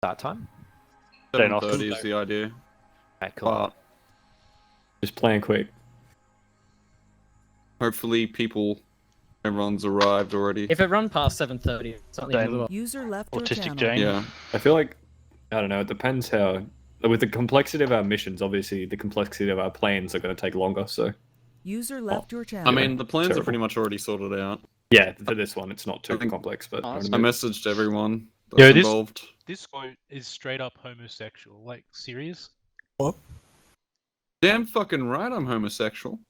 Start time? 7:30 is the idea. Okay, cool. Just playing quick. Hopefully everyone's arrived already. If it run past 7:30, something Then User left your Autistic channel. Jane. Yeah. I feel like, I don't know, it depends how... With the complexity of our missions, obviously, the complexity of our plans are going to take longer, so... User left your channel. I mean, the plans Terrible. are pretty much already sorted out. Yeah, for this one, it's not too I think- complex, but... I messaged everyone that's Yeah, this- involved. This quote is straight up homosexual. Like, serious? Damn fucking right I'm homosexual.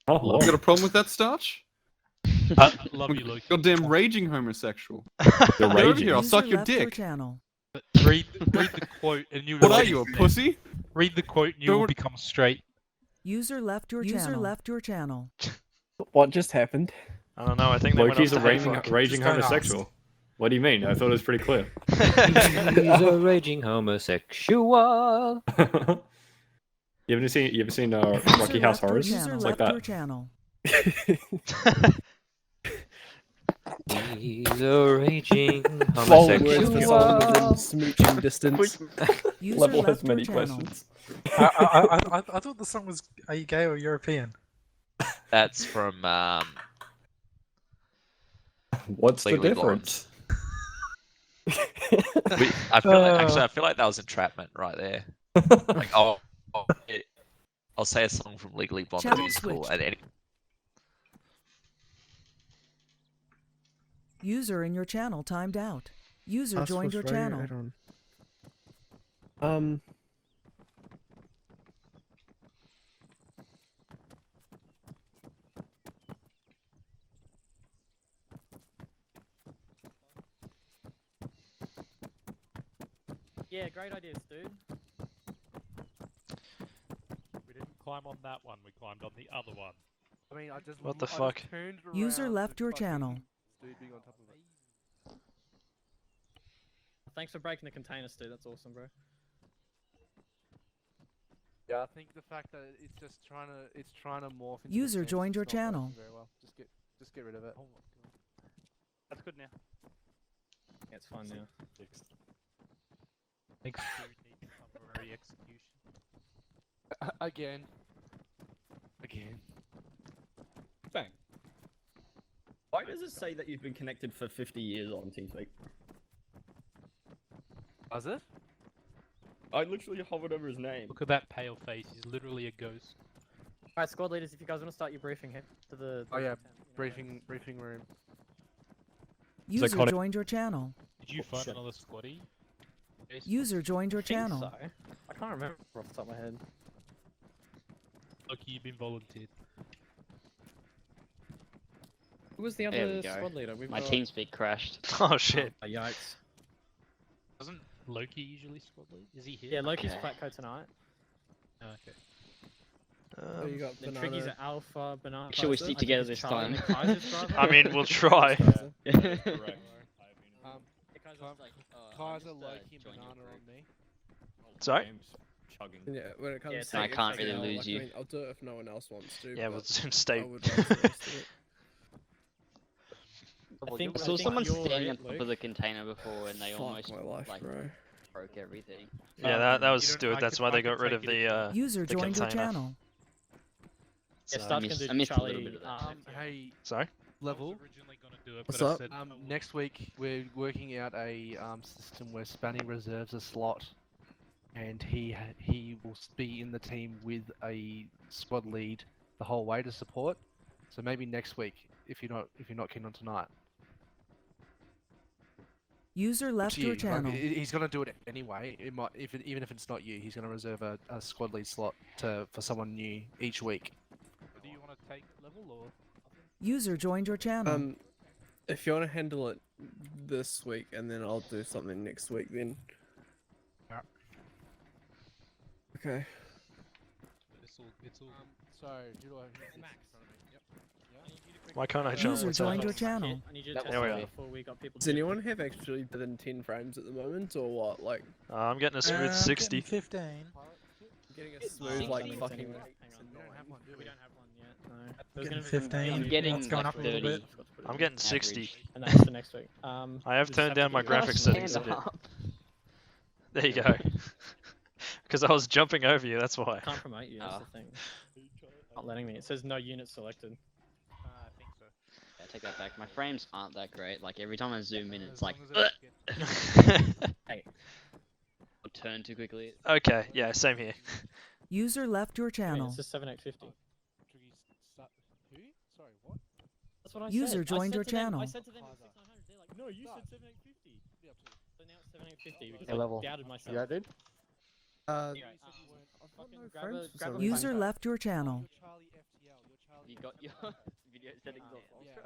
Oh, You Lord. got a problem with that, Starch? I love you, Loki. Goddamn raging homosexual. You're Get over raging. here, I'll User suck your left dick. channel. But read the quote and you What will are you, a pussy? Read the quote and you will Don't- become straight. User left your channel. User left your channel. What just happened? I don't know, I think they Loki's a went off the raging homosexual. What do you mean? I thought it was pretty clear. He's a raging homosexual. You ever seen User Rocky House left your Horrors? channel. It's like Left your that. channel. He's a raging Following words for someone homosexual. within smooching distance. User Level has left your many channel. questions. I thought the song was Are You Gay or European? That's from What's the Legally difference? I feel like, actually I feel like that was entrapment right there. Like I'll say a song from Legally Blonde Channel musical switched. at any User in your channel timed out. User joined your channel. Yeah, great ideas, dude. We didn't climb on that one, we climbed on the other one. I mean, I just What the I just fuck? turned User around left to your fucking channel. dude being on top of it. Thanks for breaking the containers, dude. That's awesome, bro. Yeah, I think the fact that it's just trying to morph. Into User defense, joined your it's not working channel. Very well. Just get rid of it. That's good now. Yeah, it's fine now. Thanks for the summary execution. Again. Bang. Why does it say that you've been connected for 50 years on TeamSpeak? Was it? I literally hovered over his name. Look at that pale face, he's literally a ghost. Alright, squad leaders, if you guys want to start your briefing, head to the. Oh yeah, tent, you know, briefing room. User Psychotic. joined your channel. Did you find shit. another squatty? Jason? User joined your I think channel. so. I can't remember off the top of my head. Loki, you've been volunteered. Who was the There we other go. squad leader? We've My got... TeamSpeak crashed. Oh shit. Oh, yikes. Doesn't Loki usually squad lead? Is he here? Yeah, Loki's Okay. Flatco tonight. Oh, okay. Oh, you got Then banana. Triggy's at Alpha, Banana. Make sure we Kaiser. stick I think together it's this Charlie time. and Kaiser's brother. I mean, we'll try. Yeah. Correct. Kaiser's like, Kaiser, Loki, and Banana on me. Sorry? Chugging. Yeah, when it comes Yeah, to I it, can't really yeah, lose like, you. I mean, I'll do it if no one else wants to. Yeah, but we'll soon stay. I would like to rest it. I I saw someone you're standing it, on top Luke. of the container before and they Fuck almost my life, like bro. broke everything. Yeah, that was You don't- stupid. I That's could- why I they could got rid take of it if the User the joined your container. channel. Yeah, So- Star's missed- gonna I do missed a little Charlie. bit of that. Hey, Sorry? level. I was originally gonna do it, What's but I up? said, Next week we're working out a system where Spanny reserves a slot, and he will be in the team with a squad lead the whole way to support. So maybe next week, if you're not keen on tonight. User left To your you, like, channel. he's gonna do it anyway. It might, even if it's not you, he's gonna reserve a squad lead slot for someone new each week. do you want to take level or? User joined your channel. If you want to handle it this week, and then I'll do something next week, then. Yeah. Okay. It's all. Sorry, who do I? Max. Why can't I jump? User What's joined that? your channel. I need you to That test There we it are. before we got people. Does anyone have actually within 10 frames at the moment, or what? Like, I'm getting a smooth 60. 15. getting a smooth, like, fucking. Hang on. We don't have one, do We we? don't have one yet. No. There's Getting gonna be 15. I'm Yeah, getting it's like up a little 30. bit. I'm getting 60. Average. And that's for next week. I have just turned have down to my give you graphics guys settings a some- bit. There you go. Because I was jumping over you, that's I why. can't promote you, that's the thing. Not letting me. It says no units selected. I think so. Yeah, take that back. My frames aren't that great. Like every time I zoom in, it's like Hey. I'll turn too quickly. Okay, yeah, same here. User left your Wait, channel. it's just 7850. Who? Sorry, what? That's what I User said. joined I your said to them, channel. I said to them 6900. They're like, no, you said 7850. So now it's 7850 because Hey, I level. doubted myself. You dude? Anyway, I've got no fucking grab frames a- for grab a some User reason. left your channel. You got your video settings off. No.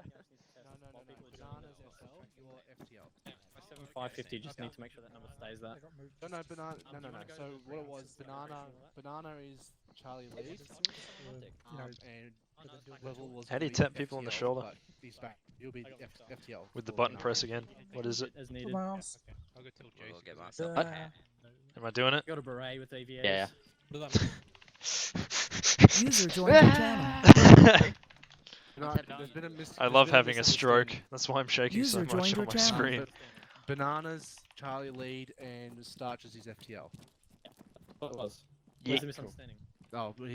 Bananas SL, your FTL. 7550. Just need to make sure that number stays that. No, banana. do you wanna go So to the what it frames was, just to go banana. through all Banana is Charlie lead. And level was. How do you gonna tap be people on the FTL, shoulder? but he's back. You'll be FTL. With the for button banana. press again. What is it? As needed. Mouse. I'll go tell We'll Jason. get myself. Am I doing it? Got a beret with EVAs. Yeah. User joined your channel. There's been a I love having a stroke. That's why I'm shaking User so much joined on your my channel. screen. Bananas, Charlie lead, and Starches is FTL. What it was? Yeah. Where's the misunderstanding? Oh, but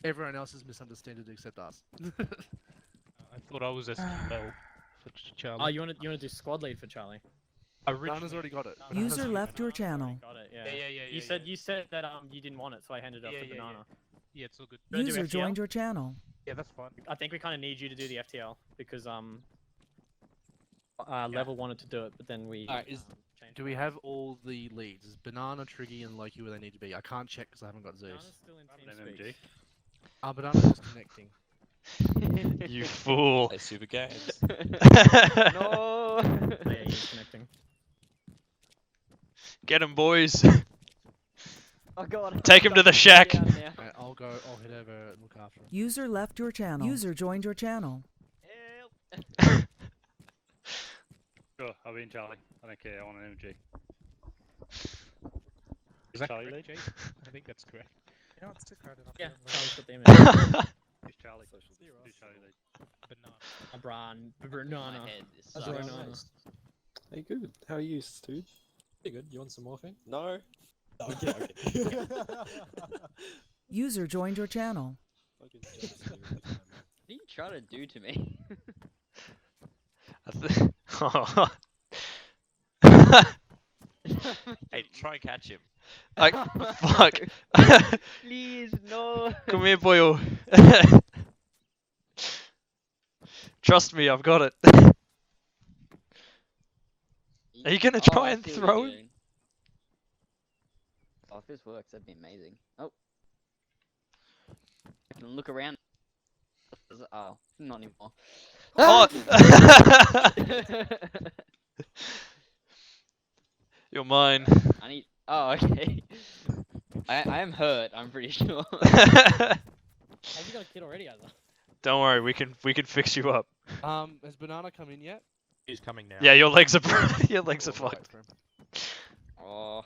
everyone else is misunderstood except us. I thought I was STL for Charlie. Oh, you want to do squad lead for Charlie? Bananas already got it. User left your channel. Got it. Yeah. Yeah. You said that you didn't want it, so I handed it off to Banana. Yeah, it's all good. You wanna do User FTL? joined your channel. Yeah, that's fine. I think we kind of need you to do the FTL because Level wanted to do it, but then we. Changed. Do we have all the leads? Is Banana, Triggy, and Loki where they need to be? I can't check because I haven't got Zeus. Banana's still in TeamSpeak. Banana's just connecting. You fool. Play super games. No. Yeah, he's connecting. Get him, boys. Oh god. Take him to the shack. Right, I'll head over and look after him. User left your channel. User joined your channel. Sure, I'll be in Charlie. I don't care, I want an MG. Is Charlie lead? I think that's correct. You know, it's too crowded up Yeah, here. Charlie's got the image. Who's Charlie? Who's Charlie lead? Banana. That's Banana. Hey, good. How are you, dude? Pretty good. You want some morphine? No. Okay. User joined your channel. What are you trying to do to me? Hey, try and catch him. Fuck. Please, no. Come here, boyo. Trust me, I've got it. Are you gonna try and throw him? Oh, if this works, that'd be amazing. Oh. I can look around. Oh, not anymore. Oh! You're mine. I need. Oh, okay. I am hurt. I'm pretty sure. Have you got a kid already, Azza? Don't worry, we can fix you up. Has Banana come in yet? He's coming now. Yeah, your legs are your legs are We'll wait fucked. for him. Oh.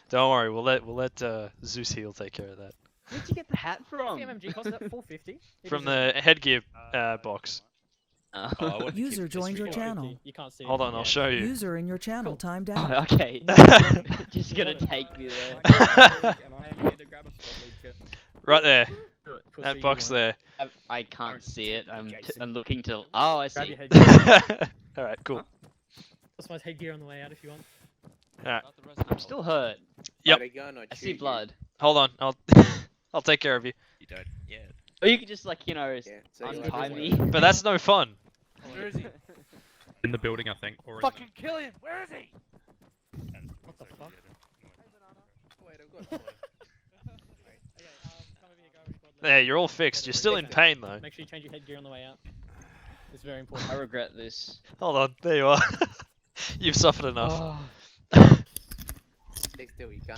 Don't worry, we'll let Zeus Heal take care of that. Where'd you get the hat from? What's the MMG cost? That 450. From the headgear box. User joined your channel. You can't see. Hold on, I'll show you. User in your channel timed Oh, out. okay. Just gonna take me there. Right there. That box there. I can't see it. I'm looking to. Oh, I Grab see. your headgear. Alright, cool. Customize headgear on the way out if you want. Alright. I'm still hurt. Yep. I see blood. Hold on, I'll take care of you. You don't. Yeah. Or you could just like untie me. But that's no fun. Where is he? In the building, I think. Or Fucking kill him! Where is he? What the fuck? There, you're all fixed. You're still in pain though. Make sure you change your headgear on the way out. It's very important. I regret this. Hold on, there you are. You've suffered enough. Stay still, you can.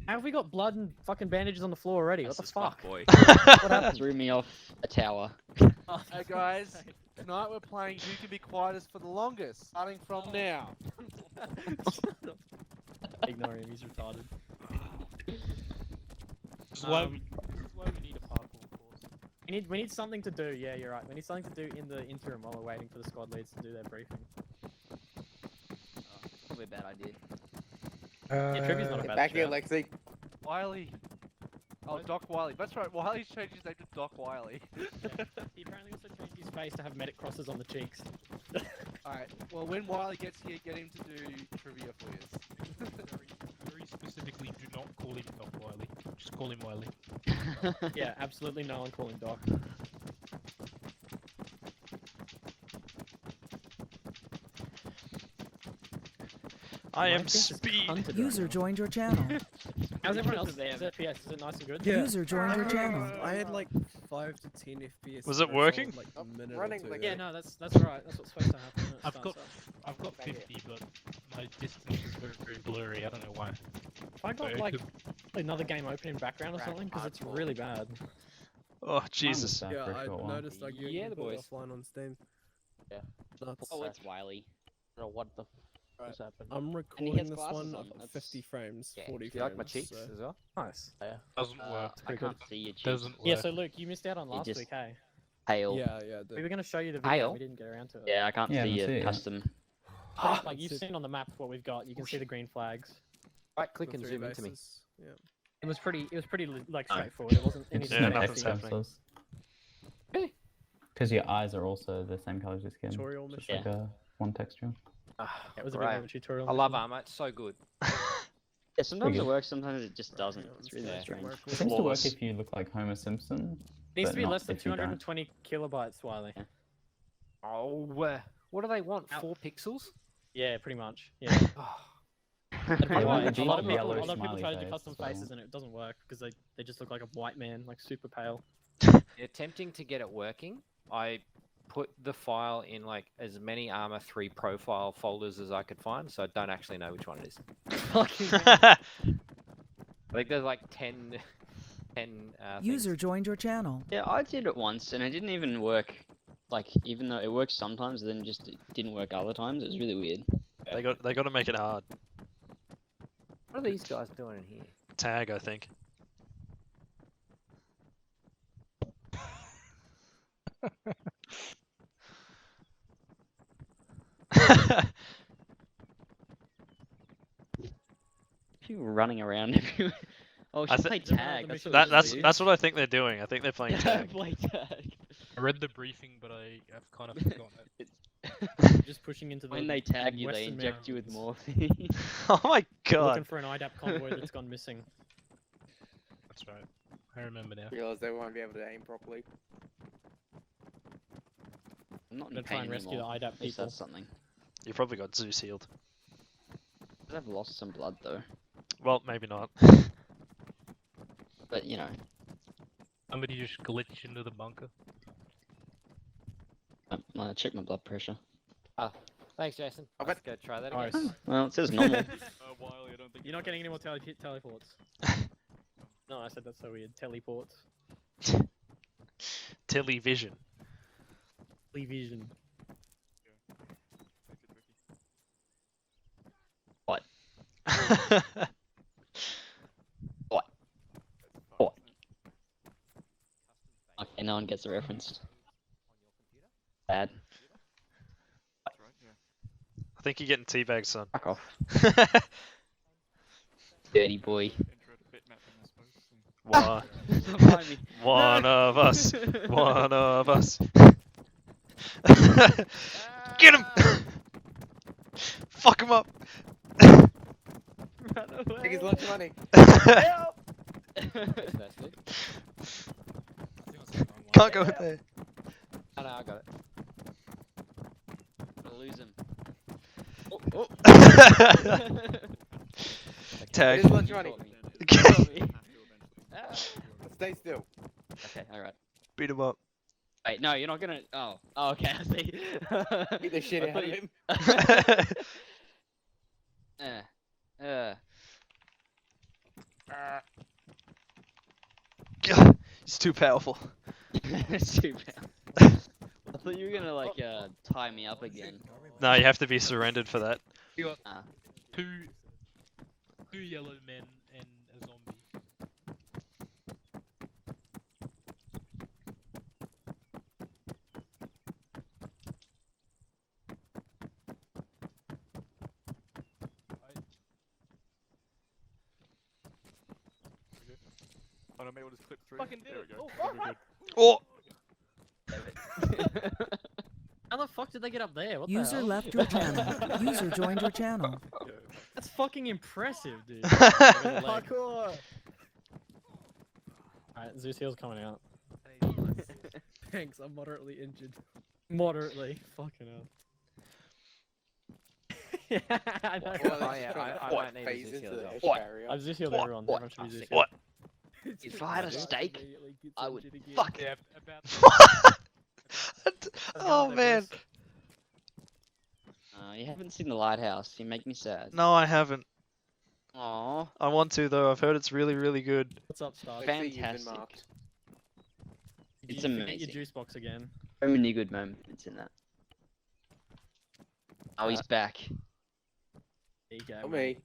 How have we got blood and fucking bandages on the floor already? What the fuck? Boy. What happened? Threw me off a tower. Hey guys, tonight we're playing Who Can Be Quietest for the Longest, starting from now. Ignore him, he's retarded. This is why we need a parkour course. We need something to do, yeah, you're right. We need something to do in the interim while we're waiting for the squad leads to do their briefing. Probably a bad idea. Yeah, Trivia's not a Get bad back here, shout. Lexi. Wiley. Oh, Doc Wiley. That's right. Wiley's changed his name to Doc Wiley. He apparently also changed his face to have medic crosses on the cheeks. Alright, well, when Wiley gets here, get him to do trivia for us. Very specifically, do not call him Doc Wiley. Just call him Wiley. Yeah, absolutely no one call him Doc. I am think it's speed. hunted right User now. joined your channel. How's everyone else's FPS? Is it nice and good? User joined your channel. I had like 5 to 10 FPS. Was it for working? Like a minute running or two. like Yeah, no, that's right. That's what's supposed to happen. when it I've starts got up. 50, but my distance is very, very blurry. I don't know why. If I got Very like good. another game open in background or something, because it's really bad. Oh Jesus. Yeah, I noticed like you Yeah, can the put it boys. offline on Steam. Yeah. Nuts. Oh, it's Wiley. I don't know what the What's happened? I'm has recording this glasses one on, at that's- 50 frames, Yeah. 40 Do you like my frames. cheeks so- as well? Nice. Doesn't work. I pretty can't see your cheeks. Doesn't work. Yeah, so Luke, you missed out on last just- week, hey? Hail. Yeah, yeah. We were going to show you the video, Hail? we didn't get around to it. Yeah, I can't Yeah, I see can your see it. custom. Like, you've seen on the map what we've got, you can see the green flags. Right click The and 3 zoom into me. bases, Yeah. It was pretty like straightforward, it wasn't It's anything no nothing's text happening. pixels. Because your eyes are also the same color as your skin. Tutorial Just mission. like one texture. It was a bit Great. of a tutorial. I love mission. ARMA. It's so good. Yeah, sometimes it good. works, sometimes it just doesn't. It's really Yeah. strange. It seems to work Flawless. if you look like Homer Simpson. It needs but to be not less than if you don't. 220 kilobytes, Wiley. Oh, what do they want? 4 pixels? Yeah, pretty much. Yeah. Oh, That'd be They why want a a lot of deep people, yellow a lot of people smiley try to do face custom as well. faces and it doesn't work because they just look like a white man, like super pale. attempting to get it working, I put the file in like as many ARMA 3 profile folders as I could find, so I don't actually know which one it is. Fucking I think there's like 10 User joined your channel. Yeah, I did it once and it didn't even work. Like, even though it works sometimes, then it didn't work other times. It was really weird. They got to make it hard. What are these guys doing in here? Tag, I think. People running around everywhere. Oh, I she thi- played They're tag. one of the That's what missions. That's what I think they're doing. I think they're playing Yeah, tag. play tag. I read the briefing, but I've kind of forgotten it. Just pushing into the When they tag you, they Western inject you with Mountains. morphine. Oh my god. Looking for an IDAP convoy that's gone missing. That's right. I remember now. Realize they won't be able to aim properly. I'm not in Gonna try pain and rescue the anymore. IDAP At least people. that's something. You probably got Zeus healed. I've lost some blood though. Well, maybe not. But you know, Somebody just glitched into the bunker. I check my blood pressure. Thanks, Jason. I've Let's go try that Nice. again. Well, it says normal. You're not getting any more teleports. No, I said that's so weird. Teleports. Television. Television. What? What? What? Okay, no one gets the reference. Bad. I think you're getting teabagged, son. Fuck off. Dirty boy. One, Remind me. one of us. One of us. Get him! Fuck him up! Run Take his away. lunch money. Help! Can't go in there. Oh, no, I got it. Gonna lose him. Tag. Take his lunch money. Stay still. Okay, alright. Beat him up. Wait, no, you're not gonna. Oh, okay, I see. Beat the shit I out thought of you- him. God, he's too powerful. It's too bad. I thought you were gonna like tie me up again. No, you have to be surrendered for that. You got Ah. two yellow men and a zombie. Oh no, maybe we'll just clip through. Fucking There did we it. go. We're good. Oh! How the fuck did they get up there? What User the hell? left your channel. User joined your channel. That's fucking impressive, dude. Parkour! Alright, Zeus Heel's coming out. Thanks, I'm moderately injured. Moderately. Fucking hell. Yeah, I know. I might need a Zeus Heel as well. I've Zeus Heeled everyone. Everyone should be Zeus What? If I had a steak, Immediately gets I would injured again. fuck Yeah, it. about Oh man. You haven't seen the lighthouse. You make me sad. No, I haven't. Aww. I want to though. I've heard it's really, really good. What's up, Stark? Fantastic. It's Did you forget amazing. your juice box again. So many good moments in that. Oh, he's back. There you go. Not mate.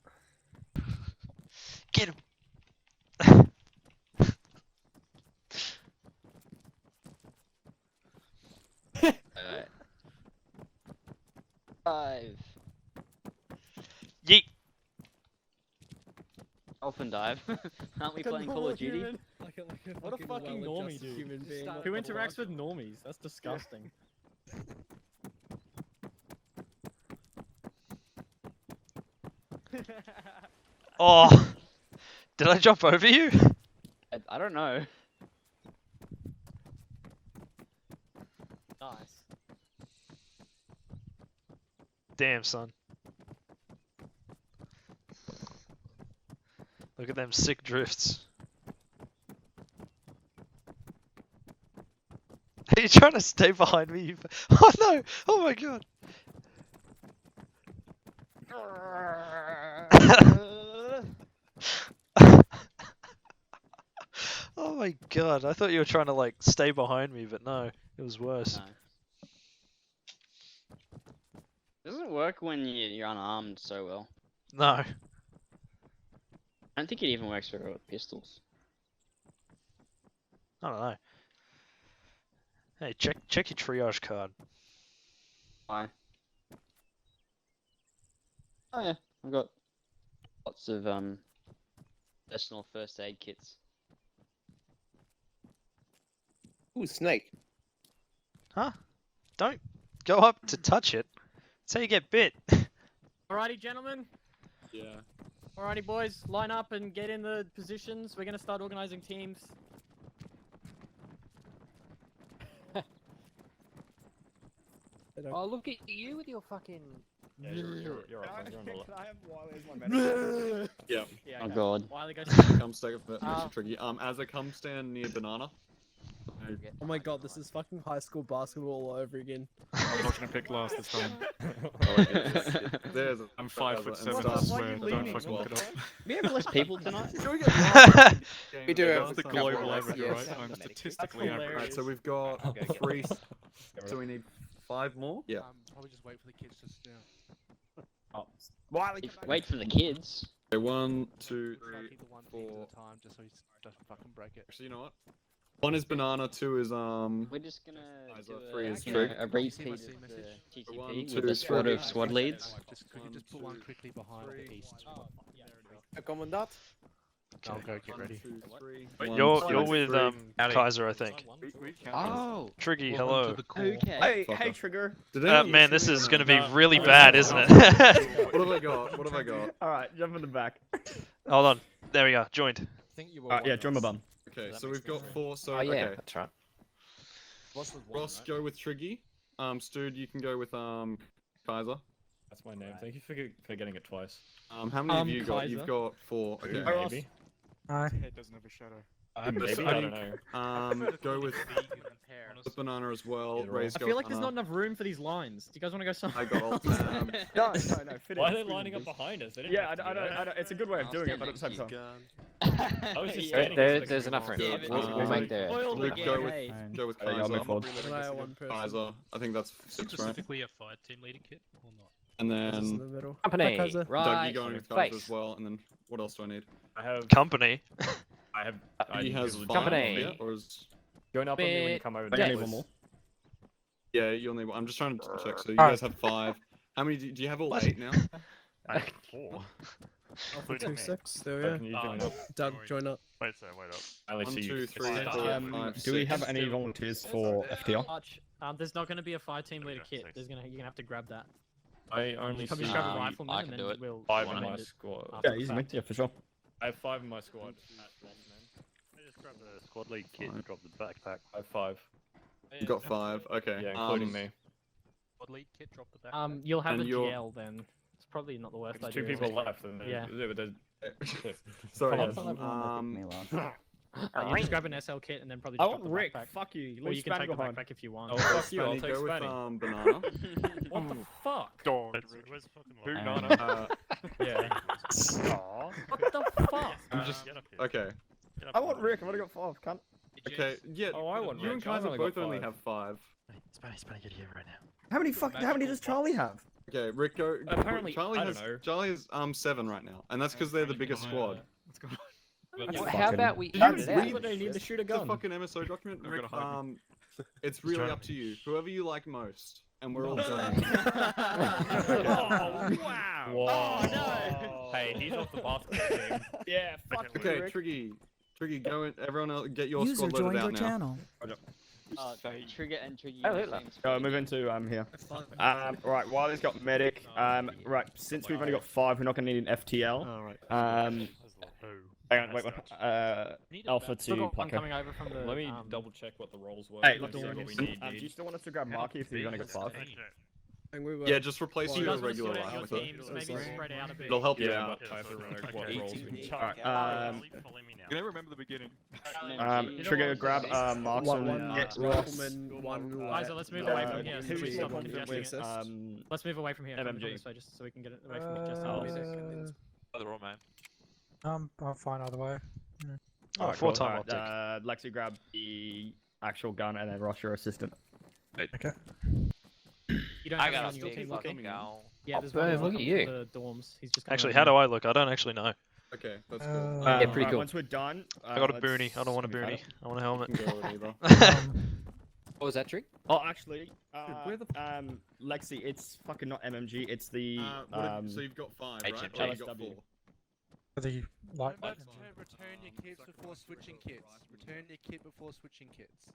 me. Get him. Alright. 5. Yeet. Dolphin dive. Aren't we playing Call of Duty? What a fucking normie, dude. Human being. Who interacts with normies? That's disgusting. Oh. Did I jump over you? I don't know. Nice. Damn, son. Look at them sick drifts. Are you trying to stay behind me? Oh no! Oh my god! Oh my god! I thought you were trying to like stay behind me, but no, it was worse. No. Doesn't work when you're unarmed so well. No. I don't think it even works for pistols. I don't know. Hey, check your triage card. Why? Oh yeah, I've got lots of personal first aid kits. Ooh, snake. Huh? Don't go up to touch it. That's how you get bit. Alrighty, gentlemen. Yeah. Alrighty, boys. Line up and get in the positions. We're gonna start organizing teams. Oh, look at you with your fucking. Yeah, you're off. You're on the Can I have Wiley as my medic? Yeah. Yeah, Oh okay. god. Wiley, go. Come stack up that makes it tricky. As I come stand near banana. Oh my god, this is fucking high school basketball all over again. I'm not gonna pick last this time. There's I'm 5'7", and I stuff. swear. Don't fucking look it up. We have less people tonight. We do have That's the a couple global of average, yes. right? I'm statistically That's average. Alright, so we've got 3. So we need 5 more? Yeah. Probably just wait for the kids to sit down. Oh. Wiley, Wait for the kids. Okay, 1, 2, Try 3, to keep the one piece 4. at a time, just so he doesn't fucking break it. Actually, you know what? 1 is banana, 2 is We're just gonna Eyes are do free a, as you know, trick. a repeat of See my the message? TTP 1, with 2, a squad 3. of squad leads. Could you just put one quickly behind the east? A commandant. I'll go get ready. 2, 3. Wait, 1, you're 2, with 3. Kaiser, I think. Oh, Triggy, hello. okay. Hey, Fucker. hey, Trigger. Did anyone Man, listen this to me is or gonna not? be really No. bad, isn't it? What have I got? What have I got? All right, jump in the back. Hold on. There we go. Joined. Yeah, join my bum. Okay, so we've got 4. So Oh yeah, okay, that's right. Ross, go with Triggy. Stud, you can go with Kaiser. That's my name. Thank you for getting it twice. How many have you got? Kaiser. You've got 4. Okay. Maybe. Hi. Head doesn't have a shadow. Maybe. I don't know. Go with banana as well. Either Ray's I got feel like there's banana. not enough room for these lines. Do you guys want to go somewhere? I got all. No, fit Why are in, they fit in, lining up dude. behind us? They didn't Yeah, have to I do that. don't. It's a good way of doing it, but at the same time. I was just Yeah. standing There, next to there's the enough room. Yeah, We'll make the. Oil Luke, again, go with hey. Kaiser. Can I have one person? Kaiser. I think that's 6, right? Specifically a fire team leading kit or not? And Just in then the middle. Company. Kaiser. Doug, Right. you going with Face. Kaiser as well. And then what else do I need? I have. Company. I have. He has Googled 5 Company. yet, or is... Going up on me when you come over. I there, need please. one more. Yeah, you'll need one. I'm just trying to check. So you Alright. guys have 5. How many do you have? All What? 8 now? I have 4. Alpha 2-6. There we Can go. you join up? Doug, join up. Wait, sir, wait up. I let 1, you 2, 3, decide. 4, 5, Do we have 6. any volunteers for FTL? There's not going to be a fire team leader kit. Six. You're gonna have to grab that. I only Probably see grab a rifleman I and can then do it. we'll 5 in recommend my it squad. after Yeah, the easy, fact. mate. Yeah, for sure. I have 5 in my squad. I just grab the squad lead kit and drop the backpack. I have 5. You got 5. Okay. Yeah, including me. Squad lead kit, drop the backpack. You'll have And a you're- GL then. It's probably not the worst There's idea. 2 people left. And Yeah. Sorry. I guys. thought everyone was with me last. You just grab an SL kit and then probably I just want drop the Rick. backpack. Fuck you. Or Leave you can take the behind. backpack if you want. Oh, fuck you, I'll Spanny, take go with Spanny. banana. What the fuck? Dog. Where's the fucking Who, line? Nana? Yeah. Aw. What the fuck? I'm just Get up here. okay. Get up I here. want Rick. I've only got 5. Cunt. Okay. Yeah. Oh, I want You and Rich. I've Kaiser only both got only 5. have 5. Spanny, get here right now. How many does Charlie have? Okay, Rick, go. Apparently, Charlie I has don't know. Charlie has 7 right now, and that's because they're the biggest squad. Let's go. How about we Did you even it read out? They need to shoot a the gun. fucking MSO document? I'm Rick, gonna it's really up to you. Whoever you like most, and we're all going. Oh, wow. Whoa. Oh, no. Hey, he's off the basketball team. Yeah, fuck you, Okay, Rick. Triggy, go in. Everyone else, get your User squad joined loaded your out now. channel. Trigger and Triggy. Oh, in the hello. same Go, squad. move into here. Right, Wiley's got medic. Right, since we've only got 5, we're not gonna need an FTL. Alright. Hang on, wait one. Alpha to Still got one Plucker. coming over from the. Let me double check what the roles were. Hey, Let's see what we do need. you still want us to grab Marky if you've only got 5? And we were Yeah, just replace So you your guys want to regular split out your rifle. teams, maybe spread out a bit. It'll help you Yeah, out. but I have to remember what roles we need. Alright, Follow me now. Can I remember the beginning? Trigger, grab Marks one and rifleman, one Guys, let's move away from here. So we stop with congesting it. Let's move away from here. Come MMG. this way, just so we can get it away from congestion. Either or, man. I'm fine either way. Oh, 4-time optic. Lexi, grab the actual gun and then Ross your assistant. Okay. You don't I have got anyone a on your big team fucking looking? goal. Yeah, there's boom, one look looking at you. for the dorms. He's just coming Actually, over how do here. I look? I don't actually know. Okay, that's cool. Yeah, pretty Right, cool. Once we're done, I got a let's- boonie. I don't want a let me boonie. I want a helmet. Can go with either. What was that trick? Oh, actually, where the Lexi, it's fucking not MMG. It's the so you've got 5, right? HMG. Or you got 4? For the light. Return your kits before switching kits. Return your kit before switching kits.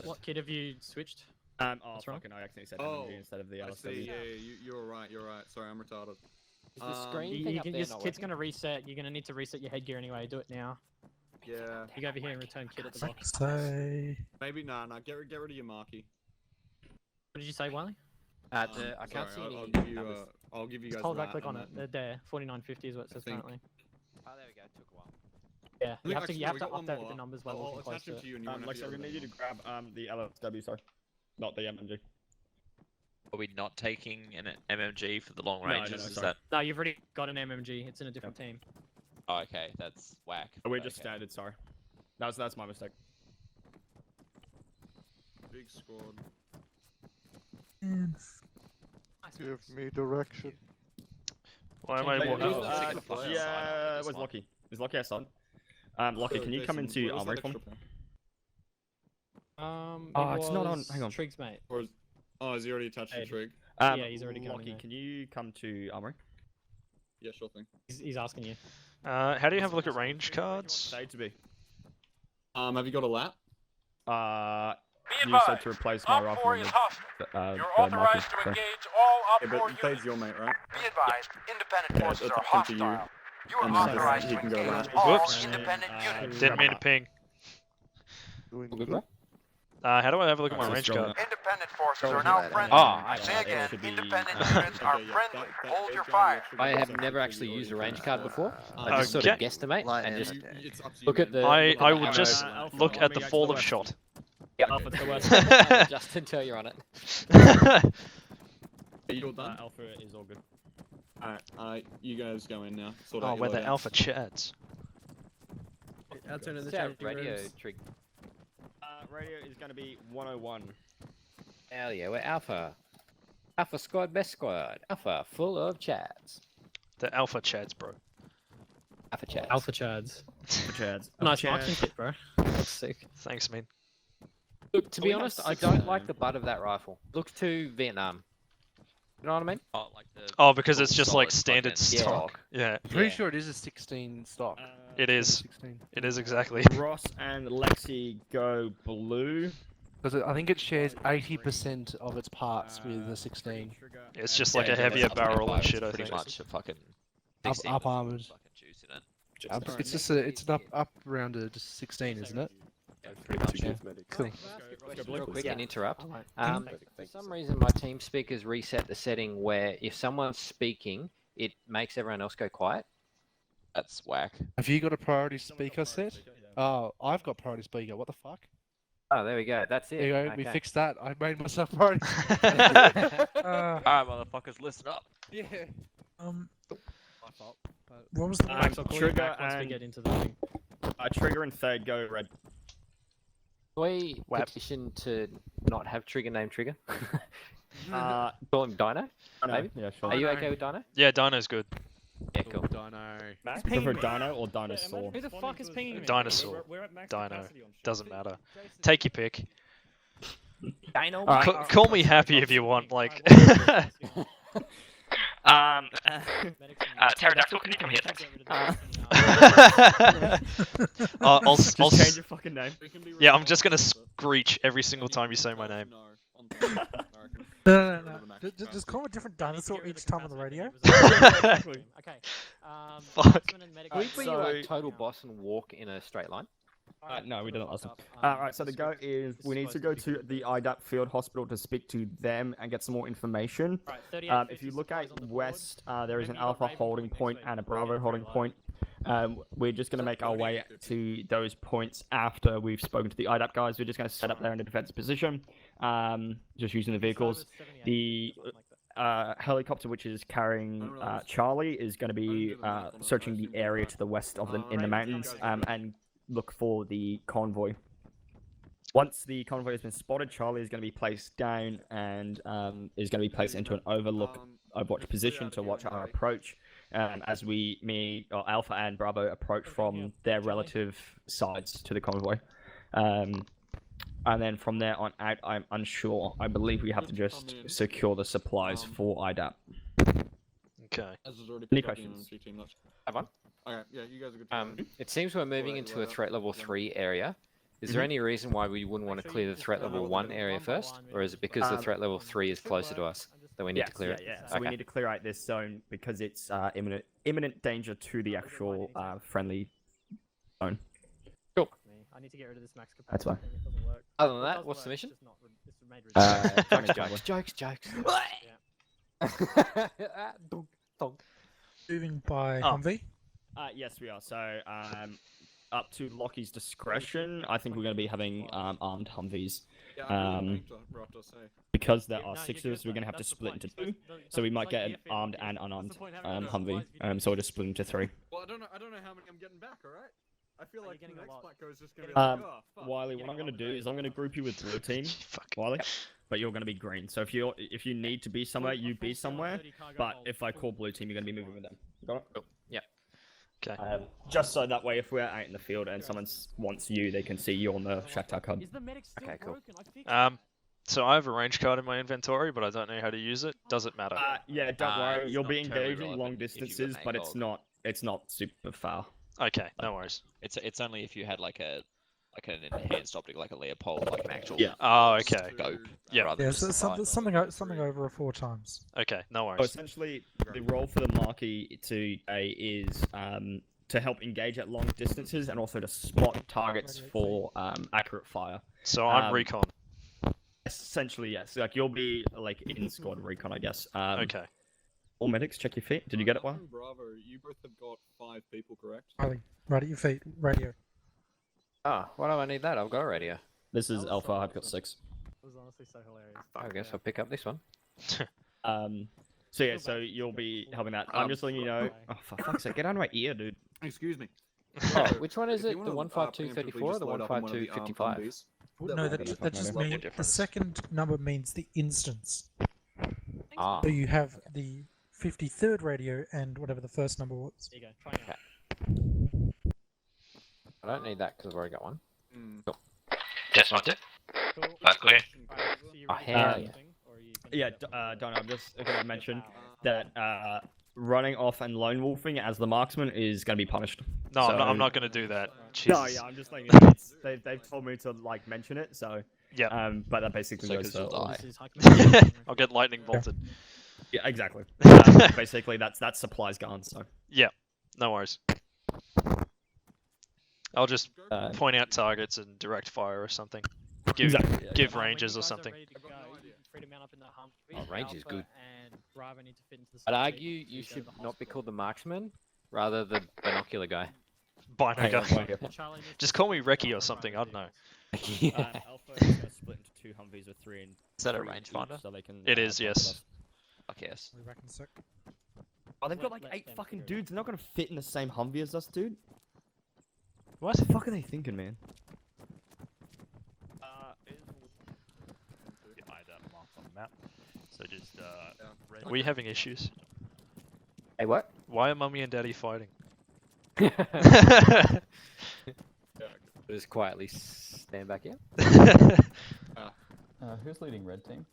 What kit have you switched? Oh, What's wrong? fucking, I accidentally said Oh, MMG instead of the I LSW. see. Yeah, you're right. You're right. Sorry, I'm retarded. Is the screen You, thing you up can, there your not kit's working? gonna reset. You're gonna need to reset your headgear anyway. Do it now. Yeah. You go over here and return kit at the box. Say. Maybe nah. Get rid of your marquee. What did you say, Wiley? I can't see sorry, any I'll give you. numbers. I'll give you Just guys. hold right that click on and it. then- They're there. 4950 is what it says think- currently. Oh, there we go. Took a while. Yeah, I think you have actually to we got one update more. the numbers while I'll looking close attach to them it. to you and you won't have Lexi, to we get need you rid to grab the LSW, sorry. Not the MMG. Are we not taking an MMG for the long No, ranges? Is sorry. that? No, you've already got an MMG. It's in a different team. Oh, okay, that's whack. We're just Okay. standard, sorry. That's my mistake. of big squad. Give me direction. Why am I Wait, walking? who's the second player yeah, outside where's this one? Lockie? Is Lockie outside? Lockie, can you come Jason, into what was armory that for me? extra pair? Oh, it's not on- was hang on. Triggs, mate. Or is, oh, is he already attached to Hey. trig? Yeah, he's already going Lockie, there. can you come to armory? Yeah, sure thing. He's asking you. How do you have a look at range cards? Say to be. Have you got a lap? You said to replace my rifle. You're authorized to engage all Yeah, Op but 4 he plays units. your mate, right? Be advised, independent Yeah, forces that's are up to you. hostile. You are And then authorized he to can go engage lap. all Whoops. independent units. Didn't mean to ping. Doing Good, bro? How do I have a look at my That's range just card? Independent forces Go are now ahead. friendly. Oh, I I say see. again, Should be- independent Okay, units are Okay, yeah, friendly. that Hold big your guy fire. actually I goes have up never to actually you, used a or you range can- card before. I Okay. just sort of guesstimate Like, and just It's up to you, look at man. the. I look I at would the just ammo. look at the Army fall to of the shot. Alpha to the west. Just until you're on it. You're done? Alpha is all good. Alright, you guys go in now. Sort Oh, out where your the loadouts. alpha chads. I'll turn to the What's our changing radio rooms. trick? Radio is going to be 101. Hell yeah, we're Alpha. Alpha squad, best squad. Alpha, full of chads. The alpha chads, bro. Alpha chads. Alpha Chads. Chads. Nice marksman kit, bro. That's sick. Thanks, man. Look, to be we have honest, I 6 don't now. like the butt of that rifle. Looks too Vietnam. You know what I mean? Oh, like the Oh, because it's full just like solid standard fucking stock. Yeah. I'm pretty sure it is a 16 stock. It is. 16. It is exactly. Ross and Lexi go blue. Because I think it shares 80% of its parts with the 16. It's just like Yeah, a heavier that's barrel and it's shit, I pretty think. much a fucking Up, 16 up with armored. fucking juice in it. It's just it's an up rounded 16, isn't it? Pretty much. Yeah. Cool. Real quick and interrupt. Mhm. For some reason, my team speakers reset the setting where if someone's speaking, it makes everyone else go quiet. That's whack. Have you got a priority speaker set? Oh, I've got priority speaker. What the fuck? Oh, there we go. That's it. There you go. We Okay. fixed that. I made myself priority. Alright, motherfuckers, listen up. Yeah. My fault. But... What was the Um, So I'll call you Trigger back once we and get into the thing. Trigger and Third go red. Can we Wap. petition to not have Trigger name Trigger? Uh, Call him Dino? Maybe? Yeah, sure. Are you okay with Dino? Yeah, Dino's good. Yeah, cool. Dino. You prefer Dino or Dinosaur? Who the fuck is pinging me? Dinosaur. We're at max Dino. capacity on Doesn't matter. Take your pick. Dino. Call me happy if you want, like. Pterodactyl, can you come here? Thanks. I'll Just change your fucking name. Yeah, I'm just gonna screech every single time you say my name. No. Just call him a different dinosaur each time on the radio. Okay. Fuck. Can we put you like total boss and walk in a straight line? No, we didn't last time. Alright, so the go is we need to go to the IDAP field hospital to speak to them and get some more information. If you look at west, there is an Alpha holding point and a Bravo holding point. We're just going to make our way to those points after we've spoken to the IDAP guys. We're just going to set up there in a defensive position, just using the vehicles. The helicopter which is carrying Charlie is going to be searching the area to the west of them in the mountains and look for the convoy. Once the convoy has been spotted, Charlie is going to be placed down and is going to be placed into an overwatch position to watch our approach as Alpha and Bravo approach from their relative sides to the convoy. And then from there on out, I'm unsure. I believe we have to just secure the supplies for IDAP. Okay. Any questions? Have one? Okay, yeah, you guys are good. It seems we're moving into a threat level 3 area. Is there any reason why we wouldn't want to clear the threat level 1 area first? Or is it because the threat level 3 is closer to us that we need to clear it? Yeah. So we need to clear out this zone because it's imminent danger to the actual friendly zone. Cool. I need to get rid of this max capacity. That's fine. Thing, it doesn't work. Other than that, what's the mission? Jokes. Moving by Oh. Humvee. Yes, we are. So, up to Lockie's discretion, I think we're going to be having armed Humvees. Because there are 6 we're going to have to split into 2. So we might get an armed and unarmed Humvee. So we'll just split into 3. Well, I don't know how many I'm getting back. All right. I feel like the next Blacko is just gonna be Wiley, what I'm going to do is I'm going to group you with blue team, Wiley, but you're going to be green. So if you need to be somewhere, you be somewhere. But if I call blue team, you're going to be moving with them. Got it? Cool. Yeah. Okay. Just so that way, if we're out in the field and someone wants you, they can see you on the Shakhtar card. Okay, cool. So I have a range card in my inventory, but I don't know how to use it. Does it matter? Yeah, don't worry. You'll be not terribly engaging long relevant if you've got distances, an but angle. it's not super far. Okay, no worries. It's only if you had like an enhanced optic, like a Leopold, like an actual Oh, okay. scope. Yeah. rather Yeah, than so just a something over 4 times. Okay, no So worries. essentially, the role for the Marquee today is to help engage at long distances and also to spot targets for accurate fire. So I'm recon. Essentially, yes. Like you'll be like in squad recon, I guess. Okay. All medics, check your feet. Did you get it, one? Bravo, you both have got 5 people, correct? Right at your feet, radio. Ah, why do I need that? I've got a radio. This is Alpha. I've got 6. It was honestly so hilarious. I guess I'll pick up this one. So yeah, so you'll be helping that. I'm just letting you know. Oh, for fuck's sake, get out of my ear, dude. Excuse me. Oh, which one is Do it? you The wanna, 15234 or the preemptively just load up on one of the, 15255? Humvees? No, that just means the second number means the instance. Ah. So you have the 53rd radio and whatever the first number was. There you go. Try it out. I don't need that because I've already got one. Cool. Just want it. Cool. That's clear. Oh, hell yeah. Yeah, Donna, I'm just gonna mention that running off and lone wolfing as the marksman is gonna be punished. No, So... I'm not gonna do that. No, Jesus. yeah, I'm just letting you know. They've told me to like mention it, so yeah. But that basically So goes 'cause you'll for. die. I'll get lightning bolted. Yeah, exactly. Basically, that's supplies gone. So. Yeah, no worries. I'll just point out targets and direct fire or something. Give give ranges or something. Oh, range is good. And Bravo need to fit into the I'd same argue sequence you to go to should the not be hospital. called the marksman, rather the binocular guy. Binocular. Charlie needs Just to call fit me into Reki the or something. I don't know. Alpha is gonna split into 2 Humvees with 3 and. Is that a 3 rangefinder? each, so they can. It is, yes. Fuck yes. We reckon so. Oh, they've got like 8 fucking dudes. They're not gonna fit in the same Humvee as us, dude. What the fuck are they thinking, man? IDAP marks on the map. So just Are we having issues? Hey, what? Why are Mummy and Daddy fighting? Just quietly stand back here. Who's leading red team?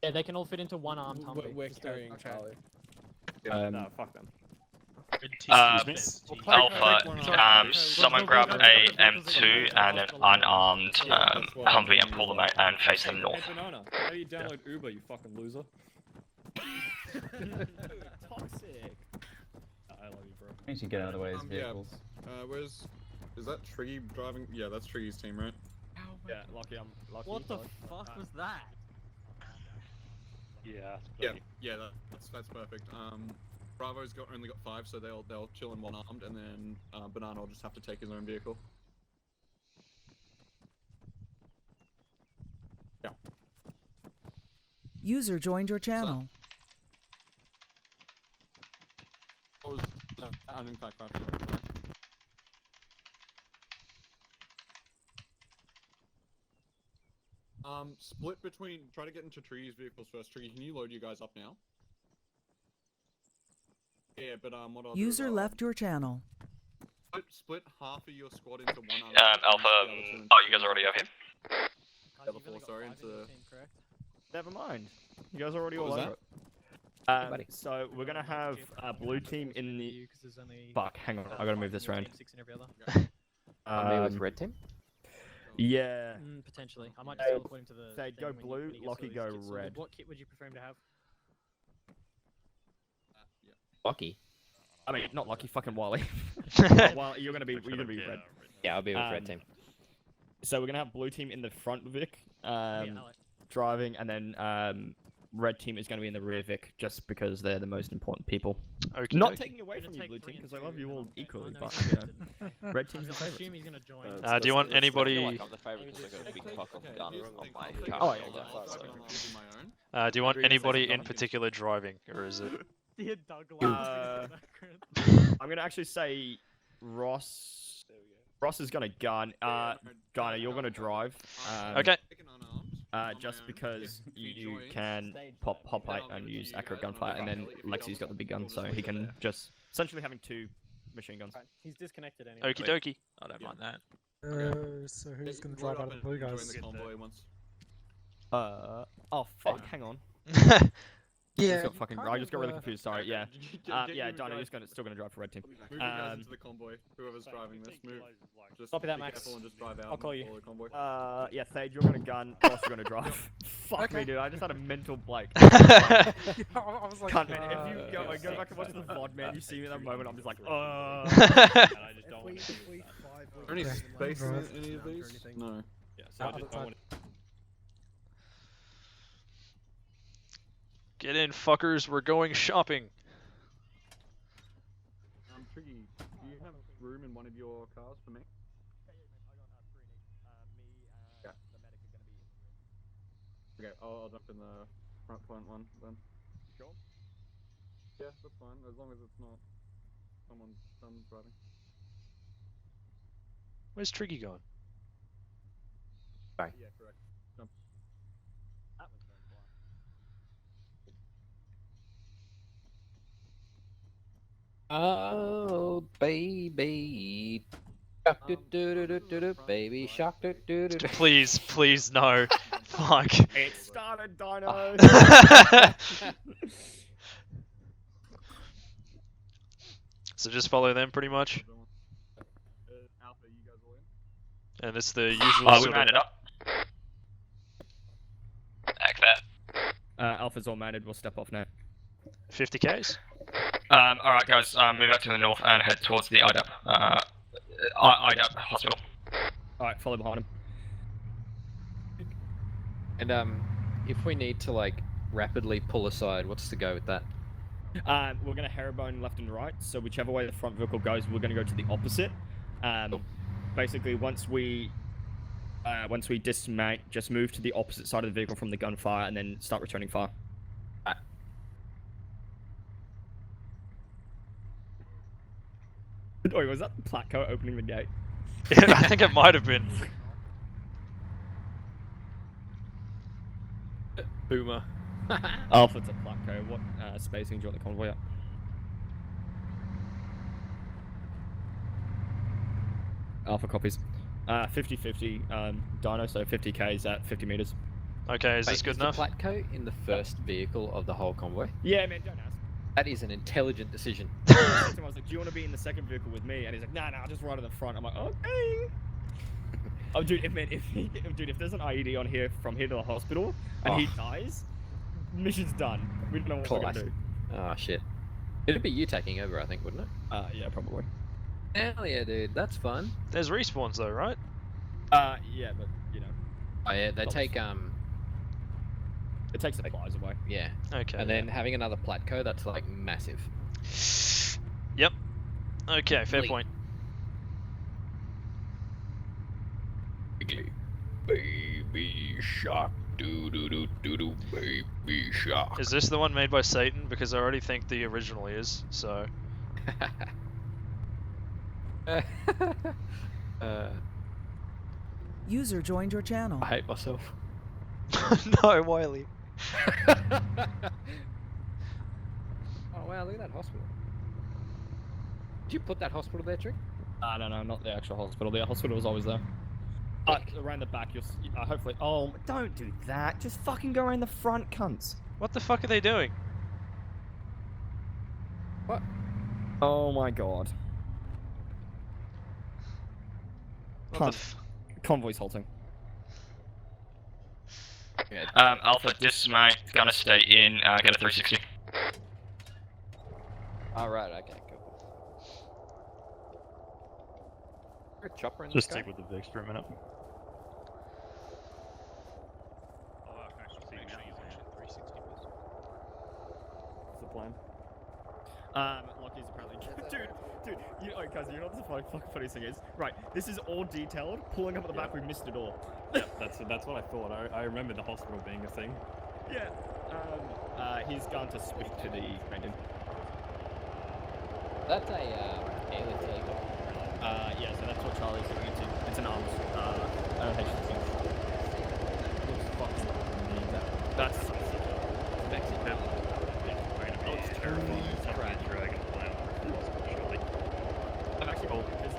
Yeah, they can all fit into one armed Humvee. We're carrying Charlie. No, fuck them. Alpha, someone grab a M2 and an unarmed Humvee and pull them out and face them north. Hey, Banana, how do you download Uber, you fucking loser? Toxic. I love you, bro. We should get out of the way as Yeah. vehicles. Is that Triggy driving? Yeah, that's Triggy's team, right? Yeah, lucky I'm lucky. What the fuck was that? Yeah. Yeah, that's perfect. Bravo's only got 5, so they'll chill in one armed, and then Banana will just have to take his own vehicle. Yeah. User joined your channel. I'm in fact split between. Try to get into Triggy's vehicles first. Triggy, can you load you guys up now? Yeah, but what I'll User do is, left your channel. split half of your squad into one. Alpha, oh, you guys already have him? The other 4, sorry, into. Never mind. You guys are already all What was over that? it. So we're gonna have a blue team in the. Fuck, hang on. I gotta move this around. Me with red team. Yeah. Potentially. I might just go according to the. Say go thing blue, when he gets Lockie all go these kits sorted. red. What kit would you prefer him to have? Lucky. I mean, not Lucky, fucking Wally. Well, you're gonna be red. Yeah, I'll be with red team. So we're gonna have blue team in the front Vic, driving, and then red team is gonna be in the rear Vic, just because they're the most important people. Okay. Not taking away from you, blue team, because I love you all equally, but you know, red team's the I favorite. assume he's gonna join. Do you want anybody? I'm the favourite because I got a big cock of gun on my car. Oh, yeah, so. Do you want anybody in particular driving, or is it? I'm gonna actually say Ross. Ross is gonna gun. Gunner, you're gonna drive. Okay. Just because you can pop height and use accurate gunfire, and then Lexi's got the big gun, so he can just essentially having 2 machine guns. He's disconnected anyway. Okie dokie. I don't mind that. So who's gonna drive out of the blue guys? The convoy once. Oh fuck, hang on. Yeah. I just got really confused. Sorry. Yeah. Yeah. Donna, you're still gonna drive for red team. Move you guys into the convoy. Whoever's driving this, move. Just Copy that, be Max. careful and just drive out. I'll call you. follow the convoy. Yeah, Thade, you're gonna gun. Ross, you're gonna drive. Fuck me, dude. I just had a mental blank. I was like, Cunt, man. If you go back and watch the VOD, man, you see me in that moment. I'm just like, And I just don't want to do that. Any Yeah. space in Right. any of these? No. Yeah, so I just don't want to. Get in, fuckers. We're going shopping. Triggy, do you have room in one of your cars for me? Yeah. Okay, I'll jump in the front one then. Sure. Yeah, that's fine, as long as it's not someone driving. Where's Triggy going? Bye. Yeah, correct. Jump. Oh, baby. Shark, baby shark. Please, please, no. Fuck. It started, Dino. So just follow them pretty much. Alpha, you guys all in? And it's the usual We sort manned of... it up. Act that. Alpha's all managed. We'll step off now. 50 Ks? Alright guys, move up to the north and head towards the IDAP. IDAP hospital. Alright, follow behind him. And if we need to like rapidly pull aside, what's the go with that? We're going to herringbone left and right, so whichever way the front vehicle goes, we're going to go to the opposite. Basically, once we dismount, just move to the opposite side of the vehicle from the gunfire, and then start returning fire. Wait, was that the Platco opening the gate? Yeah, I think it might have been. Boomer. Alpha to Platco. What spacing do you want the convoy at? Alpha copies. 50-50 Dino, so 50 Ks at 50 meters. Okay, is this good enough? The Platco in the first vehicle of the whole convoy? Yeah, man, don't ask. That is an intelligent decision. I was like, do you want to be in the second vehicle with me? And he's like, nah, I'll just ride in the front. I'm like, okay. Oh, dude, if there's an IED on here from here to the hospital, and he dies, mission's done. We don't know what we're gonna do. Oh, shit. It'd be you taking over, I think, wouldn't it? Yeah, probably. Hell yeah, dude. That's fun. There's respawns though, right? Yeah, but, you know. Oh, yeah, they take, It takes supplies away. Yeah. Okay. And then having another Platco, that's like massive. Yep. Okay, fair point. Baby shark, doo doo doo doo doo, baby shark. Is this the one made by Satan? Because I already think the original is, so... User joined your channel. I hate myself. No, Wiley. Oh wow, look at that hospital. Did you put that hospital there, Trick? No, not the actual hospital. The hospital was always there. Around the back, you'll hopefully... Oh, don't do that. Just fucking go around the front, cunts. What the fuck are they doing? What? Oh my god. Convoy's halting. Alpha, dismount, gonna stay in, get a 360. Alright, okay, cool. Is there a chopper in Just the sky? stick with the Vix for a minute. What's the plan? Lockie's apparently... Dude, you know, guys, you know what the fucking funny thing is? Right, this is all detailed. Pulling up at the back, we missed it all. Yeah, that's what I thought. I remember the hospital being a thing. Yeah. He's gone to speak to the Brandon. That's a alien vehicle. Yeah, so that's what Charlie's looking into. It's an arms LHC. Looks fucking amazing. That's so sick. Mexico. Oh, it's terrifying. It's not right. Dragon fly over. Surely. I'm actually cool. There's a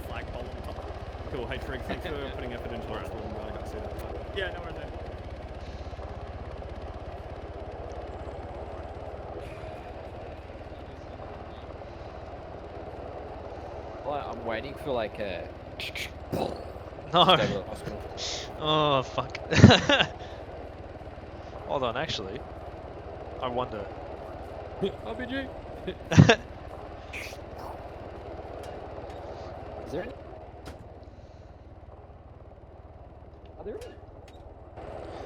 flagpole on the top. Cool. Hey, Trig, thanks for putting effort into it. I'm glad I got to see that. Yeah, no worries, man. Well, I'm waiting for like a... No. Just over the hospital. Oh, fuck. Hold on, actually. I wonder. RPG! Is there any? Are there any?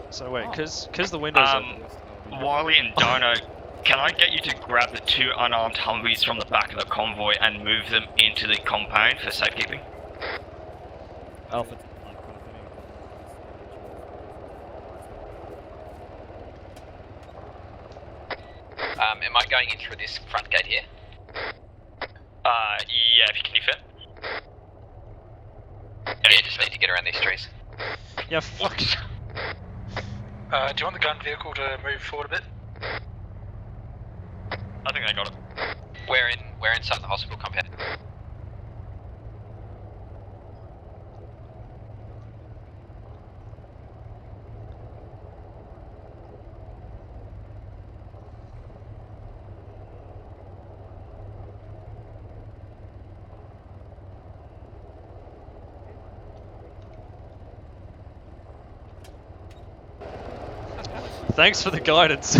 So wait, cause the windows open. Wiley and Dono, can I get you to grab the two unarmed Humvees from the back of the convoy and move them into the compound for safekeeping? Alpha. Am I going in through this front gate here? Yeah, if you fit. Yeah, just need to get around these trees. Yeah, fuck. Do you want the gun vehicle to move forward a bit? I think I got it. We're inside the hospital compound. Thanks for the guidance.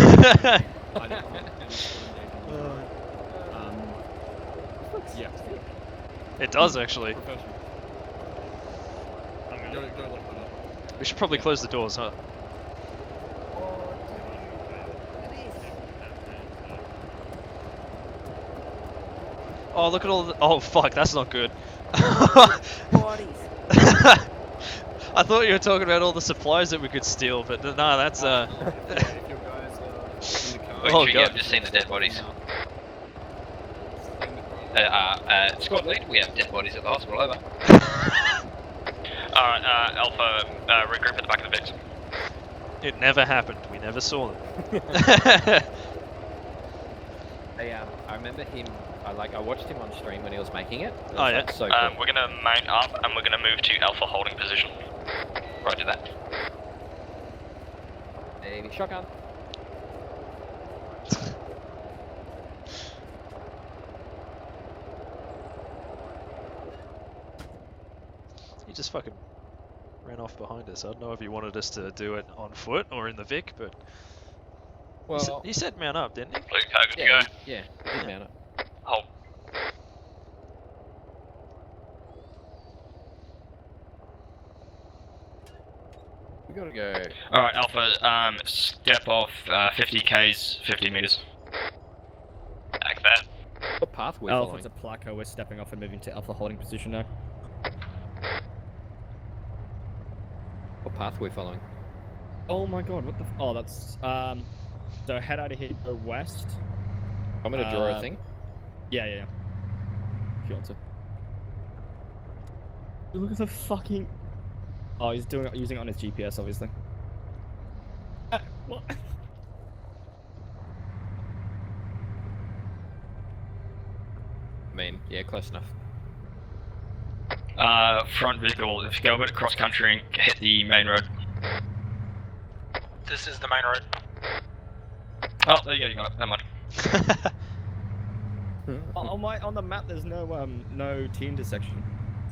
Yeah. It does actually. We should probably close the doors, huh? Oh, look at all the... Oh, fuck, that's not good. I thought you were talking about all the supplies that we could steal, but no, that's, Oh, Oh, yeah, God. I've just seen the dead bodies. Squad lead, we have dead bodies at the hospital, over. Alright, Alpha, regroup at the back of the victim. It never happened. We never saw them. I remember him. I watched him on stream when he was making it. It was, Oh, yeah? like, so cool. We're gonna mount up and we're gonna move to Alpha holding position. Roger that. Maybe shotgun. He just fucking ran off behind us. I don't know if he wanted us to do it on foot or in the Vic, but Well, he said mount up, didn't he? Blue car, good to yeah, go. yeah, he did mount it. Hold. We gotta go. Alright, Alpha, step off 50 Ks, 50 meters. Like that. What path we're Alpha following? to Placo, we're stepping off and moving to Alpha holding position now. What path we're following? Oh my god, what the oh, that's, so head out of here, go west. I'm gonna draw a thing. Yeah. If you want to. Look at the fucking... Oh, he's using it on his GPS, obviously. What? I mean, yeah, close enough. Front vehicle, if you go a bit cross country and hit the main road. This is the main road. Oh, there you go, you got it, never mind. On the map, there's no T intersection,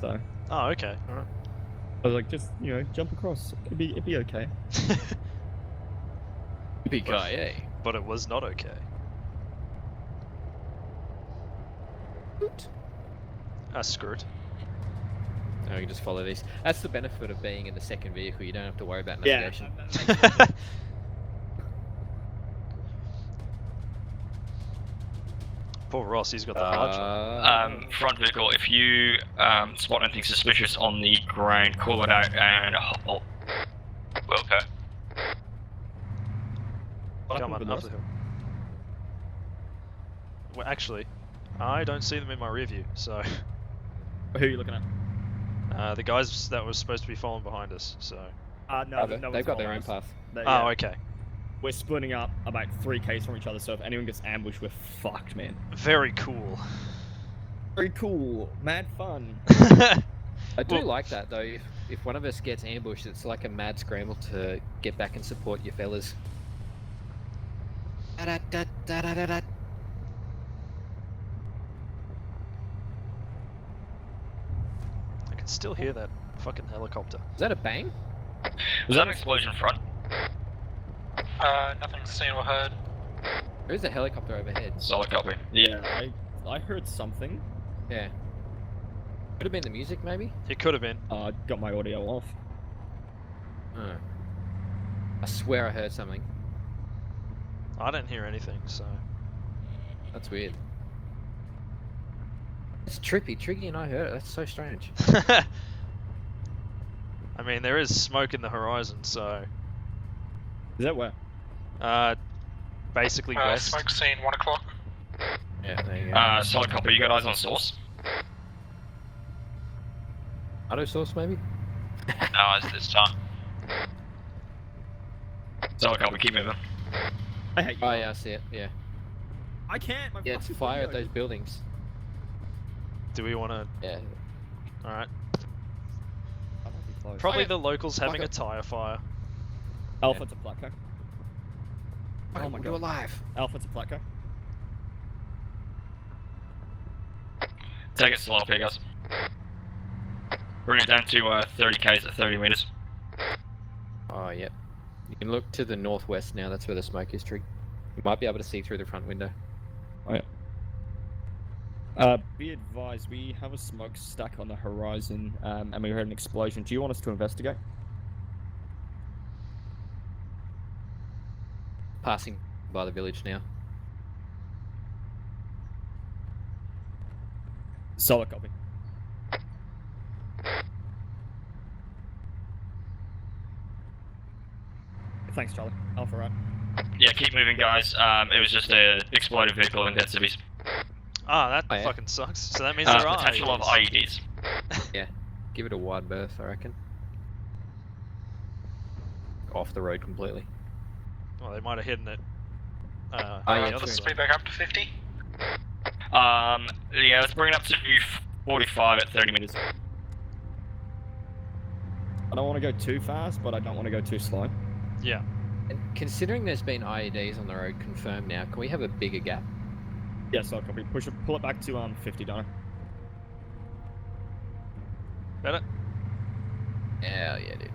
so. Oh, okay. Alright. I was like, just jump across. It'd be okay. But it was not okay. Escort. No, you can just follow these. That's the benefit of being in the second vehicle. You don't have to worry about navigation. Poor Ross, he's got the hard Front vehicle, if you spot anything suspicious on the ground, call it out and hold. Okay. Come on, up the hill. Well, actually, I don't see them in my rear view, so... Who are you looking at? The guys that were supposed to be following behind us, so... No, they've got their own path. Oh, okay. We're splitting up about 3 Ks from each other, so if anyone gets ambushed, we're fucked, man. Very cool. Very cool. Mad fun. I do like that, though. If one of us gets ambushed, it's like a mad scramble to get back and support your fellas. Da-da-da-da-da-da-da. I can still hear that fucking helicopter. Is that a bang? Was that an explosion front? Nothing seen or heard. There is a helicopter overhead. Solid copy. Yeah, I heard something. Yeah. Could have been the music, maybe? It could have been. I got my audio off. Oh. I swear I heard something. I didn't hear anything, so... That's weird. It's trippy. Triggy and I heard it. That's so strange. I mean, there is smoke in the horizon, so... Is that where? Basically west. Smoke scene, 1 o'clock. Yeah, there you go. Solid copy, you got eyes on source? Auto source, maybe? No, it's this time. Solid copy, keep moving. I hate you. Oh, yeah, I see it. Yeah. I can't. My Yeah, it's fucking fire at window. those buildings. Do we want to... Yeah. Alright. I might be close. Probably the locals having a tire fire. Alpha to Placo. Oh my god. We're alive. Alpha to Placo. Take it slow, okay, guys. Bring it down to 30 Ks at 30 meters. Oh, yep. You can look to the northwest now. That's where the smoke is, Trig. You might be able to see through the front window. Oh, yeah. Be advised, we have a smoke stack on the horizon, and we heard an explosion. Do you want us to investigate? Passing by the village now. Solid copy. Thanks, Charlie. Alpha, right? Yeah, keep moving, guys. It was just a exploded vehicle in Dead Cities. Ah, that fucking sucks. So that means there are potential of IEDs. Yeah, give it a wide berth, I reckon. Off the road completely. Well, they might have hidden it. Yeah, the other Speed side. back up to 50. Yeah, let's bring it up to 45 at 30 meters. I don't want to go too fast, but I don't want to go too slow. Yeah. And considering there's been IEDs on the road confirmed now, can we have a bigger gap? Yeah, solid copy. Pull it back to 50, Donna. Better? Hell yeah, dude.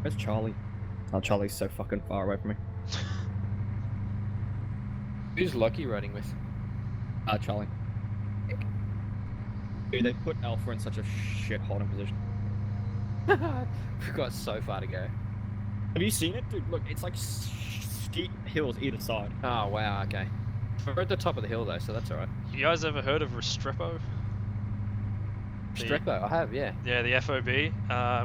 Where's Charlie? Oh, Charlie's so fucking far away from me. Who's Lucky riding with? Charlie. Dude, they put Alpha in such a shit holding position. We've got so far to go. Have you seen it? Dude, look, it's like steep hills either side. Oh, wow, okay. We're at the top of the hill, though, so that's alright. You guys ever heard of Restrepo? Strepo, I have, yeah. Yeah, the FOB.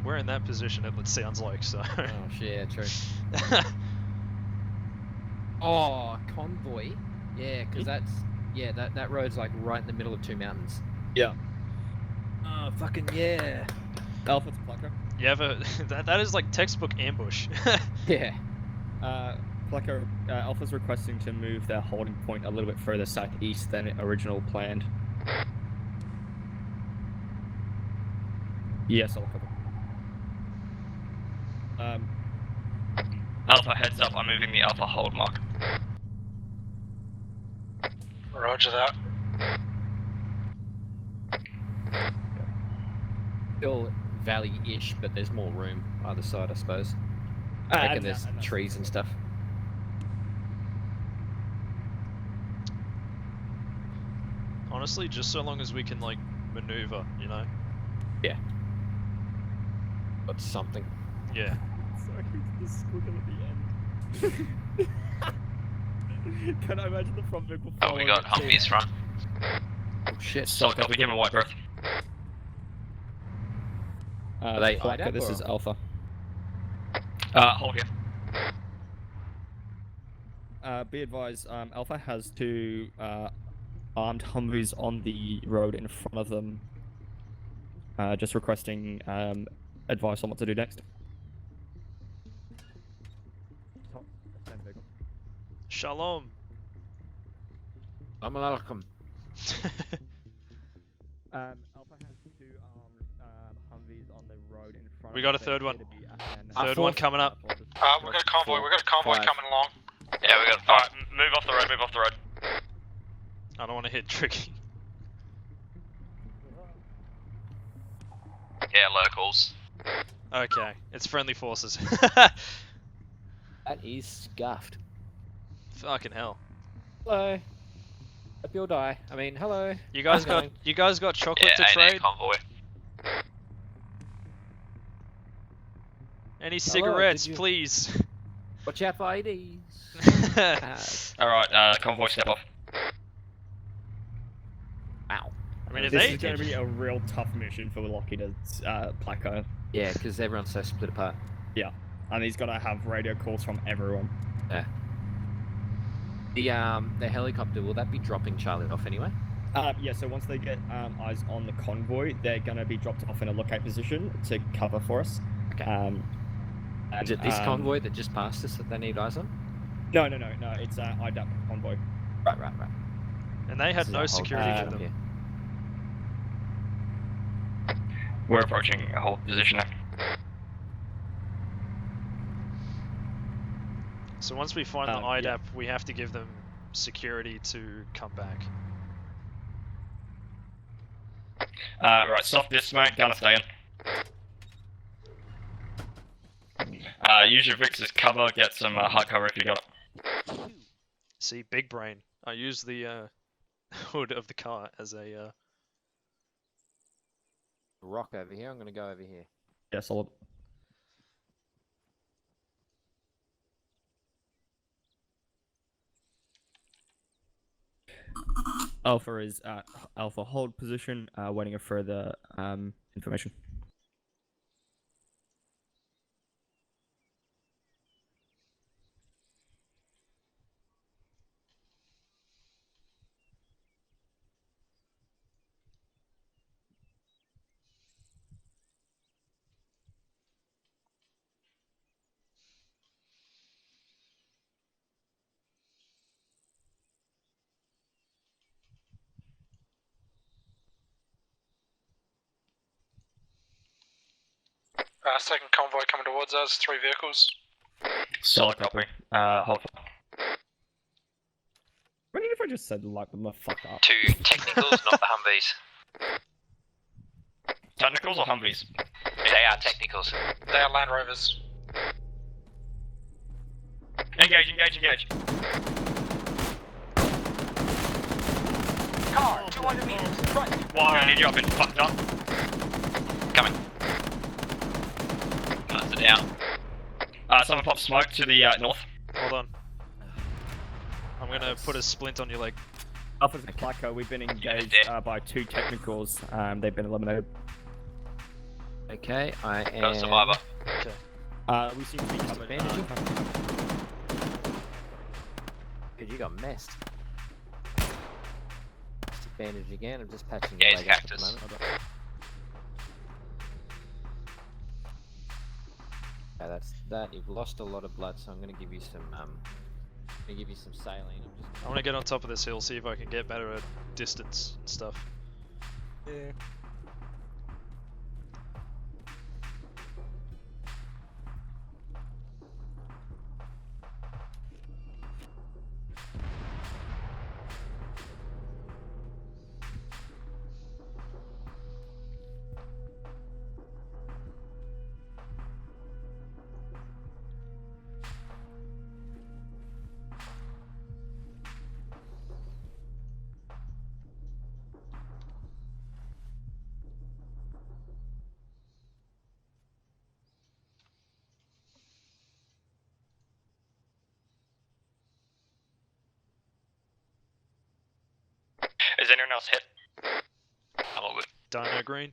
We're in that position, it sounds like, so... Oh, shit, yeah, true. Oh, Convoy. Yeah, because that's... Yeah, that road's like right in the middle of two mountains. Yeah. Oh, fucking yeah. Alpha to Pleco. You ever... that is like textbook ambush. Yeah. Pleco, Alpha's requesting to move their holding point a little bit further southeast than original planned. Yes, I'll cover. Alpha, heads up, I'm moving the Alpha hold mark. Roger that. Still valley-ish, but there's more room either side, I suppose. I reckon there's trees and stuff. Honestly, just so long as we can, like, maneuver, you know? Yeah. That's something. Yeah. Sorry, the squiggle at the end. Can I imagine the front vehicle? Oh, we got Humvees front. Oh shit. Solid copy, give him a white berth. Are they Pleco, IDAP this or? is Alpha. Hold here. Be advised, Alpha has two armed Humvees on the road in front of them. Just requesting advice on what to do next. Shalom. I'm welcome. Alpha has two armed Humvees on the road in front. We got a third one. Afghan. Third one coming up. We've got a convoy. We've got a convoy coming along. Yeah, we got. Alright, move off the road. Move off the road. I don't want to hit Tricky. Yeah, locals. Okay, it's friendly forces. That is scuffed. Fucking hell. Hello. Hope you'll die. I mean, hello. You guys How's it got chocolate to Yeah, trade? convoy. Any Hello, cigarettes, did you- please? Watch out for IDs. Alright, convoy step off. Wow. I mean, if This they... is going to be a real tough mission for Lockheed Pleco. Yeah, because everyone's so split apart. Yeah, and he's got to have radio calls from everyone. Yeah. The helicopter, will that be dropping Charlie off anyway? Yeah, so once they get eyes on the convoy, they're going to be dropped off in a lookout position to cover for us. Okay. Is it this convoy that just passed us that they need eyes on? No, it's IDAP Convoy. Right. And they had no security for them. Here. We're approaching a hold position now. So once we find the yeah. IDAP, we have to give them security to come back. Right, stop this smoke, gunner stay in. Use your Vix as cover, get some hard cover if you got it. See, big brain. I use the hood of the car as a rock over here. I'm going to go over here. Yeah, solid. Alpha is at Alpha hold position, waiting for further information. Second convoy coming towards us, 3 vehicles. Solid copy. Hold. Imagine if I just said like them the fuck up. 2 technicals, not the Humvees. Technicals or Humvees? They are technicals. They are Land Rovers. Engage, engage, engage. Car, 200 meters, right. Why I need you up in fucked up. Coming. Guns are down. Someone pop smoke to the north. Hold on. I'm gonna put a splint on your leg. Alpha's a Placo, we've been engaged by 2 technicals. They've been eliminated. Okay, I am... Got a survivor. Okay. We seem to be covered. Dude, you got messed. Disadvantage again, I'm just patching Yeah, your he's leg up at the cactus. moment. Okay, that's that. You've lost a lot of blood, so I'm gonna give you some saline. I want to get on top of this hill, see if I can get better at distance and stuff. Yeah. Is anyone else hit? I'm all good. Dino green.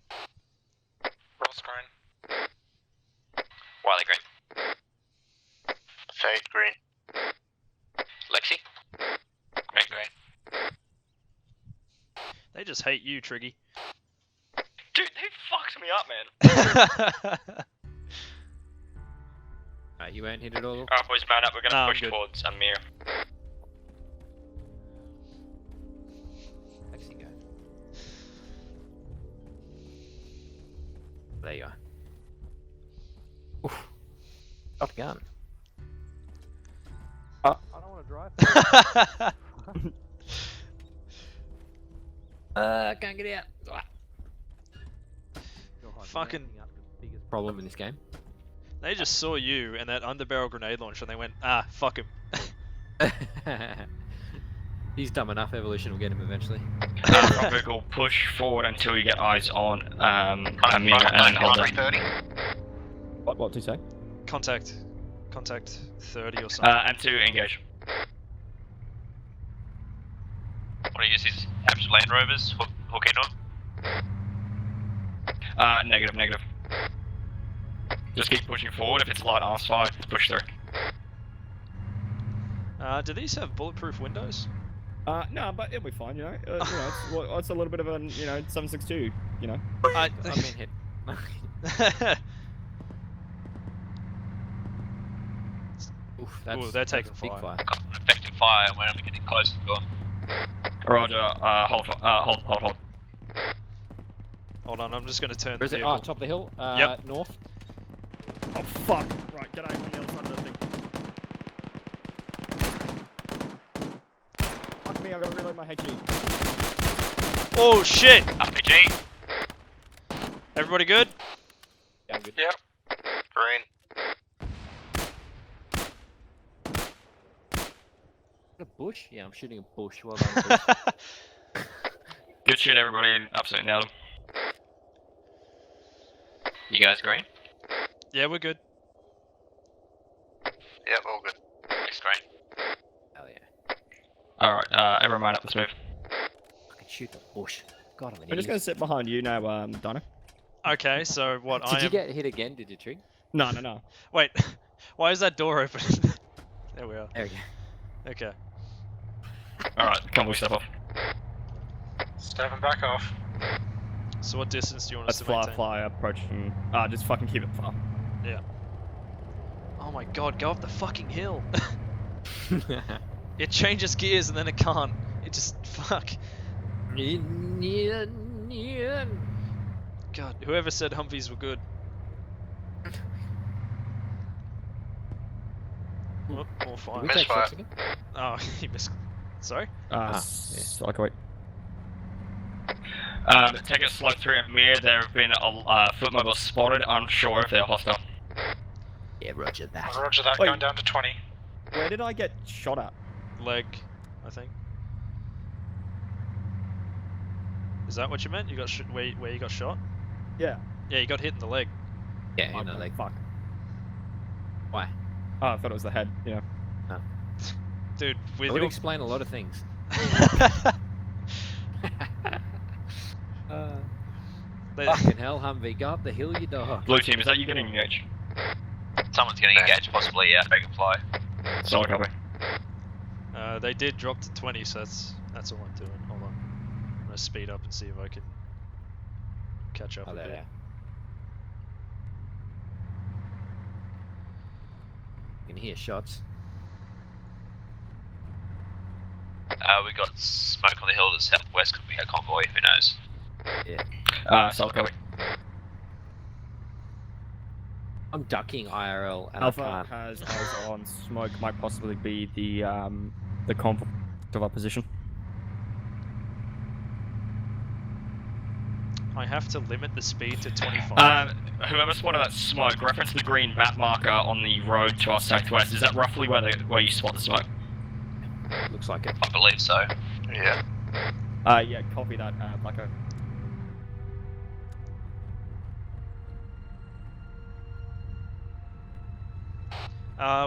Ross green. Wiley green. Fade green. Lexi. Green green. They just hate you, Triggy. Dude, they fucked me up, man. Alright, you won't hit it all? Alright, boys, man up. We're gonna Nah, push I'm good. towards Amir. Lexi, go. There you are. Oof. Got gun. I don't want to drive. Can't get out. Fucking Biggest problem in this game. They just saw you and that underbarrel grenade launch and they went, ah, fuck him. He's dumb enough, evolution will get him eventually. Robert will push forward until you get eyes on Amir and Hilda. 330. What do you say? Contact 30 or something. And to engage. Want to use his captured Land Rovers? Hook in on? Negative, negative. Just keep pushing forward. If it's light arms fire, push through. Do these have bulletproof windows? No, but it'll be fine, you know. It's a little bit of a, 762, you know. I've been hit. Oof, that's, Ooh, they're taking big fire. fire. Got an effective fire when I'm getting close to the door. Roger, hold. Hold on, I'm just going to turn Where is the it? vehicle. Oh, top of the hill. Yep. North. Oh, fuck. Right, get out on the other side of the thing. Fuck me, I've got to reload my HE. Oh, shit! RPG. Everybody good? Yeah, I'm good. Yep. Green. A bush? Yeah, I'm shooting a bush. Well done. Chris. Good shit, everybody. Absolutely nailed him. You guys green? Yeah, we're good. Yep, all good. Next green. Hell yeah. Alright, everyone line up, let's move. I can shoot the bush. God, I'm an We're just idiot. gonna sit behind you now, Donna. Okay, so what Did you get hit again? Did you, Trig? No. Wait, why is that door open? There we are. There we go. Okay. Alright, convoy step off. Stepping back off. So what distance do you want us Let's to maintain? fly approaching. Just fucking keep it far. Yeah. Oh my god, go up the fucking hill. It changes gears and then it can't. It just fuck. God, whoever said Humvees were good. Oh, more fire. Misfire. Oh, he missed. Sorry? Like, wait. Take a slope through Mir. There have been foot mobiles spotted. Unsure if they're hostile. Yeah, roger that. Roger that, Wait. going down to 20. Where did I get shot at? Leg, I think. Is that what you meant? You got where you got shot? Yeah. Yeah, you got hit in the leg. Yeah, in the leg. Fuck. Why? Oh, I thought it was the head. Yeah. No. Dude, with It would your... explain a lot of things. Fucking hell, Humvee, go up the hill, you dog. Blue team, is that you getting engaged? Someone's getting engaged, possibly, yeah. Make a fly. Solid copy. They did drop to 20, so that's all I'm doing. Hold on. I'm gonna speed up and see if I can catch up a there bit. they are. You can hear shots. We got smoke on the hill to the southwest. Could be a convoy, who knows? Yeah. Solid copy. I'm ducking IRL and Alpha I can't. has eyes on smoke. Might possibly be the convoy of our position. I have to limit the speed to 25. Whoever spotted that smoke, reference the green map marker on the road to our southwest. Is that roughly where you spot the smoke? Looks like it. I believe so. Yeah. Yeah, copy that, Blacko.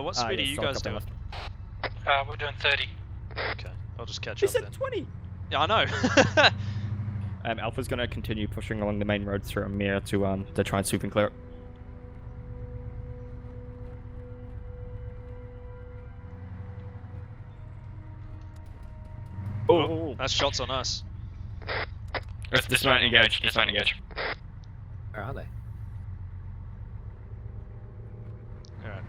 What speed are you guys doing? We're doing 30. Okay, I'll just catch He up said then. 20! Yeah, I know. Alpha's gonna continue pushing along the main road through Amir to try and sweep and clear it. Oh, that's shots on us. Let's dismount and engage. Dismount and engage. Where are they? Alright.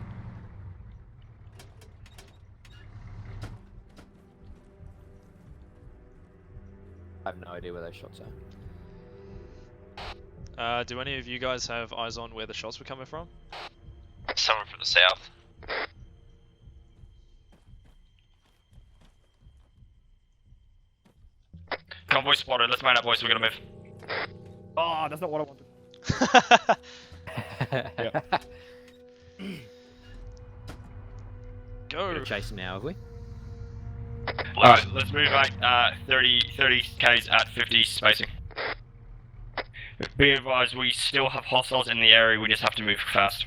I have no idea where those shots are. Do any of you guys have eyes on where the shots were coming from? Someone from the south. Convoy spotted. Let's mount up, boys. We're gonna move. Oh, that's not what I wanted. Go. We're chasing now, have we? Alright, let's move back 30 k's at 50 spacing. Be advised, we still have hostiles in the area, we just have to move fast.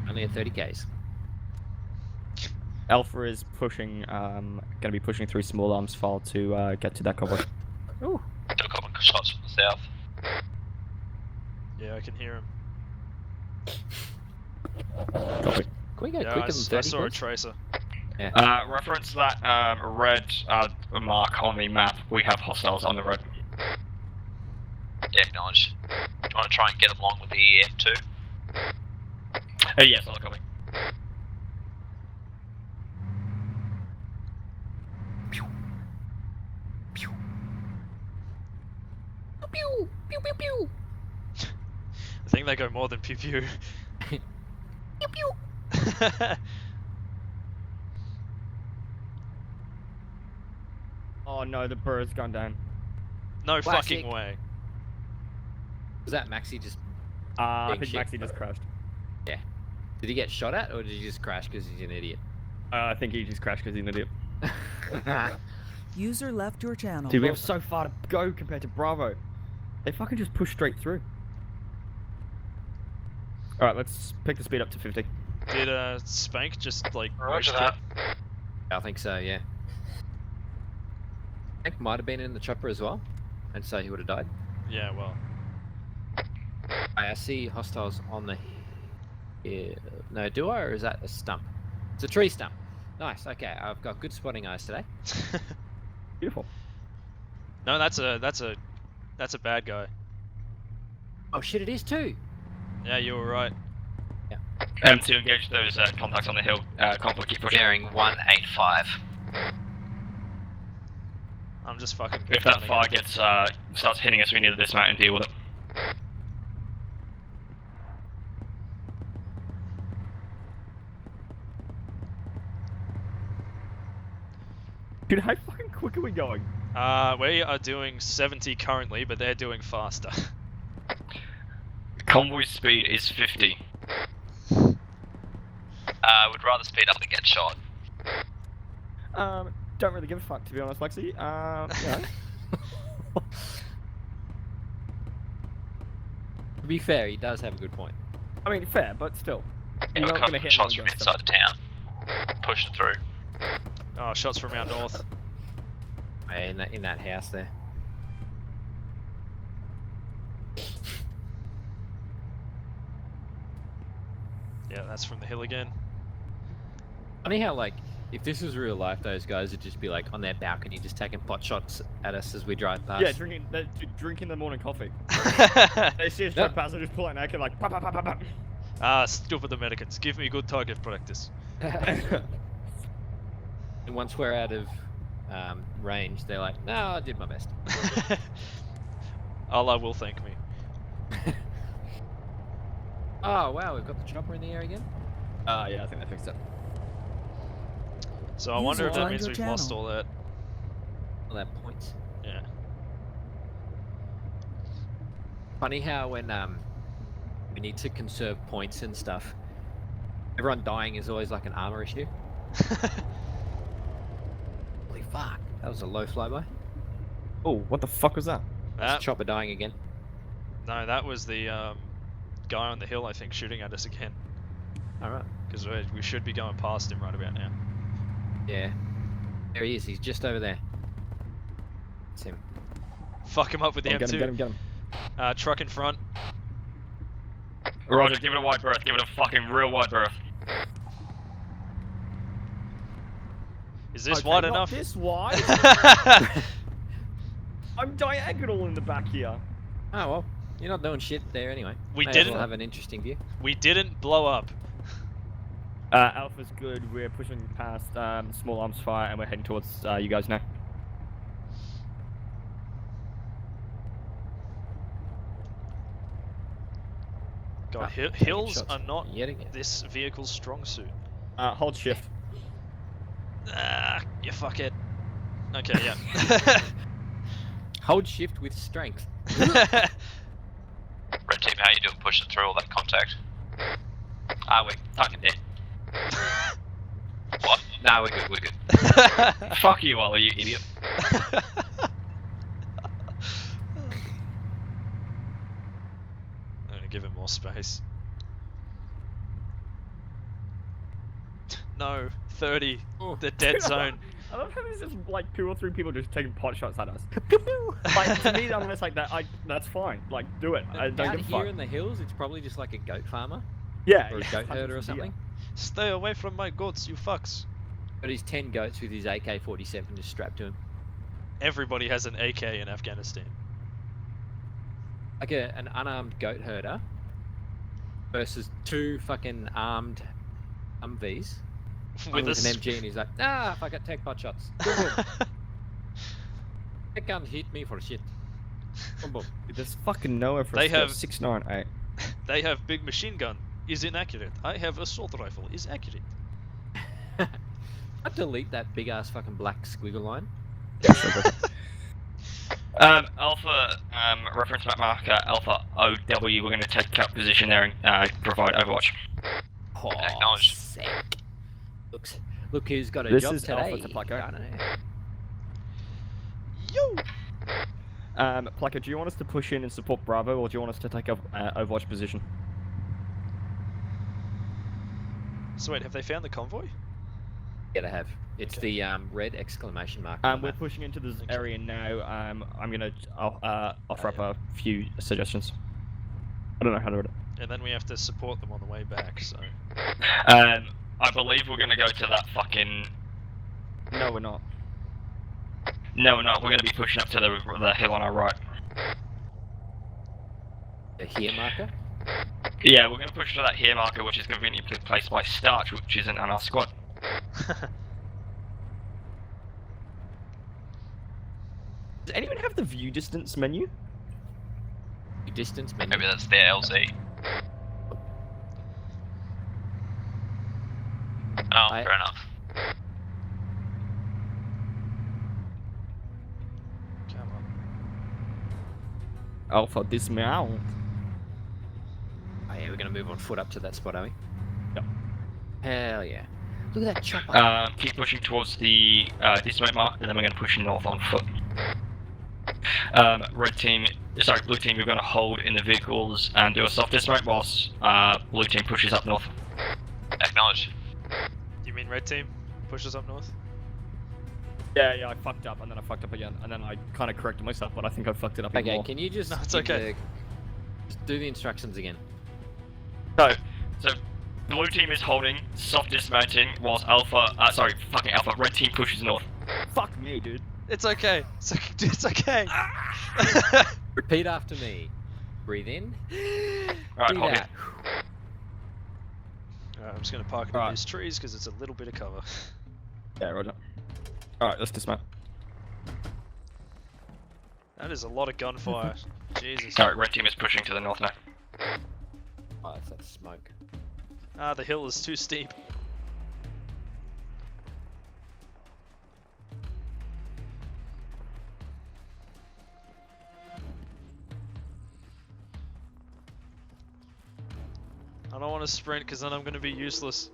Only at 30 k's. Alpha is pushing, gonna be pushing through small arms file to get to that convoy. Ooh. Got a couple of shots from the south. Yeah, I can hear him. Copy. Can we go Yeah, quicker than 30? I saw a please? tracer. Yeah. Reference that red mark on the map, we have hostiles on the road. Yeah, acknowledge. Do you want to try and get along with the EM too? Yes, I'll copy. Pew pew pew pew. I think they go more than pew pew. Pew pew. Oh no, the bird's gone down. No Classic. fucking way. Was that Maxi just? I Big think shit. Maxi just crashed. Yeah. Did he get shot at, or did he just crash because he's an idiot? I think he just crashed because he's an idiot. User left your channel. Dude, we have so far to go compared to Bravo. They fucking just push straight through. Alright, let's pick the speed up to 50. Did Spank just like Roger roast that. it? I think so, yeah. Hank might have been in the chopper as well, and so he would have died. Yeah, well. I see hostiles on the hill. No, do I, or is that a stump? It's a tree stump. Nice, okay, I've got good spotting eyes today. Beautiful. No, that's a bad guy. Oh shit, it is too! Yeah, you were right. To engage those contacts on the hill, conflict keep pushing. Bearing 185. I'm just fucking. If that fire gets starts hitting us, we need to dismount and deal with it. Dude, how fucking quick are we going? We are doing 70 currently, but they're doing faster. Convoy speed is 50. Would rather speed up than get shot. Don't really give a fuck, to be honest, Lexi. Yeah. To be fair, he does have a good point. I mean, fair, but still. You're Got not gonna hit shots anyone from against inside them. the town. Push it through. Oh, shots from out north. Yeah, in that house there. Yeah, that's from the hill again. Funny how, like, if this was real life, those guys would just be like on their balcony, just taking pot shots at us as we drive past. Yeah, drinking the morning coffee. They see us drive past and just pull out an AK like, pop, pop, pop, pop, pop. Ah, stupid Americans. Give me good target practice. And once we're out of range, they're like, no, I did my best. Allah will thank me. Oh, wow, we've got the chopper in the air again? Yeah, I think they fixed it. So I wonder if that means we've lost all that. All that points. Yeah. Funny how when we need to conserve points and stuff, everyone dying is always like an armor issue. Holy fuck, that was a low flyby. Oh, what the fuck was that? That's chopper dying again. No, that was the guy on the hill, I think, shooting at us again. Alright. Because we should be going past him right about now. Yeah. There he is, he's just over there. It's him. Fuck him up with the M2. Get him. Truck in front. Roger, give it a wide berth, give it a fucking real wide berth. Is this Okay, wide not enough? This wide? I'm diagonal in the back here. Oh well, you're not doing shit there anyway. We May as didn't well have an interesting view. We didn't blow up. Alpha's good, we're pushing past small arms fire and we're heading towards you guys now. God, hills are not this vehicle's strong suit. Hold shift. Ah, you fuckhead. Okay, yeah. Hold shift with strength. Red team, how you doing pushing through all that contact? We're fucking dead. What? Nah, we're good. Fuck you, Ollie, you idiot. I'm gonna give him more space. No, 30. The dead zone. I love how there's just like 2 or 3 people just taking pot shots at us. Like, to me, I'm just like that. That's fine. Like, do it. I don't Out give a here fuck. in the hills, it's probably just like a goat farmer. Yeah, Or a goat herder or something. Stay away from my goats, you fucks. But he's 10 goats with his AK-47 just strapped to him. Everybody has an AK in Afghanistan. Like an unarmed goat herder versus 2 fucking armed Humvees. With an MG, and he's like, fuck it, take pot shots. Boom, boom. They can't hit me for shit. Boom, boom. There's fucking nowhere for They us to go. have 698. They have big machine gun. Is inaccurate. I have assault rifle. Is accurate. I'd delete that big ass fucking black squiggle line. Alpha, reference map marker, Alpha OW, we're going to take up position there and provide overwatch. Oh, Acknowledged. sick. Look who's got a This job is today. Alpha to Plucker. I don't know. Plucker, do you want us to push in and support Bravo, or do you want us to take a Overwatch position? So wait, have they found the convoy? Yeah, they have. It's the red exclamation mark. We're pushing into this area now. I'm gonna offer up a few suggestions. I don't know how to read it. And then we have to support them on the way back, so... I believe we're gonna go to that fucking... No, we're not. No, we're not. We're gonna be pushing up to the hill on our right. The here marker? Yeah, we're gonna push to that here marker, which is conveniently placed by Starch, which isn't on our squad. Does anyone have the view distance menu? View distance menu? Maybe that's their LZ. Oh, fair enough. Come on. Alpha dismount. Oh yeah, we're gonna move on foot up to that spot, are we? Yep. Hell yeah. Look at that chopper. Keep pushing towards the dismount mark, and then we're gonna push north on foot. Blue team, you're gonna hold in the vehicles and do a soft dismount whilst blue team pushes up north. Acknowledge. You mean red team pushes up north? Yeah, I fucked up, and then I fucked up again, and then I kind of corrected myself, but I think I fucked it up even Okay, more. can you just... No, it's give okay. just do the instructions again. So blue team is holding, soft dismounting, whilst red team pushes north. Fuck me, dude. It's okay. It's okay. Repeat after me. Breathe in. Alright, Do hold that. Alright, I'm just gonna park in these trees because it's a little bit of cover. Yeah, roger. Alright, let's dismount. That is a lot of gunfire. Jesus. Alright, red team is pushing to the north now. Oh, that's that smoke. Ah, the hill is too steep. I don't want to sprint because then I'm going to be useless.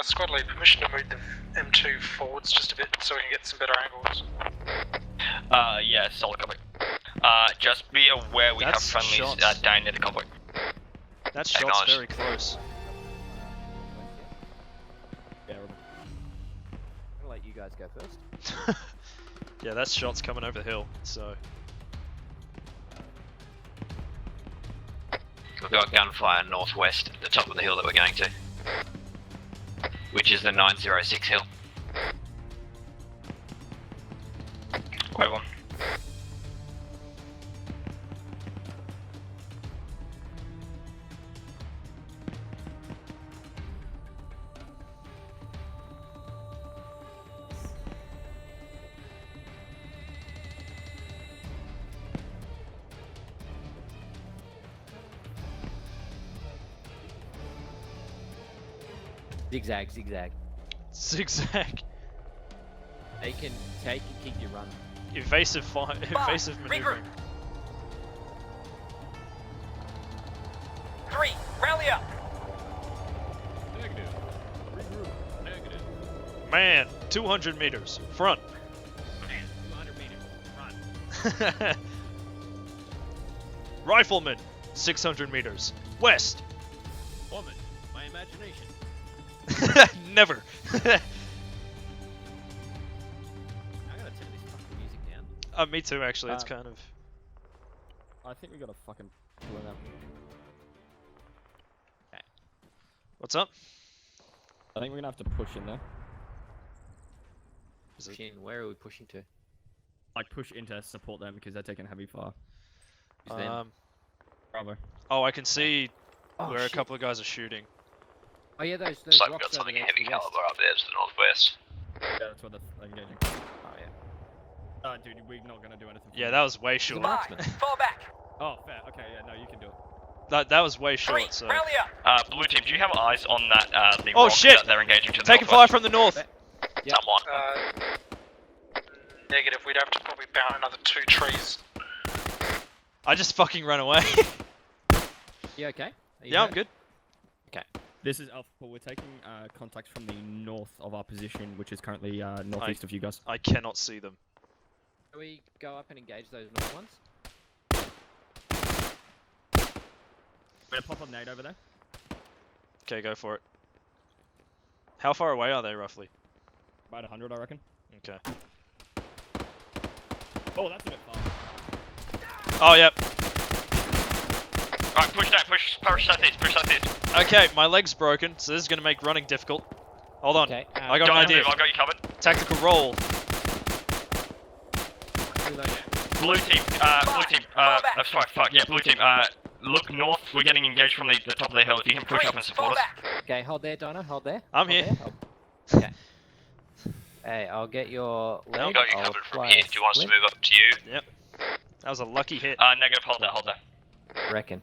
Squad lead, permission to move the M2 forwards just a bit so we can get some better angles. Yeah, solid copy. Just be aware we have friendlies down near the convoy. That shot's very close. Yeah, I'm gonna let you guys go first. Yeah, that shot's coming over the hill, so... We've got gunfire northwest at the top of the hill that we're going to, which is the 906 hill. Quite one. Zigzag, zigzag. Zigzag. They can take and keep you running. Evasive maneuvering. 3, rally up! Negative. Regroup. Negative. Man, 200 meters. Front. Man, 200 meters. Front. Rifleman, 600 meters. West. Woman, my imagination. Never. I'm gonna turn this fucking music down. Me too, actually. It's kind of... I think we gotta fucking pull it up. Okay. What's up? I think we're gonna have to push in there. Push in. Where are we pushing to? Like push in to support them because they're taking heavy fire. Who's them? Bravo. Oh, I can see Oh, where a shit. couple of guys are shooting. Oh yeah, those Looks like we've rocks got something over there heavy to the west. caliber up there to the northwest. Yeah, that's where they're engaging. Oh yeah. Dude, we're not gonna do anything. Yeah, that was way short. Fall back! Oh, fair. Okay, yeah, no, you can do it. That was way short, so... Rally up! Blue team, do you have eyes on that, the Oh rock shit! that they're engaging to the Taking fire northwest? from the north! Yep. Someone. Negative, we'd have to probably bound another 2 trees. I just fucking ran away. You okay? Are you Yeah, I'm hurt? good. Okay. This is Alpha. We're taking contact from the north of our position, which is currently northeast of you guys. I cannot see them. Can we go up and engage those north ones? We're gonna pop a nade over there. Okay, go for it. How far away are they roughly? About 100, I reckon. Okay. Oh, that's a bit far. Oh, yep. Right, push that, push southeast, push southeast. Okay, my leg's broken, so this is going to make running difficult. Hold on. Okay, I got an idea. Move, I got you covered. Tactical roll. Blue team, blue team, look north, we're getting engaged from the top of the hill, if you can push up and support us. Okay, hold there, Dino, hold there. I'm Hold here. there. Okay. Hey, I'll get your leg. I've got you I'll covered from apply here. a Do you want us to splint. move up to you? Yep. That was a lucky hit. Negative, hold that. Reckon.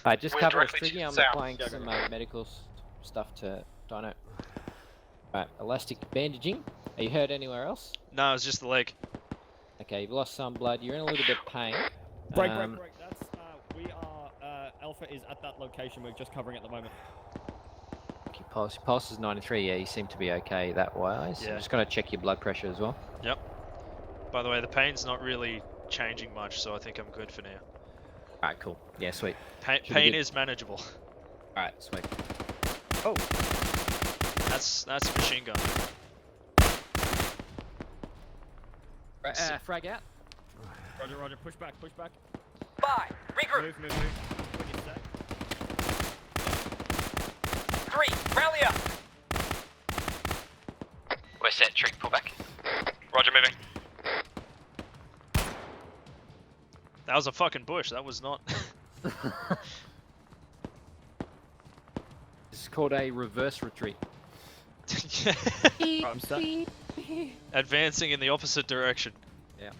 Alright, just We're cover us, directly to Triggy. the I'm south. applying some medical stuff to Dino. Alright, elastic bandaging. Are you hurt anywhere else? No, it's just the leg. Okay, you've lost some blood. You're in a little bit of pain. Break. That's, we are, Alpha is at that location. We're just covering at the moment. Okay, pulse is 93. Yeah, you seem to be okay that wise. Yeah. I'm just going to check your blood pressure as well. Yep. By the way, the pain's not really changing much, so I think I'm good for now. Alright, cool. Yeah, sweet. Pain is manageable. Alright, sweet. Oh! That's a machine gun. Frag out. Roger, push back. Bye. Regroup. Move. When you say. 3. Rally up. We're set. Trick. Pull back. Roger, moving. That was a fucking bush. That was not. This is called a reverse retreat. I'm set. Advancing in the opposite direction. Yeah.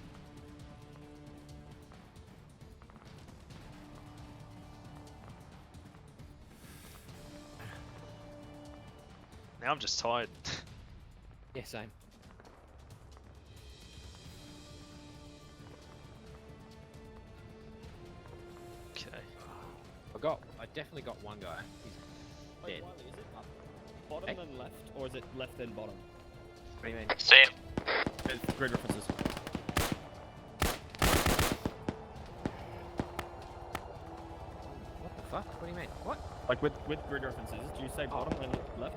Now I'm just tired. Yeah, same. Okay. I definitely got one guy. He's dead. Is it up bottom then left, or is it left then bottom? What do you mean? See him. It's grid references. What the fuck? What do you mean? What? Like with grid references, do you say bottom then left?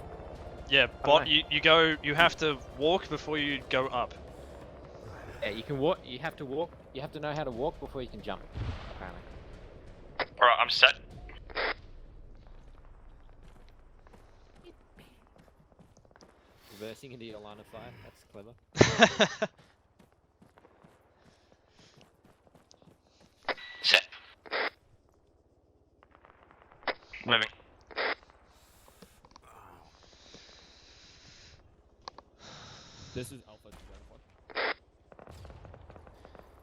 Yeah, but you have to walk before you go up. Yeah, you can walk. You have to walk. You have to know how to walk before you can jump. Apparently. Alright, I'm set. Reversing into your line of fire. That's clever. Set. Moving. This is Alpha.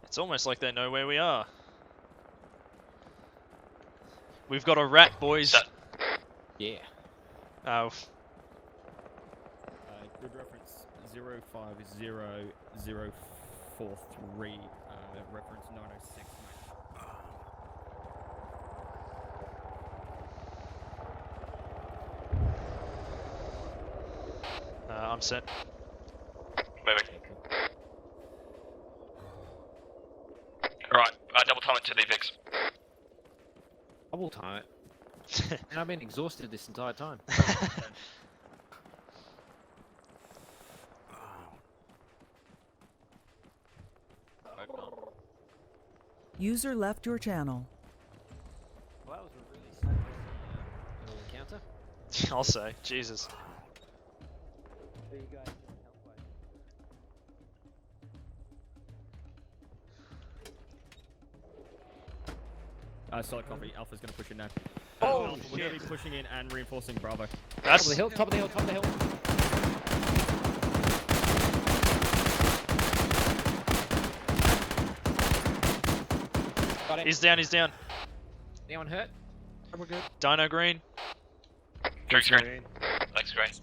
It's almost like they know where we are. We've got a rat, boys. Set. Yeah. Oh. Grid reference 050043. Reference 906. I'm set. Moving. Alright, double time it to the VIX. Double time it. And I've been exhausted this entire time. User left your channel. Well, that was a really sad little encounter. I'll say. Jesus. There you go. Solid copy. Alpha's gonna push in now. Oh, Alpha, we're gonna be pushing in and reinforcing Bravo. That's Top of the hill, top of the hill, top of the hill. Got it. He's down. Anyone hurt? We're good. Dino green. Drink screen. Legs great.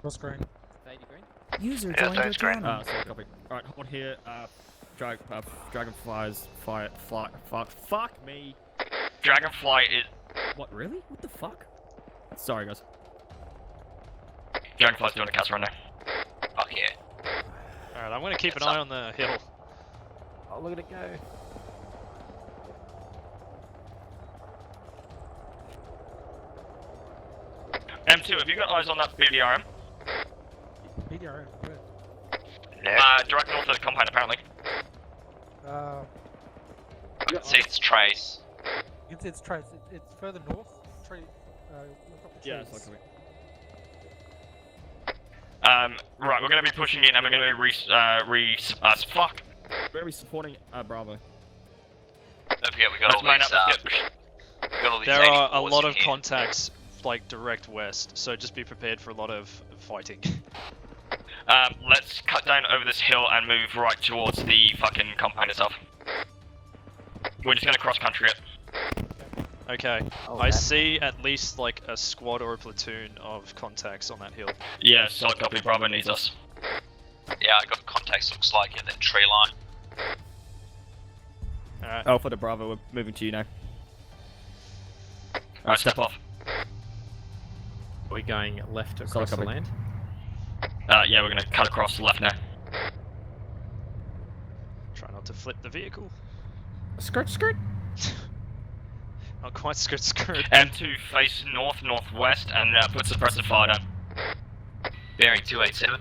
Cross screen. Fadey green. User Yeah, joined your that's great. channel. Solid copy. Alright, hold here. Dragonflies. Fuck me. Dragonfly is. What, really? What the fuck? Sorry, guys. Dragonfly's doing a CAS run now. Fuck yeah. Alright, I'm gonna keep an eye on the hill. Oh, look at it go. M2, have you got eyes on that BDRM? BDRM, good. Direct north of the compound, apparently. See its trace. You can see its trace. It's further north. Tree. Look up the Yeah, trees. it's like Right, we're gonna be pushing in and we're gonna be fuck! We're gonna be supporting Bravo. Don't forget we got all these, we got all these There are a 84s lot in of here. contacts, like, direct west, so just be prepared for a lot of fighting. Let's cut down over this hill and move right towards the fucking compound itself. We're just gonna cross country it. Okay, I see at least, like, a squad or a platoon of contacts on that hill. Yeah, solid copy, Bravo needs us. Yeah, I got contacts, looks like, in that tree line. Alright. Alpha to Bravo, we're moving to you now. Alright, step off. Are we going left across the land? Yeah, we're gonna cut across the left now. Try not to flip the vehicle. Skirt, skirt. Not quite skirt, skirt. M2 face north-northwest and put suppressive fire down. Bearing 287.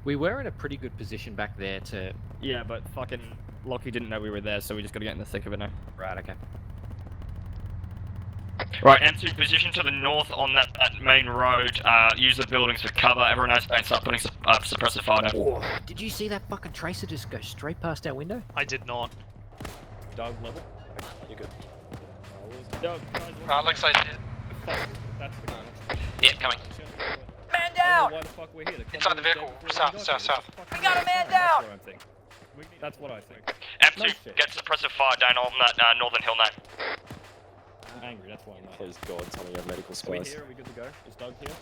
We were in a pretty good position back there to... Yeah, but fucking Lockie didn't know we were there, so we just gotta get in the thick of it now. Right, okay. Right, M2 position to the north on that main road. Use the buildings for cover. Everyone else don't start putting suppressive fire down. Oh, did you see that fucking tracer just go straight past our window? I did not. Dog level? You're good. Looks like it did. That's the guy. Yeah, coming. Man down! Why the fuck we're here? Inside the vehicle. South. We got a man down! That's what I think. M2, get suppressive fire down on that northern hill now. I'm angry, that's why I'm not. Please God, tell me you have medical supplies. Are we good to go? Is Doug here?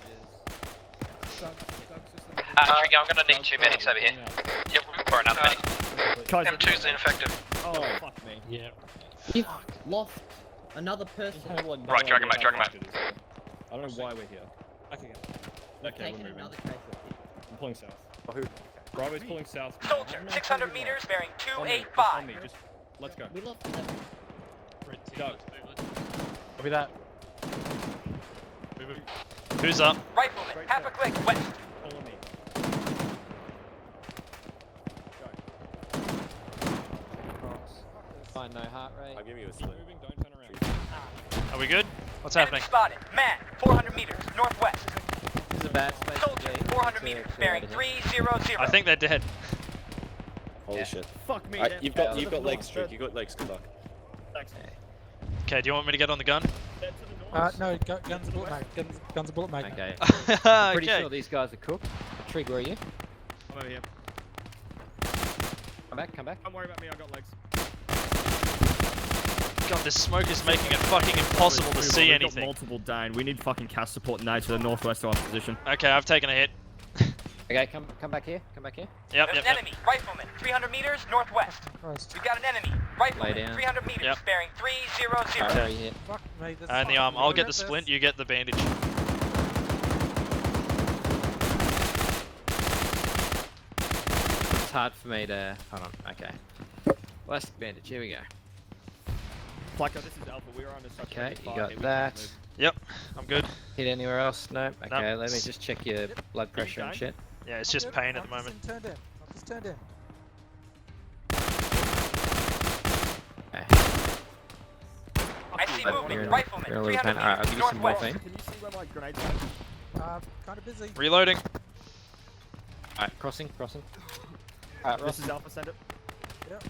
Trigger, I'm gonna need 2 medics over here. Yep, or another medic. M2's ineffective. Oh, fuck me. Yeah. You lost another person. Right, drag him back. I don't know why we're here. Okay, we're moving. I'm pulling south. Oh, who? Bravo's pulling south. Soldier, 600 meters, bearing On me, 285. just let's go. We lost Go. Copy that. Who's up? Rifleman, half a click, west. Follow me. Find no heart rate. I'll give you a slip. Moving, don't turn around. Are we good? What's happening? Spotted, man, 400 meters, northwest. This is a bad space. Soldier, 400 meters, bearing 300. I think they're dead. Holy shit. Fuck me. You've got legs, Trick. You've got legs. Good luck. Thanks. Okay, do you want me to get on the gun? No, guns are bullet mag. Guns are bullet mag. Okay. I'm pretty Okay. sure these guys are cooked. Trig, where are you? I'm over here. Come back. Don't worry about me, I got legs. God, this smoke is making it fucking impossible to see We've anything. got multiple down. We need fucking CAS support now to the northwest of our position. Okay, I've taken a hit. Okay, come back here. Yep. Enemy, rifleman, 300 meters, northwest. We've got an enemy. Rifleman, down. 300 meters, Yep. bearing 300. Okay, hit. Fuck me. This And the arm. I'll get the splint, you get the bandage. It's hard for me to... Hold on, okay. Elastic bandage, here we go. Flaco, this is Alpha. We're under such Okay, you fire got here, we that. can't move. Yep, I'm good. Hit anywhere else? Nope. Okay, Nope. let me just check your blood pressure and shit. Yeah, it's just pain at the moment. Turned in. I've just turned in. Okay. I see movement, You're in a rifleman, little pain. 300 Alright, I'll meters, give you some northwest. morphine. Can you see where my grenades are? Kind of busy. Reloading. Alright, crossing. Alright, Ross, This is Alpha, send it. Yep.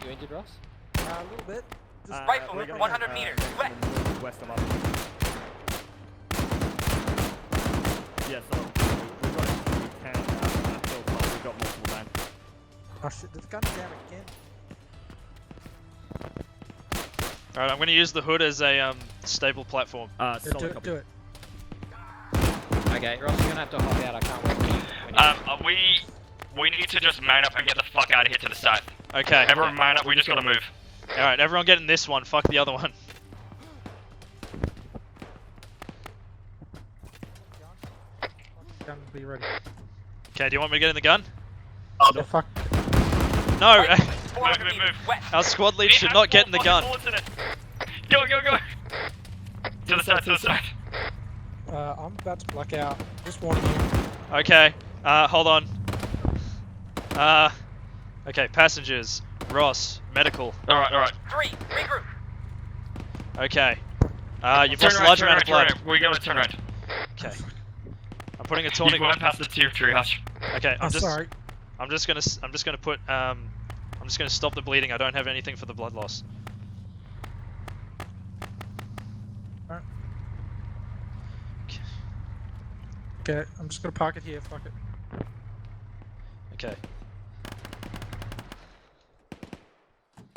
you injured, Ross? A little bit. Just Rifleman, we're going, 100 meters, west. West of us. Yeah, so we've got we've got multiple down. Oh shit, the gun's down again. Alright, I'm gonna use the hood as a stable platform. Solid copy. Do it. Okay, Ross, you're gonna have to hop out. I can't wait. We need to just man up and get the fuck out of here to the south. Okay. Everyone man up, we just gotta move. Alright, everyone get in this one. Fuck the other one. Gun, be ready. Okay, do you want me to get in the gun? Oh, the fuck. No! Move. Our squad lead should not get in the gun. Go. To the side. I'm about to black out. Just warning you. Okay, hold on. Okay, passengers. Ross, medical. Alright. 3, regroup. Okay. You've lost a large amount of blood. We gotta turn around. Okay. I'm putting a You tourniquet. went past the tier triage. Okay, I'm sorry. I'm just gonna put I'm just gonna stop the bleeding. I don't have anything for the blood loss. Alright. Okay, I'm just gonna park it here. Fuck it. Okay.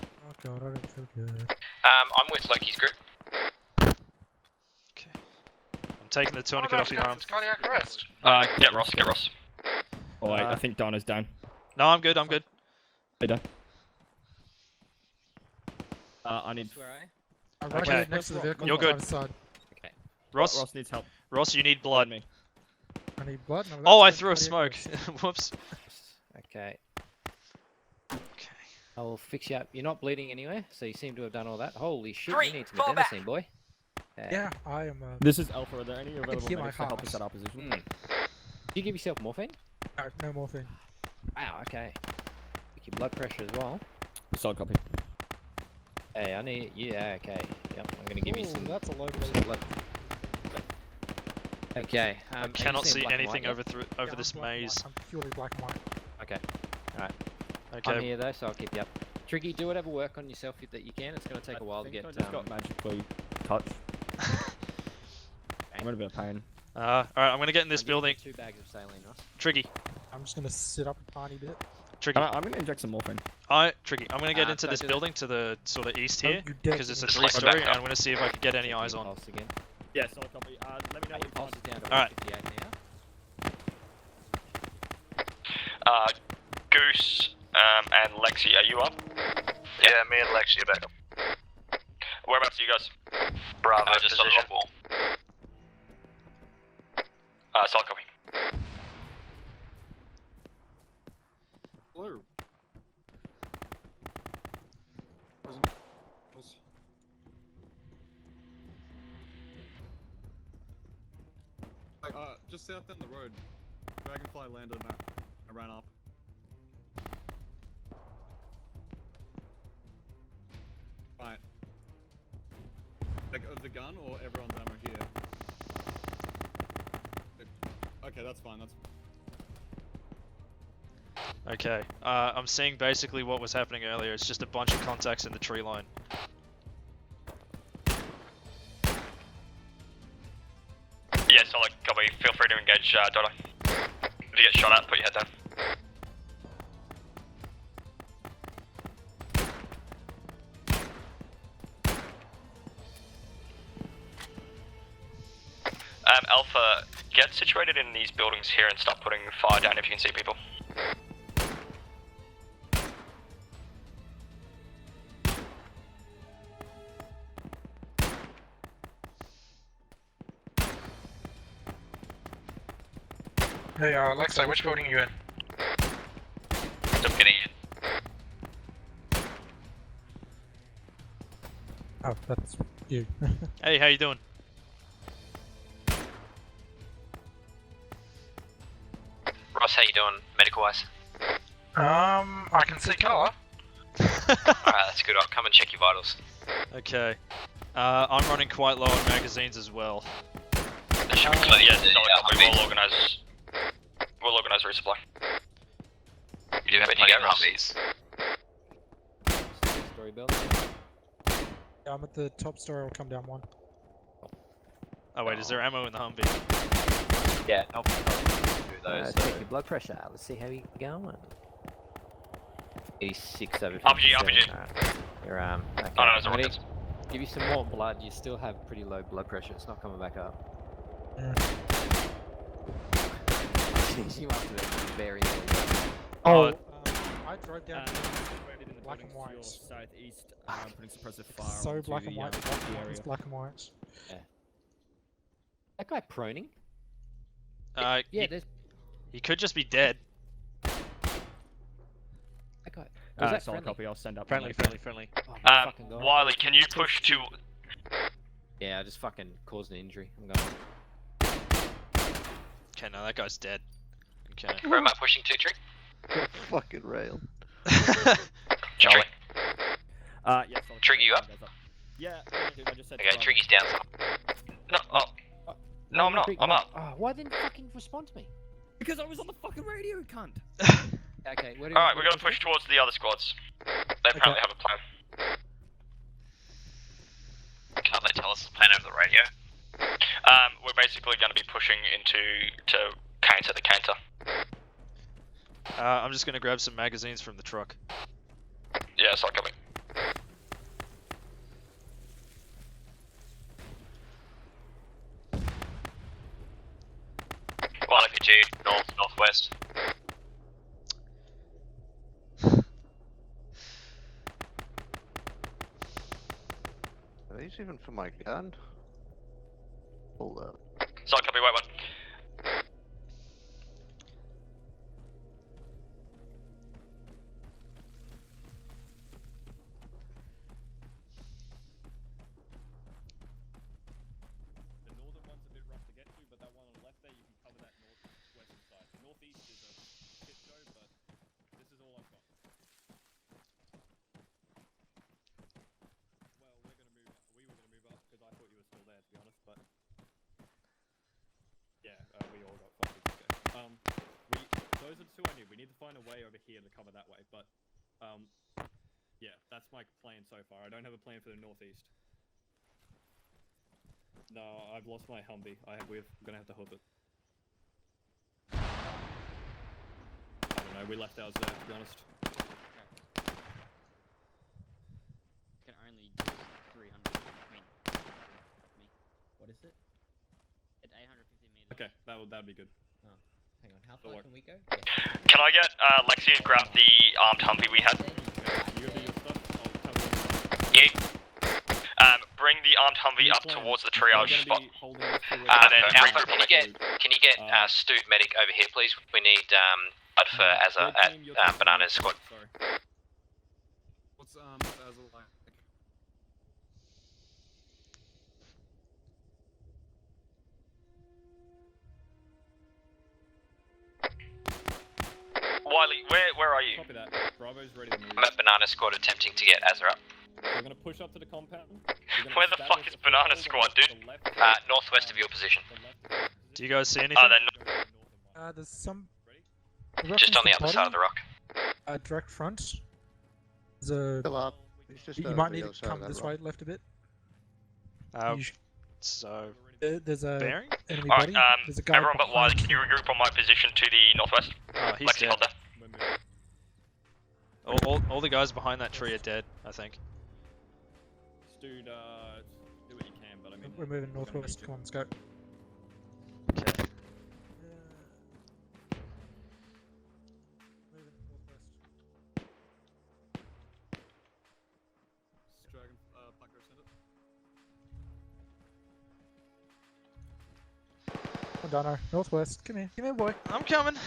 Oh god, I don't feel good. I'm with Loki's group. I'm taking the tourniquet off your arm. Cardiac arrest. Get Ross. Oh wait, I think Donna's down. No, I'm good. Hey, Don. I need. I'm right Okay. here next to the vehicle. You're on the good. other side. Okay. Ross needs help. Ross, you need blood. I need blood. No, Oh, I that's threw a cardiac smoke. arrest. Whoops. Okay. I will fix you up. You're not bleeding anywhere, so you seem to have done all that. Holy shit, you need some adenosine, boy. Yeah, I am. This is Alpha. Are there any can available hear my medics to help heart. us at our position? Did you give yourself morphine? No, no morphine. Wow, okay. Check your blood pressure as well. Solid copy. Hey, I need. Yeah, okay. Yep, I'm gonna give you Ooh, some. that's a low some bleed. blood. Okay. I have you cannot seen see black and anything white yet? over Yeah, this I'm black and maze. white. I'm purely black and white. Okay. Alright. Okay. I'm here though, so I'll keep you up. Tricky, do whatever work on yourself that you can. It's gonna take a while to get. I just got magically touched. I'm in a bit of pain. Alright, I'm gonna get in this building. 2 bags of saline, Ross. Tricky. I'm just gonna sit up a tiny bit. Tricky. I'm gonna inject some morphine. Tricky. I'm gonna get into don't this do building to the sort of east Oh, here you dead. because it's a Just let me 3-story, back and up. I'm gonna see if I can get any eyes Your on. pulse again. Yeah, solid copy. Let me know Your what pulse you is down to Alright. 158 now. Goose, and Lexi, are you up? Yeah, me and Lexi are back up. Whereabouts are you guys? Bravo, just position. on the rock wall. Solid copy. Hello. Just south down the road. Dragonfly landed and I ran up. Right. Like, of the gun or everyone's ammo here? Okay, that's fine. Okay. I'm seeing basically what was happening earlier. It's just a bunch of contacts in the tree line. Yeah, solid copy. Feel free to engage, Dotto. If you get shot at, put your head down. Alpha, get situated in these buildings here and start putting fire down if you can see people. Hey, Alexa, which building are you in? Still getting in. Oh, that's you. Hey, how you doing? Ross, how you doing, medical-wise? I can see colour. Alright, that's good. I'll come and check your vitals. Okay. I'm running quite low on magazines as well. That should be clear. Yeah, solid copy. We'll organize resupply. You do have plenty of Humvees. Story building. Yeah, I'm at the top story. I'll come down one. Oh wait, is there ammo in the Humvee? Yeah, I'll do those. Check your blood pressure. Let's see how you're going. 86 over 57. RPG. You're okay. Oh no, it's I'm gonna rockets. give you some more blood. You still have pretty low blood pressure. It's not coming back up. You must have been very early. Oh, I drove down black and white. Southeast, putting suppressive fire So onto black and the, white, the area. it's black and white. Yeah. That guy proning? Yeah, there's. He could just be dead. That guy. Was that solid friendly? copy. I'll send up. Friendly. Oh, my fucking God. Wiley, can you push to? Yeah, I just fucking caused an injury. I'm going. Okay, no, that guy's dead. Okay. Where am I pushing to, Tree? Fucking rail. Charlie. Yeah. Trigger you up? Yeah. I just said. Okay, Trigger's down. No, no, I'm not. I'm up. Oh, why didn't you fucking respond to me? Because I was on the fucking radio, cunt. Okay, where do Alright, we're gonna push towards the other squads. They apparently have a plan. Can't they tell us the plan over the radio? We're basically gonna be pushing to counter the counter. I'm just gonna grab some magazines from the truck. Yeah, so I'll come in. One LPG, northwest. Are these even for my gun? Hold up. So I'll copy, wait one. The northern one's a bit rough to get to, but that one on the left there, you can cover that northwestern side. The northeast is a shit show, but this is all I've got. Well, we were gonna move up because I thought you were still there, to be honest, but yeah, we all got fucked. Okay. Those are the two I need. We need to find a way over here to cover that way, but yeah, that's my plan so far. I don't have a plan for the northeast. No, I've lost my Humvee. We're gonna have to hook it. I don't know. We left ours there, to be honest. Can only do 300. I mean, me. What is it? At 850 meters. Okay, that'd be good. Oh, hang on. How far can we go? Can I get Lexi to grab the armed Humvee we had? You got your stuff? I'll cover it. Yeah. Bring the armed Humvee up towards the triage spot. And then Alpha, can you get Stu medic over here, please? We need Udfer as at Banana's squad. What's Azul like? Wiley, where are you? Copy that. Bravo's ready to move. I'm at Banana Squad attempting to get Azra up. We're gonna push up to the compound. Where the fuck is Banana Squad, dude? Northwest of your position. Do you guys see anything? There's some. Just on the other side of the rock. Direct front. There's Fill up. He's just you might need to come this way left a bit. So. There's a bearing? enemy Alright, buddy. There's a guy everyone but Wiley, behind can you regroup on my position to the northwest? Oh, he's Lexi, dead. hold there. All the guys behind that tree are dead, I think. Dude, do what you can, but I mean... We're moving northwest. Come on, let's go. Okay. Dragon, Packer, send it. Madonna, northwest. Come here, boy. I'm coming.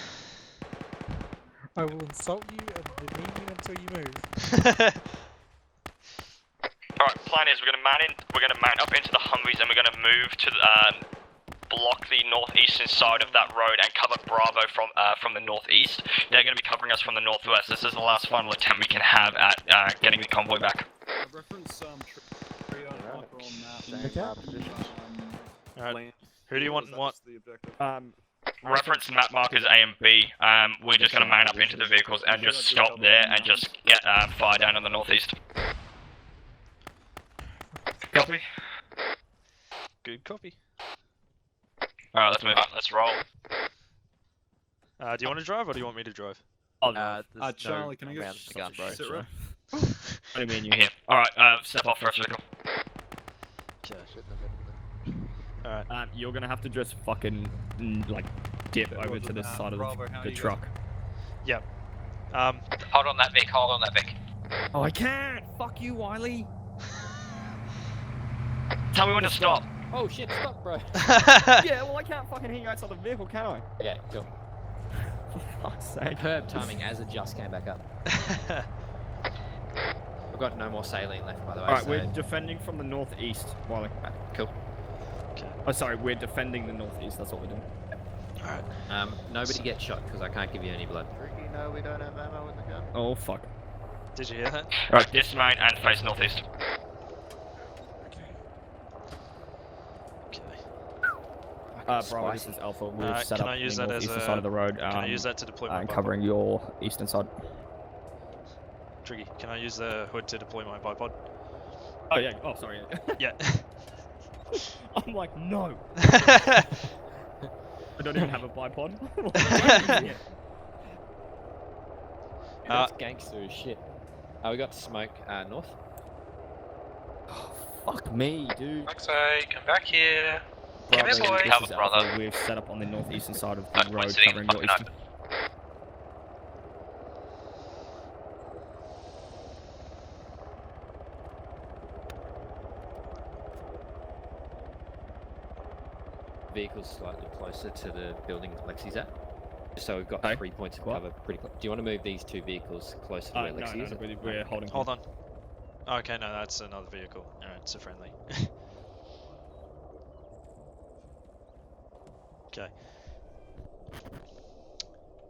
I will insult you and demean you until you move. Alright, plan is we're gonna mount up into the Humvees and we're gonna move to block the northeastern side of that road and cover Bravo from the northeast. They're gonna be covering us from the northwest. This is the last final attempt we can have at getting the convoy back. Reference tree on Alright. Who do you want and what? Reference map markers A and B. We're just gonna mount up into the vehicles and just stop there and just get fire down on the northeast. Copy. Good copy. Alright, let's move on. Let's roll. Do you want to drive or do you want me to drive? Charlie, can I get sit rep? What do you mean you here? Alright, step off first vehicle. Alright. You're gonna have to just fucking like dip over to this side of the truck. Yep. Hold on that Vic, hold on that Vic. Oh, I can't! Fuck you, Wiley! Tell me when to stop. Oh shit, stop, bro. Yeah, well, I can't fucking hear you outside the vehicle, can I? Yeah, cool. For fuck's sake. Superb timing as it just came back up. We've got no more saline left, by the way. Alright, so... we're defending from the northeast, Wiley. Right, cool. Okay. Oh, sorry, we're defending the northeast, that's what we're doing. Alright. Nobody gets shot, because I can't give you any blood. Ricky, no, we don't have ammo in the gun. Oh, fuck. Did you hear that? Right, dismount and face northeast. Bravo, this is Alpha. We've set can up I use the that as northeastern a, side of the road. Can I use that to deploy my and bipod? covering your eastern side. Tricky, can I use the hood to deploy my bipod? Oh yeah. Oh sorry. Yeah. I'm like no. I don't even have a bipod. That's gangster as shit. We got smoke north. Fuck me, dude. Maxay, come back here. Bravo, Come here, boy. this is Alpha. We've set up on the northeastern side of the road, covering your eastern. Vehicle's slightly closer to the building Lexi's at. So we've got 3 points of cover pretty close. Do you want to move these two vehicles closer to where Lexi is? We're holding. Hold on. Okay, no, that's another vehicle. Alright, it's a friendly. Okay.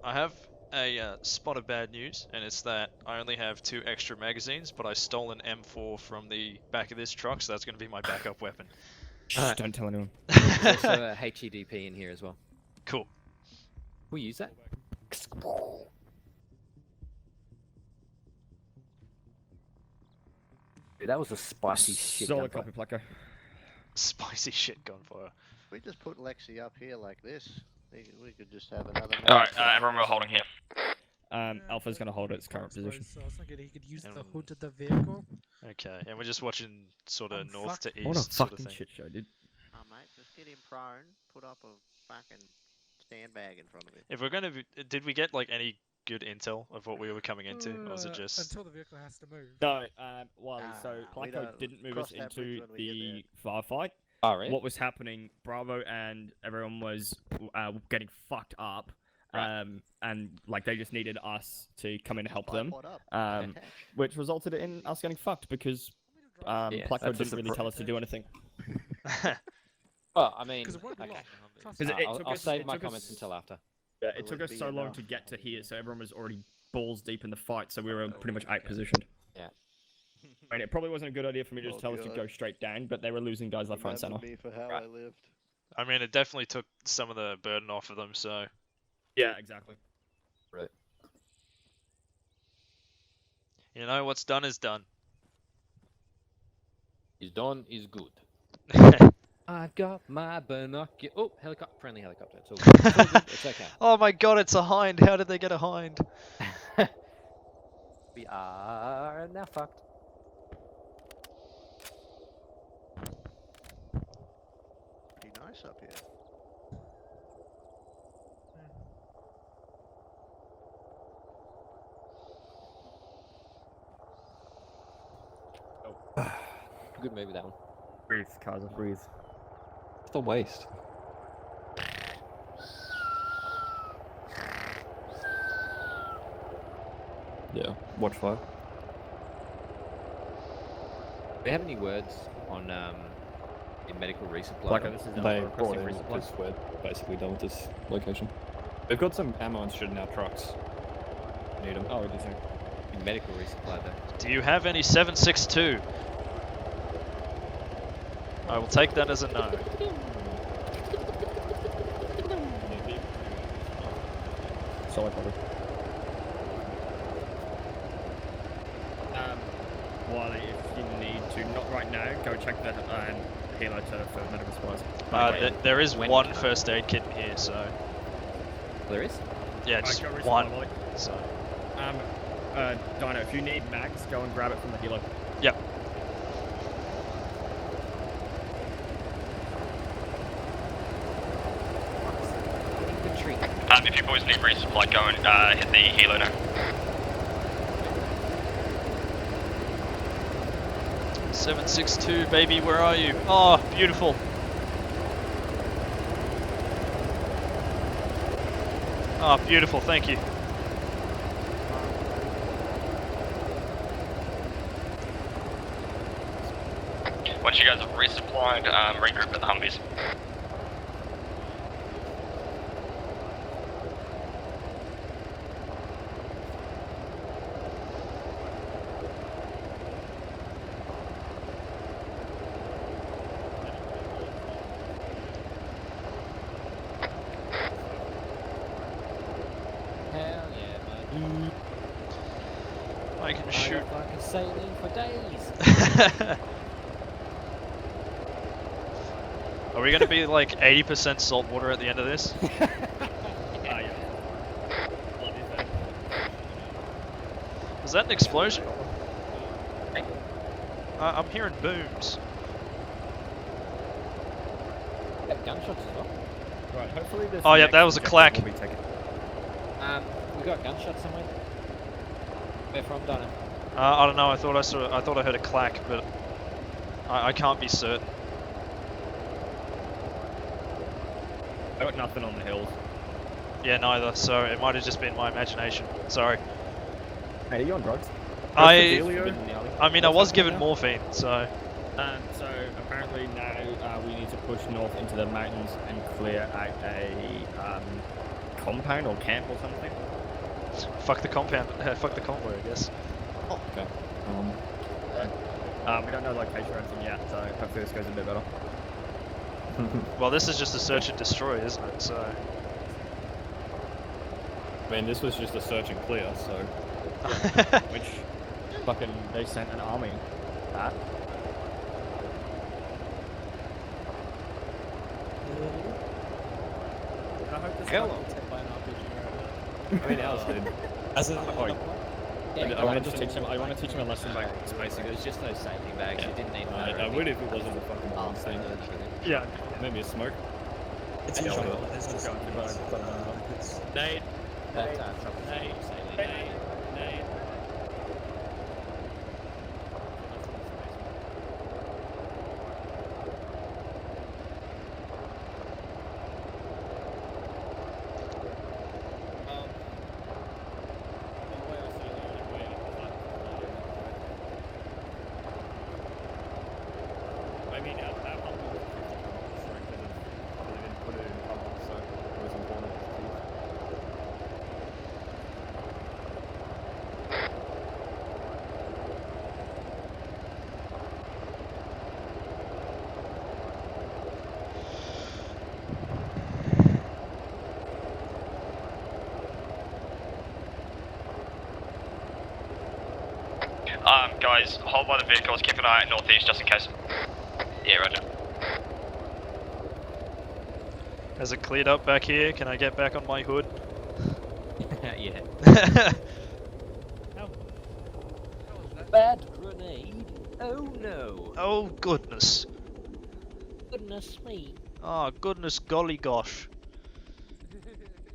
I have a spot of bad news, and it's that I only have 2 extra magazines, but I stole an M4 from the back of this truck, so that's going to be my backup weapon. Shh, don't tell anyone. There's also a HEDP in here as well. Cool. We use that. Dude, that was a spicy shit. Solid copy, Plucker. Spicy shit gunfire. If we just put Lexi up here like this, we could just have another. Alright, everyone we're holding here. Alpha's gonna hold its current position. So I was thinking he could use the hood of the vehicle. Okay, and we're just watching sort of north to east What a sort of fucking thing. shit show, dude. Oh mate, just get him prone, put up a fucking sandbag in front of him. If we're gonna be, did we get like any good intel of what we were coming into, or was it just... Until the vehicle has to move. No, Wiley, so Placo didn't move us into the firefight. Oh, really? What was happening, Bravo and everyone was getting fucked up. Right. And like they just needed us to come in and help them, which resulted in us getting fucked because Placo didn't really tell us to do anything. Well, I mean, okay. I'll save my comments until after. Yeah, it took us so long to get to here, so everyone was already balls deep in the fight, so we were pretty much out-positioned. Yeah. I mean, it probably wasn't a good idea for me to just tell us to go straight down, but they were losing guys left, right, and center. Me for how I lived. I mean, it definitely took some of the burden off of them, so... Yeah, exactly. Right. You know, what's done is done. Is done is good. I got my binocular. Oh, helicopter! Friendly helicopter. It's all good. It's all good. It's okay. Oh my god, it's a hind! How did they get a hind? We are now fucked. Pretty nice up here. Good movie, that one. Breathe, Kaza, breathe. It's the waste. Yeah, watch fire. Do you have any words on a medical resupply? Like, this is They Alpha brought requesting in resupply. because we're basically done with this location. We've got some ammo and shit in our trucks. Need them. Oh, we do too. Medical resupply, though. Do you have any 7.62? I will take that as a no. Solid cover. Wiley, if you need to, not right now, go check the helo for medical supplies. There is one first aid kit in here, so... There is? Yeah, just go resupply, one. Wiley. So. Dino, if you need mags, go and grab it from the helo. Yep. If you boys need resupply, go and hit the helo now. 762, baby, where are you? Oh, beautiful. Oh, beautiful, thank you. Once you guys have resupplied, regroup at the Humvees. Hell yeah, man. I can shoot. I can sailing for days. Are we gonna be like 80% salt water at the end of this? Yeah. Was that an explosion? I'm hearing booms. Gunshots as well. Right, hopefully this. Oh yeah, next that was a objective clack. will be taken. We got gunshots somewhere. Where from, Donna? I don't know. I thought I heard a clack, but I can't be certain. I got nothing on the hills. Yeah, neither. So it might have just been my imagination. Sorry. Hey, are you on drugs? I mean, I was given morphine, so. So apparently now we need to push north into the mountains and clear out a compound or camp or something. Fuck the compound. Fuck the convoy, I guess. Oh, okay. We don't know location or anything yet, so hopefully this goes a bit better. Well, this is just a search and destroy, isn't it? So. I mean, this was just a search and clear, so. Which fucking they sent an army at. I hope this Hell. guy gets hit by an RPG. I mean, ours did. As in, I want to just teach him. I want to teach him a lesson about It spacing. was just those safety bags. Yeah. You didn't need I would if it wasn't a fucking bomb thing. Yeah. Maybe a smoke. It's Yeah, enjoyable. well, It's just it's Nade. That trouble Nade. sailing. Nade. Nade. I mean, our humble was 50 strength because they didn't put it in cover, so it was important. Guys, hold by the vehicles, keep an eye out northeast just in case. Yeah, roger. Has it cleared up back here? Can I get back on my hood? Yeah. Bad grenade. Oh no. Oh goodness. Goodness me. Oh goodness golly gosh.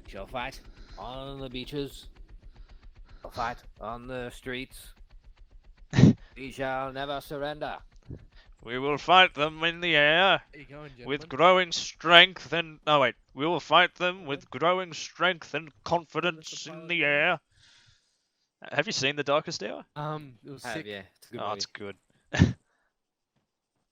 Shall fight on the beaches. Shall fight on the streets. We shall never surrender. We will fight them in the air Where you going, with gentlemen? growing strength and... No wait. We will fight them with growing strength and confidence in the air. Have you seen The Darkest Hour? It was sick. Yeah, it's a good Oh, movie. it's good.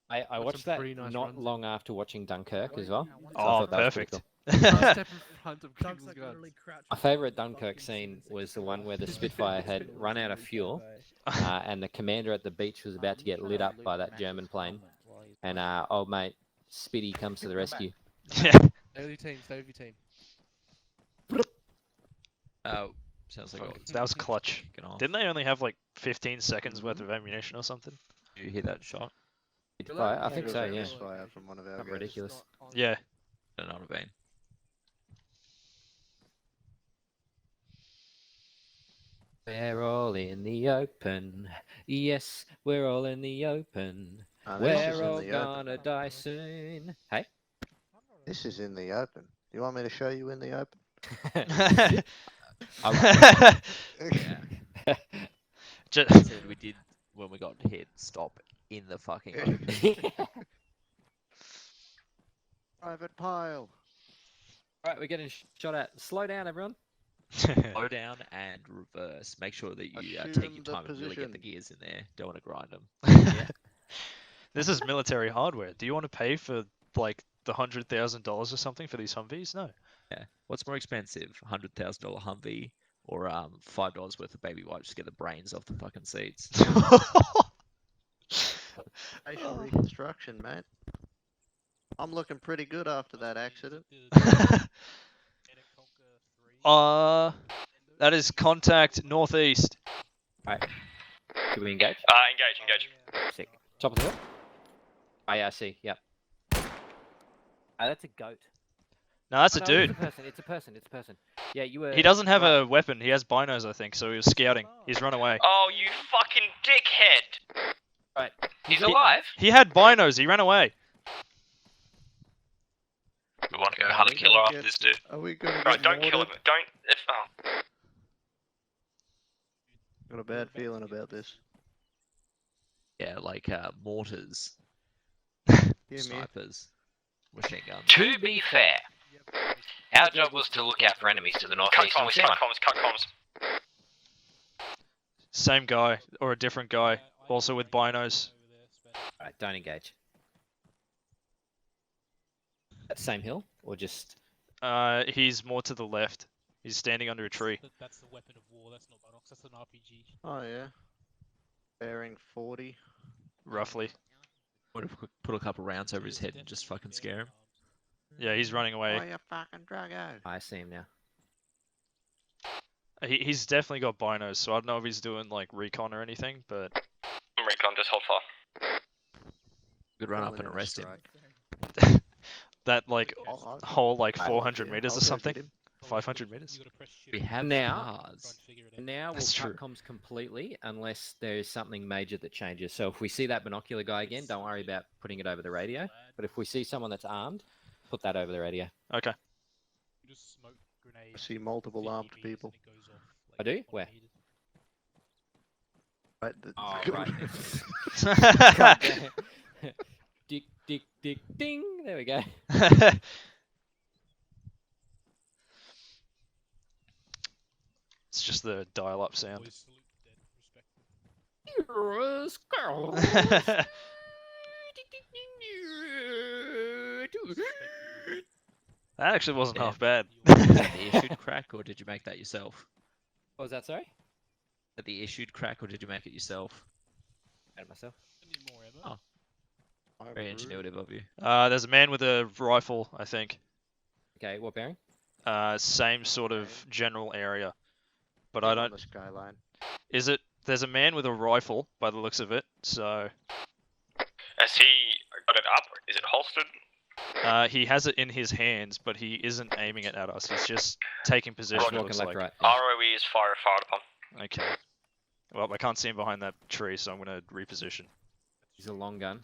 I Got watched some that pretty nice not runs. long after watching Dunkirk as well. So I Oh, thought that was pretty perfect. cool. One step in front of Doug's King's like guns. literally crouching My favourite Dunkirk scene was the one where the Spitfire had run out of fuel and the commander at the beach was about to get lit up by that German plane. And old mate Spitty comes to the rescue. Yeah. Stay with your team, stay with your team. Sounds like That was clutch. Kicking off. Didn't they only have like 15 seconds worth of ammunition or something? Did you hear that shot? I think so, yeah. Misfire from one of our Not guys. ridiculous. Yeah. Don't know what I mean. We're all in the open. Yes, we're all in the open. This is We're in all the gonna open. die soon. Hey? This is in the open. You want me to show you in the open? Said we did when we got hit. Stop it. in the fucking open. Private pile. Alright, we're getting shot at. Slow down, everyone. Slow down and reverse. Make sure that you take Assume your the time and really get the position. gears in there. Don't want to grind them. Yeah. This is military hardware. Do you want to pay for like the $100,000 or something for these Humvees? No. Yeah. What's more expensive, $100,000 Humvee or $5 worth of baby wipes to get the brains off the fucking seats? Facial reconstruction, mate. I'm looking pretty good after that accident. That is contact northeast. Alright. Do we engage? Engage. Sick. Top of the hill? Oh, yeah, I see. Yep. That's a goat. No, that's a no, dude. It's a person. Yeah, you were... He doesn't have a weapon. He has binos, I think, so he was scouting. He's run away. Oh, you fucking dickhead! Right. He's alive? He had binos. He ran away. We want to go hunt a killer after this dude. Are we gonna Right, get don't kill him. mortared? Don't. Got a bad feeling about this. Yeah, like mortars, me. snipers, machine guns. To be fair, our job was to look out for enemies to the northeast. Cut comms. Same guy or a different guy, also with binos. Alright, don't engage. That same hill? Or just... He's more to the left. He's standing under a tree. That's the weapon of war, that's not Binox, that's an RPG. Oh yeah. Bearing 40. Roughly. Would have put a couple rounds over his head and just fucking scare him. Yeah, he's running away. Oh, you fucking druggo. I see him now. He's definitely got binos, so I don't know if he's doing like recon or anything, but... Recon, just hold fire. Could run up and arrest him. That like whole like 400 yeah, meters I'll or go something? get him. 500 meters? We have Now, cars. now we'll That's cut true. comms completely unless there's something major that changes. So if we see that binocular guy again, don't worry about putting it over the radio. But if we see someone that's armed, put that over the radio. Okay. I see multiple armed people. I do? Where? Right, Oh, right. Dick, dick, dick, ding. There we go. It's just the dial-up sound. That actually wasn't half bad. Is that the issued crack, or did you make that yourself? What was that, sorry? Is that the issued crack, or did you make it yourself? Made it myself. Oh. Very ingenuitive of you. There's a man with a rifle, I think. Okay, what bearing? Same sort of general area. But I don't... The skyline. Is it... There's a man with a rifle, by the looks of it, so... Has he got it up? Is it holstered? He has it in his hands, but he isn't aiming it at us. He's just taking position, it looks like. right. ROE is fired upon. Okay. Well, I can't see him behind that tree, so I'm going to reposition. He's a long gun.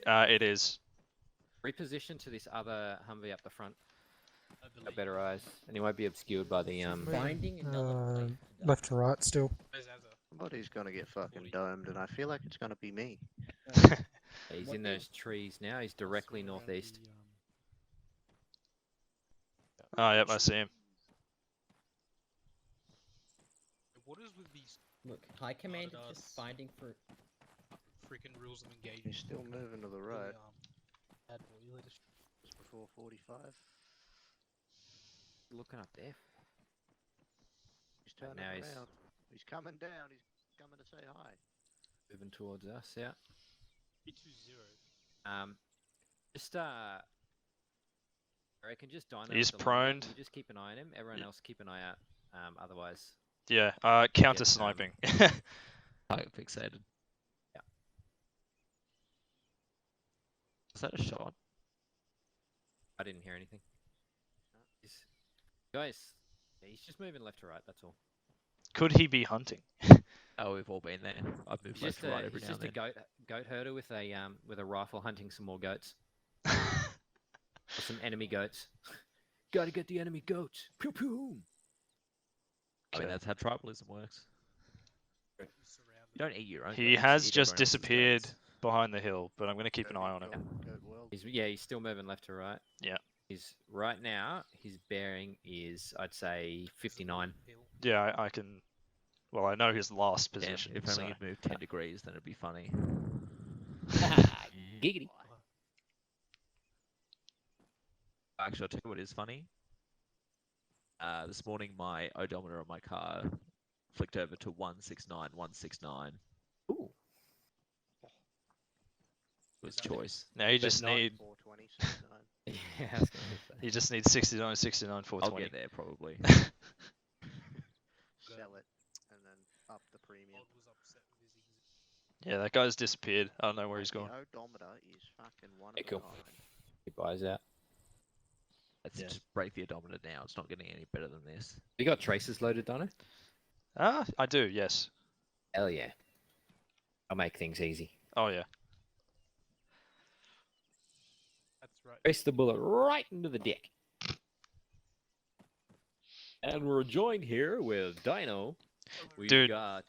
It is. Reposition to this other Humvee up the front. Got better eyes, and he won't be obscured by the Left to right still. Somebody's gonna get fucking domed, and I feel like it's gonna be me. He's in those trees now. He's directly northeast. Oh, yep, I see him. What is with these? Look, High Command is just finding for freaking rules of engagement. He's still moving to the right. Just before 45. Looking up there. He's turning now around. He's coming down. He's coming to say hi. Moving towards us, yeah. Just I reckon just dino. He's with the long gun. proned. You just keep an eye on him. Everyone else keep an eye out. Otherwise. Yeah, counter sniping. Target fixated. Yeah. Is that a shot? I didn't hear anything. Guys, yeah, he's just moving left to right. That's all. Could he be hunting? Oh, we've all been there. I've moved left to right every now and then. He's just a goat herder with a rifle hunting some more goats. Or some enemy goats. Gotta get the enemy goats. Pew pew. I mean, that's how tribalism works. You don't eat your own. He goats, has you eat just everyone else's disappeared. goats. behind the hill, but I'm going to keep an eye on him. He's still moving left to right. Yeah. He's right now. His bearing is, I'd say, 59. Yeah, I can. Well, I know his last position. If only he'd moved 10 degrees, then it'd be funny. Giggity. Actually, I'll tell you what is funny. This morning, my odometer on my car flicked over to 169, 169. Ooh. It was choice. Now you just need. Yeah. You just need 69, 69, 420. I'll get there probably. Sell it and then up the premium. Yeah, that guy's disappeared. I don't know where he's gone. The odometer is fucking one of Cool. a kind. He buys out. Let's just break the odometer now. It's not getting any better than this. You got traces loaded, Donna? I do, yes. Hell yeah. I'll make things easy. Oh, yeah. That's right. Trace the bullet right into the dick. And we're joined here with Dino. We've Dude, got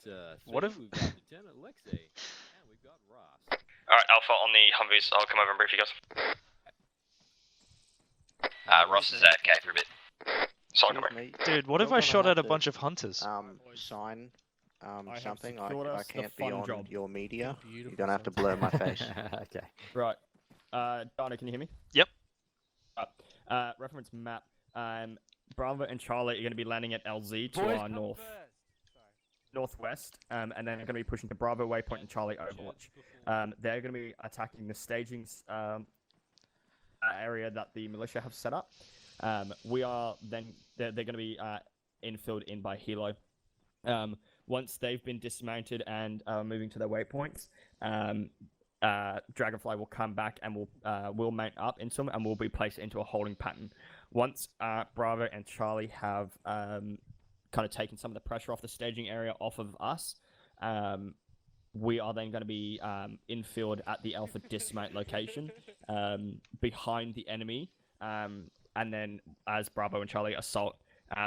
what if- we've got Lieutenant Alexei, and we've got Ross. Alright, Alpha on the Humvees. I'll come over and brief you guys. Ross is AFK for a bit. So I'll come over. Dude, what if I shot at a bunch of hunters? Sign have something. I secured us the can't be fun on job. your media. You're gonna have to blur my face. Okay. Right. Donna, can you hear me? Yep. Reference map. Bravo and Charlie are going to be landing at LZ to our northwest, and then they're going to be pushing to Bravo Waypoint and Charlie Overwatch. They're going to be attacking the staging area that the militia have set up. We are then they're going to be infilled in by Hilo. Once they've been dismounted and moving to their waypoints, Dragonfly will come back and will mount up into them and will be placed into a holding pattern. Once Bravo and Charlie have kind of taken some of the pressure off the staging area off of us, we are then going to be infilled at the Alpha dismount location behind the enemy, and then as Bravo and Charlie assault,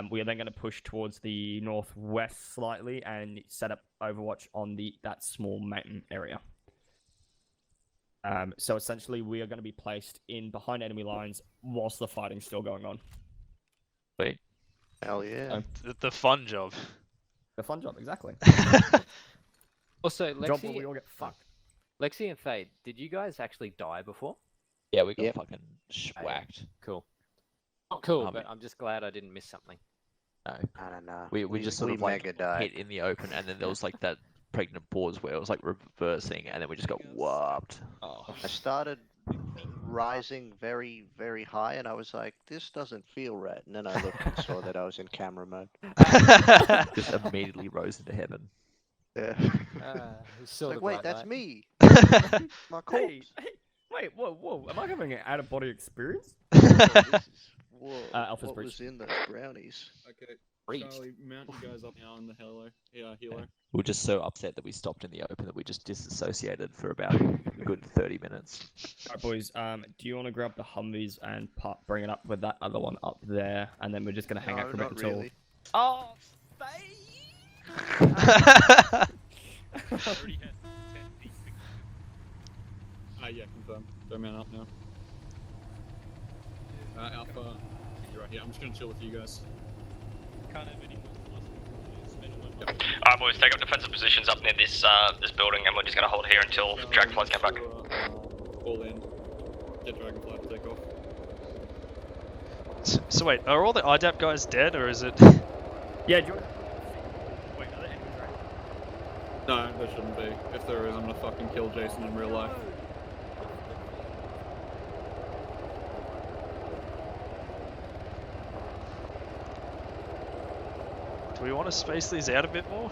we are then going to push towards the northwest slightly and set up Overwatch on that small mountain area. So essentially, we are going to be placed in behind enemy lines whilst the fighting's still going on. Wait. Hell yeah. The fun job. The fun job, exactly. Also, Job where we all get fucked. Lexi and Fade, did you guys actually die before? Yeah, we got fucking schwacked. Cool. Not cool, but I'm just glad I didn't miss something. No. I don't know. We just sort we of like mega died. hit in the open, and then there was like that pregnant pause where it was like reversing, and then we just got whopped. Oh. I started rising very, very high, and I was like, this doesn't feel right. And then I looked and saw that I was in camera mode. Just immediately rose into heaven. Yeah. It's like, wait, that's me. My corpse. Hey, wait, whoa! Am I having an out-of-body experience? Whoa, Alpha's what breach. was in those brownies? Okay, Breach. Charlie, mount you guys up now in the helo. Yeah, helo. We were just so upset that we stopped in the open that we just disassociated for about a good 30 minutes. Alright, boys. Do you want to grab the Humvees and bring it up with that other one up there, and then we're just gonna hang out for a bit not until. really. Oh, Yeah, confirmed. Don't mount up now. Alpha, you're right here. I'm just gonna chill with you guys. Can't have any Alright, boys, take up defensive positions up near this this building, and we're just gonna hold here until Dragonflies get back. All in. Get Dragonfly to take off. So wait, are all the IDAP guys dead, or is it? Yeah, do you want... Wait, are there enemies, right? No, there shouldn't be. If there is, I'm gonna fucking kill Jason in real life. Do we want to space these out a bit more?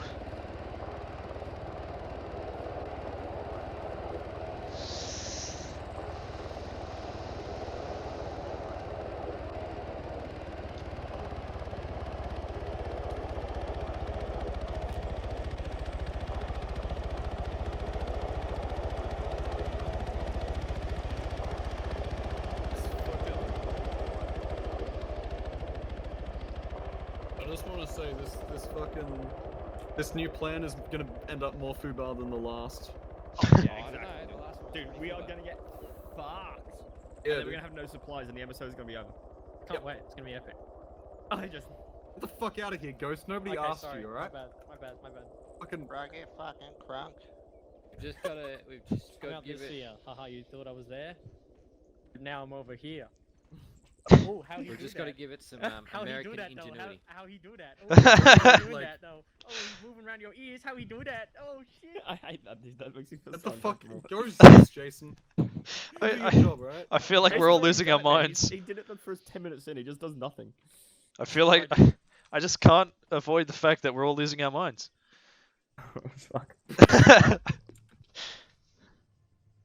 I just want to say this new plan is gonna end up more foobar than the last. Yeah, exactly. Dude, we are gonna get fucked. Yeah, And then we're dude. gonna have no supplies, and the MSO is gonna be over. Can't wait. It's gonna be epic. I just. Get the fuck out of here, Ghost. Nobody Okay, asked sorry, you, alright? My bad. Fucking. Bro, get fucking crunk. We've just got Now to give this it. here. Haha, you thought I was there? Now I'm over here. Oh, how he We've do just that? got to give it some How American he do that, ingenuity. Though? How he do that? Oh, how he doing Like- that though? Oh, he's moving around your ears. How he do that? Oh shit! I hate that, dude. That makes me feel What so the fuck? uncomfortable. Ghost, Jason. You do your job, right? I feel like Jason's we're all already losing done our it, man. minds. He did it the first 10 minutes in. He just does nothing. I feel like I just can't avoid the fact that we're all losing our minds. Fuck.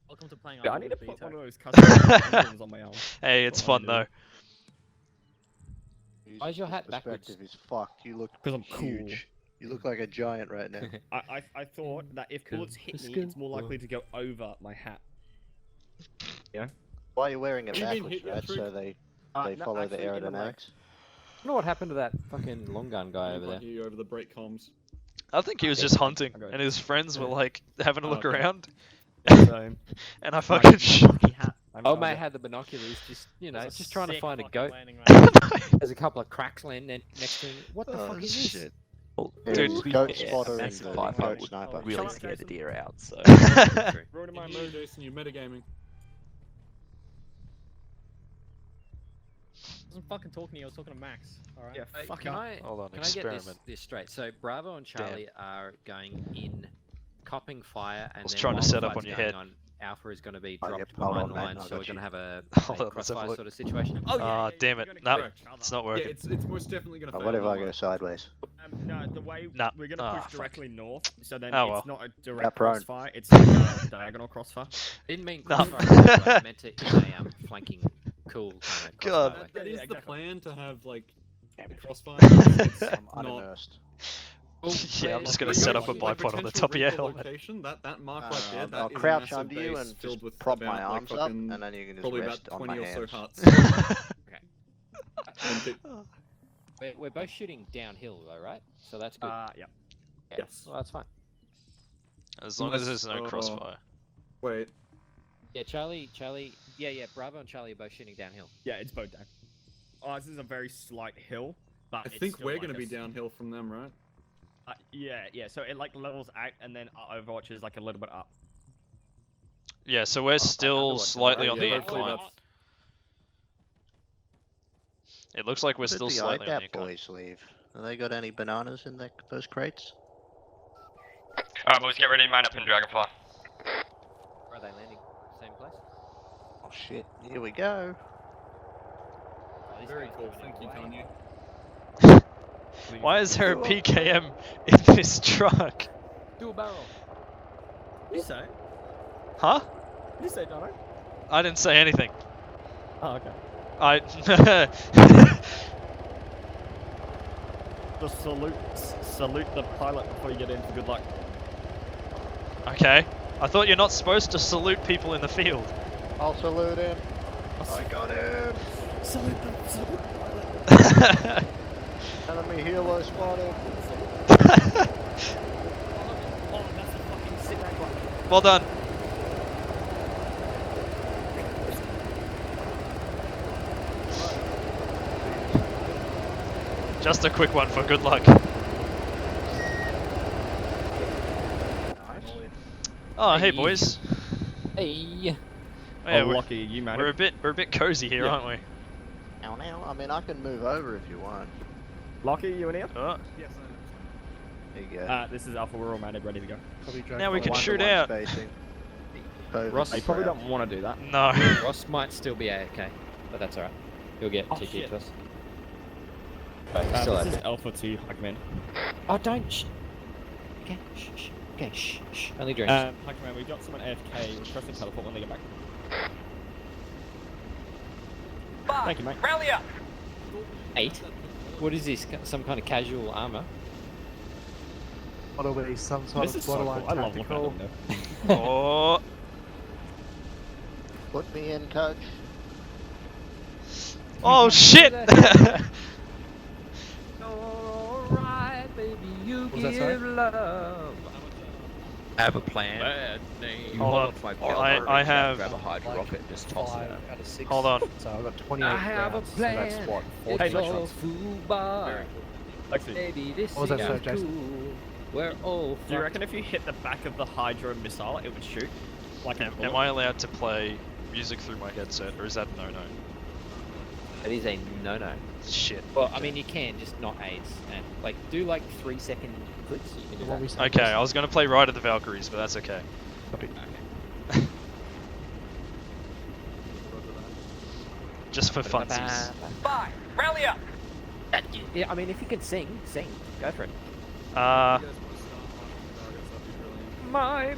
Welcome to playing. Yeah, I Arma need to with put one Vito. of those custom emblems on my arm. Hey, it's That's what fun I'm though. Why's your hat backwards? Perspective is fucked. You look 'Cause I'm cool. huge. You look like a giant right now. I thought that if bullets hit me, it's more likely to go over my hat. Yeah. Why are you wearing it You mean backwards, hit your right? through- So they No, follow the actually, in the leg. aerodynamics. I wonder what happened to that fucking long gun guy over I there. hear you over the brake comms. I think he was just hunting, Okay. and his friends were like having a Oh, look okay. around, So, and I fucking shot. Oh mate had the binoculars, just That's a just trying to sick find a fucking goat. landing right There's a couple of cracks landing next to him. What the fuck is this? Shit. Dude, It's goat yeah, spotter and massive the five goat would sniper. really Shut up, scare the Jason. deer out. So ruining my In here, mood. Jason, you metagaming. I wasn't fucking talking to you. I was talking to Max. All right. Yeah, Hey, fuck can up. I Hold on, can I get experiment. this straight? So Bravo and Charlie are going in, copping fire, and was then trying to while set the up on fight's your going head. on, Alpha is going to be Oh, dropped yep, hold on, behind the mate, line, I so we're got going to have a Hold on, let's have a crossfire look. sort of situation. Oh, yeah, Damn we're it. gonna No, kill each other. it's not Yeah, working. it's most definitely gonna fail. What if I don't go worry. sideways? No, the way Nah. we're gonna Ah, push fuck. directly north, so then Oh, it's well. not a direct prone. crossfire, it's like a diagonal crossfire. Didn't mean No. crossfire. I meant it in a flanking, cool kind of God. crossfire way. That is Yeah, the exactly. plan to have like crossfire. It's I'm not. unimmersed. Yeah, I'm just gonna Like, set you're up a like bipod on the potential top of your recall helmet. Location, that mark right there, I'll that is a crouch massive under you base and filled just with prop my about, like, arms up, fucking and then you can just probably rest about on 20 my or so hands. huts. We're both shooting downhill though, right? So that's good. Yeah. Yeah, Yes. well, that's fine. As long as there's no crossfire. Wait. Yeah, Charlie, yeah, Bravo and Charlie are both shooting downhill. Yeah, it's both down. Oh, this is a very slight hill, but I it's think still we're like gonna a be s- downhill from them, right? Yeah, so it like levels out, and then Overwatch is like a little bit up. Yeah, so we're still Underwatch, slightly yeah, on the hopefully incline. that's- It looks like we're Where did still the slightly on the IDAP incline. boys leave? Have they got any bananas in those crates? Alright, boys, get ready to mount up in Dragonfly. Are they landing same place? Oh shit! Here we go. Oh, these Very guys cool. are Thank you, running away. Tanya. Why is there a PKM in this truck? Dual barrel. What did you say? Huh? What did you say, Dono? I didn't say anything. Oh, okay. I. Just salute the pilot before you get in for good luck. Okay. I thought you're not supposed to salute people in the field. I'll salute him. I got him. Salute the pilot. Enemy helo spotted. Oh, that's a fucking sick one. Well done. Just a quick one for good luck. Oh, hey boys. Hey. Yeah, Oh, we're, lucky you, man. we're a bit cozy here, Yeah. aren't we? Now, I mean, I can move over if you want. Lucky, you in here? Yes, There you go. This is Alpha. We're all mounted, ready to go. Now we can One to shoot one out. spacing. Both Ross, You probably don't want to do that. No. Ross might still be AFK, but that's alright. He'll get Oh, TP shit. to us. But still This has is it. Alpha 2, I command. Oh, don't. Okay, shh. Okay, shh. Only drinks. Hi command, we've got someone AFK requesting teleport when they get back. Thank you, mate. Rally up! 8. What is this? Some kind of casual armor? What'll be some sort This of is so borderline cool. I love looking at tactical. them, though. Oh. Put me in, coach. Oh shit! Alright, baby, you What was that, sorry? give love. I have a plan. Bad name. You Hold hold on. off my I Delbhar, reach out, have grab a hydra rocket, and just toss it out. Out of 6. Hold on. So I've got 28 I have rounds, a so that's plan. what, It's 40 all shots. FOBs. Actually, Baby, this What was that, is sir, Jason? cool. We're all do you reckon if you hit the back of the hydro missile, it would shoot? Like a Am I allowed to play music through my headset, or is that no-no? It is a no-no. Shit. Well, I mean, you can, just not aids. And, like, do like 3-second clicks. You can do What we that. say, Okay, Jason? I was gonna play Ride of the Valkyries, but that's okay. Copy. Just for funsies. Bye. Rally up. Yeah, I mean, if you can sing, go for it. My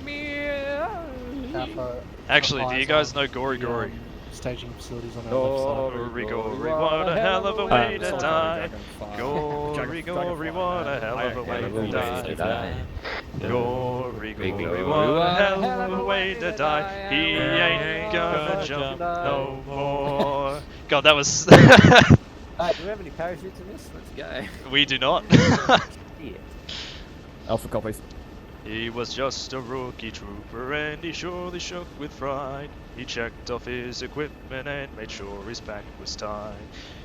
Actually, do you guys know Gory Gory? Staging facilities on our left Gory Gory, what a hell of a way to die. Gory Gory, what a hell of a way to die. Gory Gory, what a hell of a way to die. He ain't gonna jump no more. God, that was... Do we have any parachutes in this? Let's go. We do not. Yeah. Alpha copies. He was just a rookie trooper and he surely shook with fright. He checked off his equipment and made sure his pack was tight.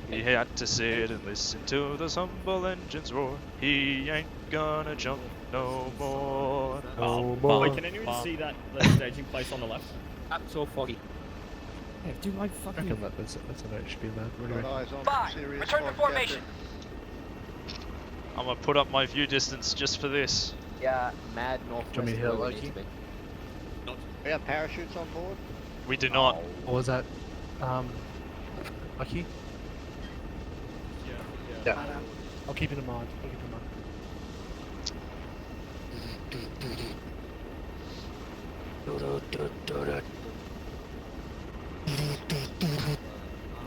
He had to sit and listen to those humble engines roar. He ain't gonna jump no more. Wait, can anyone see that staging place on the left? It's all foggy. Yeah, do I fucking... That's a note, should be allowed. Got eyes on Bye. serious Return to fog formation. I'm gonna put up my view distance just for this. Yeah, mad northwest. Do you want me to hit it, where we Loki? need to be. We have parachutes on board. We do not. What was that? Lucky? Yeah. I'll keep it in mind. I'll keep it in mind.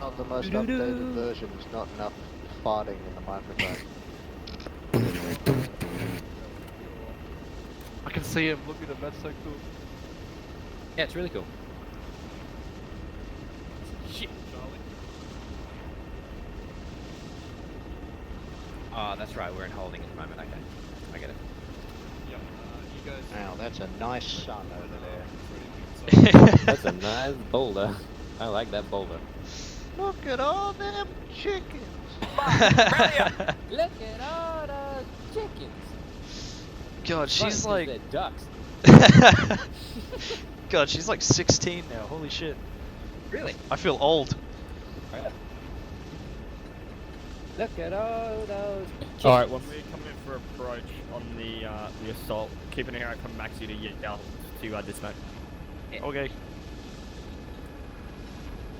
Not the most updated version. There's not enough farting in the microphone. I can see him. Look at him. That's so cool. Yeah, it's really cool. Shit, Charlie. Oh, that's right. We're in holding at the moment. Okay, I get it. Yep. You guys. Wow, that's a nice sun over there. That's a nice boulder. I like that boulder. Look at all them chickens. Look at all those chickens. God, she's like... They're ducks. God, she's like 16 now. Holy shit. Really? I feel old. Look at all those chickens. Alright, when we come in for approach on the assault, keep an ear out from Maxi to yell to dismount. Yeah. Okay.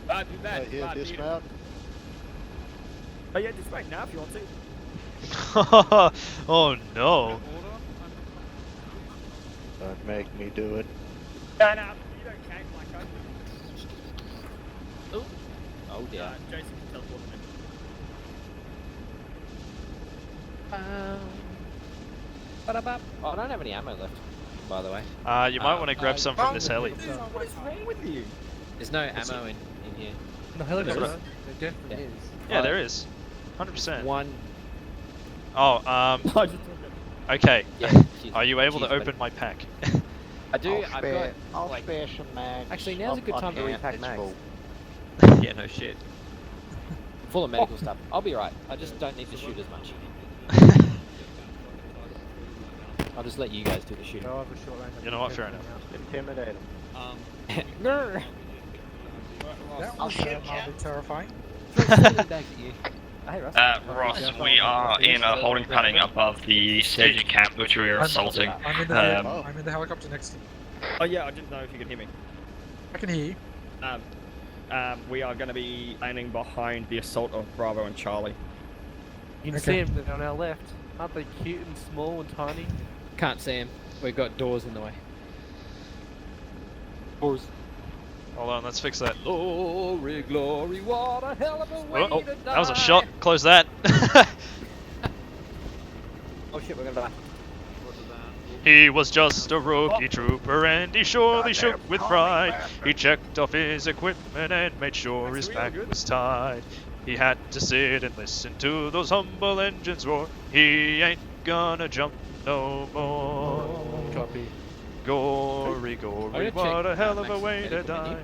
Right, be back. Right here, dismount. Oh yeah, dismount now if you want to. Oh no. Don't make me do it. No, you don't can't, Mike. Oh dear. Jason can teleport them Oh, I don't have any ammo left, by the way. You might want to grab some from this heli. What is wrong with you? There's no ammo in here. No, helicopter. There There definitely is. Yeah, there is. 100%. One. Oh, okay. Yeah, Are you able to cheers, open my pack? I do. I'll I've got. I'll spare some mags. Actually, now's a good time to can't, repack it's mags. full. Yeah, no shit. Full of medical stuff. I'll be right. I just don't need to shoot as much. I'll just let you guys do the shooting. I'll have a short range. You know what? Fair enough. Intimidate him. Grr. That I'll was shoot mildly terrifying. Back at you. Hey, Russ. Ross, we are in a holding pattern above the staging camp, which we are assaulting. I'm in the helicopter next to you. Oh yeah, I didn't know if you could hear me. I can hear you. We are going to be landing behind the assault of Bravo and Charlie. You can see them on our left. Aren't they cute and small and tiny? Can't see him. We've got doors in the way. Doors. Hold on, let's fix that. Glory, glory, what a hell of a way Oh, to die. that was a shot. Close that. Oh shit, we're gonna die. He was just a rookie trooper and he surely shook with fright. He checked off his equipment and made sure his pack was tight. He had to sit and listen to those humble engines roar. He ain't gonna jump no more. Copy. Gory, gory, what a hell of a way to die.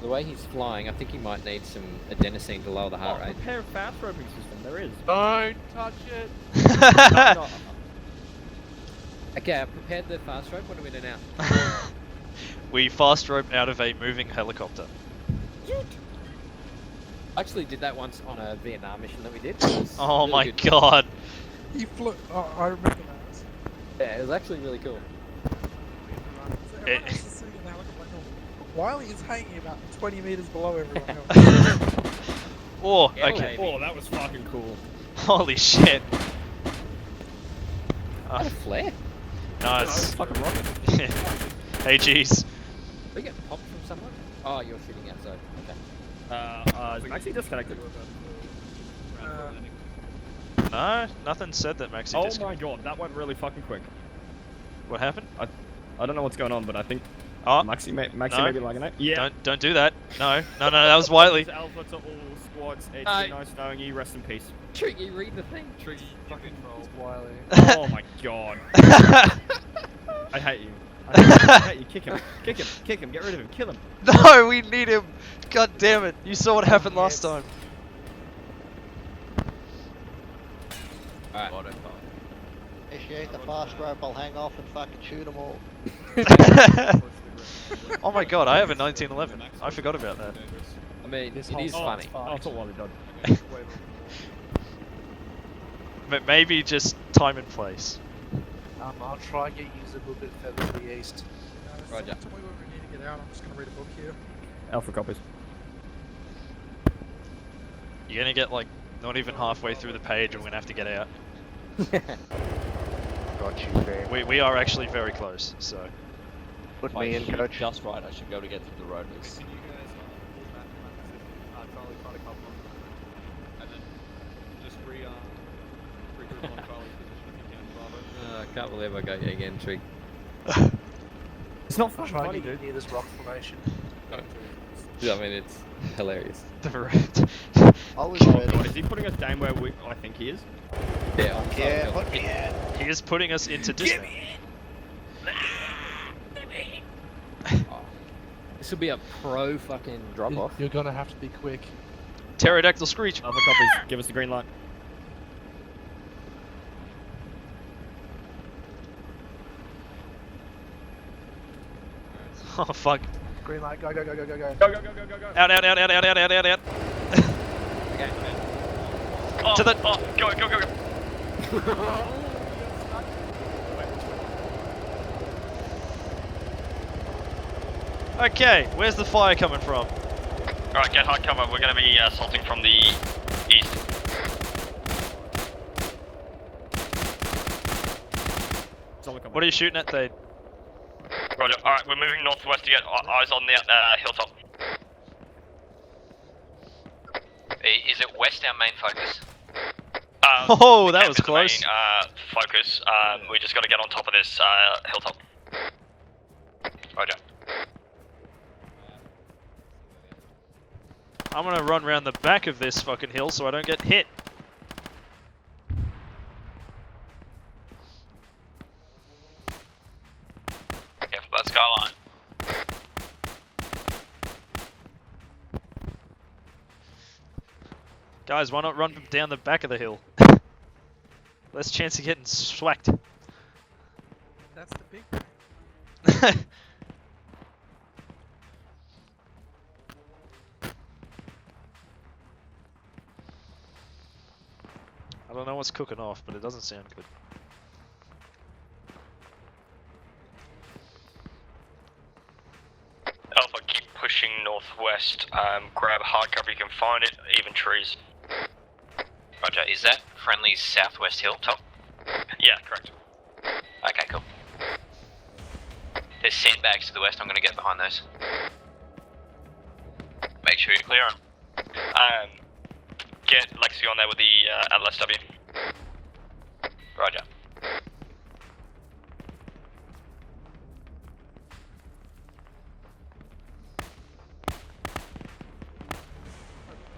The way he's flying, I think he might need some adenosine to lower the heart rate. Repair fast roping system, there is. Don't touch it. Okay, I've prepared the fast rope. What do we do now? We fast rope out of a moving helicopter. I actually did that once on a Vietnam mission that we did. It was Oh really my good. god. He flew. Oh, I remember that. Yeah, it was actually really cool. Wiley is hanging about 20 meters below everyone else. Oh, okay. Oh, that was fucking cool. Holy shit. What a flare. Nice. Fucking rocket. Hey, jeez. We get popped from someone? Oh, you're shooting outside. Okay. Is Maxi disconnected? No, nothing said that Maxi Oh disconnected. my god, that went really fucking quick. What happened? I don't know what's going on, but I think Oh, Maxi may no. be lagging out. Yeah. Don't do that. No, that was Wiley. Alpha to all squads. It's Aye. been nice knowing you. Rest in peace. Tricky, read the thing. Tricky fucking rolls, Wiley. Oh my god. I hate you. I hate you. Kick him. Kick him. Kick him. Get rid of him. Kill him. No, we need him. God damn it. You saw what happened last time. Alright. Initiate the fast rope, I'll hang off and fucking shoot them all. Oh my god, I have a 1911. I forgot about that. I mean, it is funny. Oh, I thought Wiley died. But maybe just time and place. I'll try and get you a little bit further to the east. Roger. Tell me when we need to get out. I'm just going to read a book here. Alpha copies. You're gonna get like not even halfway through the page and we're gonna have to get out. Got you, fam. We are actually very close, so. Put me in, coach. Just right, I should be able to get through the road. Can you guys Charlie, find a couple and then just regroup on Charlie's position if you can, Bravo. I can't believe I got you again, Trig. It's not fucking Try funny, and get dude. near this rock formation. I mean, it's hilarious. I was Oh ready. god, is he putting us down where I think he is? Yeah, on the Yeah, side put me in. He is putting us into distance. This will be a pro fucking drop off. You're gonna have to be quick. Pterodactyl screech. Alpha copies. Give us the green light. Oh fuck. Green light, go, go, go, go, go, go. Go, go, go, go, go, go. Out. Okay. Oh, To the- oh, go, go, go, go. Okay, where's the fire coming from? Alright, get hard cover. We're gonna be assaulting from the east. What are you shooting at, Thade? Roger. Alright, we're moving northwest to get eyes on the hilltop. Is it west our main focus? Oh, that was the close. Main, focus. We just gotta get on top of this hilltop. Roger. I'm gonna run around the back of this fucking hill so I don't get hit. Careful that skyline. Guys, why not run down the back of the hill? Less chance of getting swacked. That's the big I don't know what's cooking off, but it doesn't sound good. Alpha, keep pushing northwest. Grab hard cover you can find it, even trees. Roger, is that friendly southwest hilltop? Yeah, correct. Okay, cool. There's sandbags to the west, I'm gonna get behind those. Make sure you clear them. Get Lexi on there with the LSW. Roger.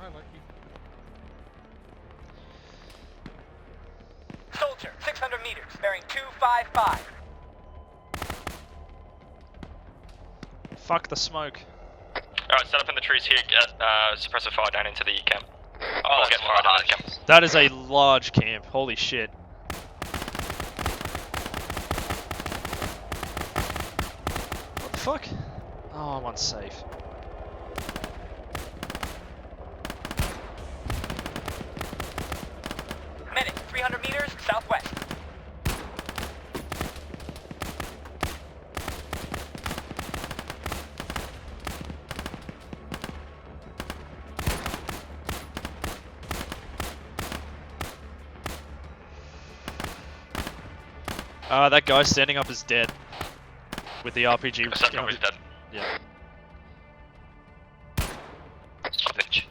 I like you. Soldier, 600 meters, bearing 255. Fuck the smoke. Alright, set up in the trees here, get suppressive fire down into the camp. Oh, get fire down into the camp. That is a large camp. Holy shit. What the fuck? Oh, I'm unsafe. Medic, 300 meters southwest. That guy standing up is dead. With the RPG. Standing up is dead. Yeah. Stoppage.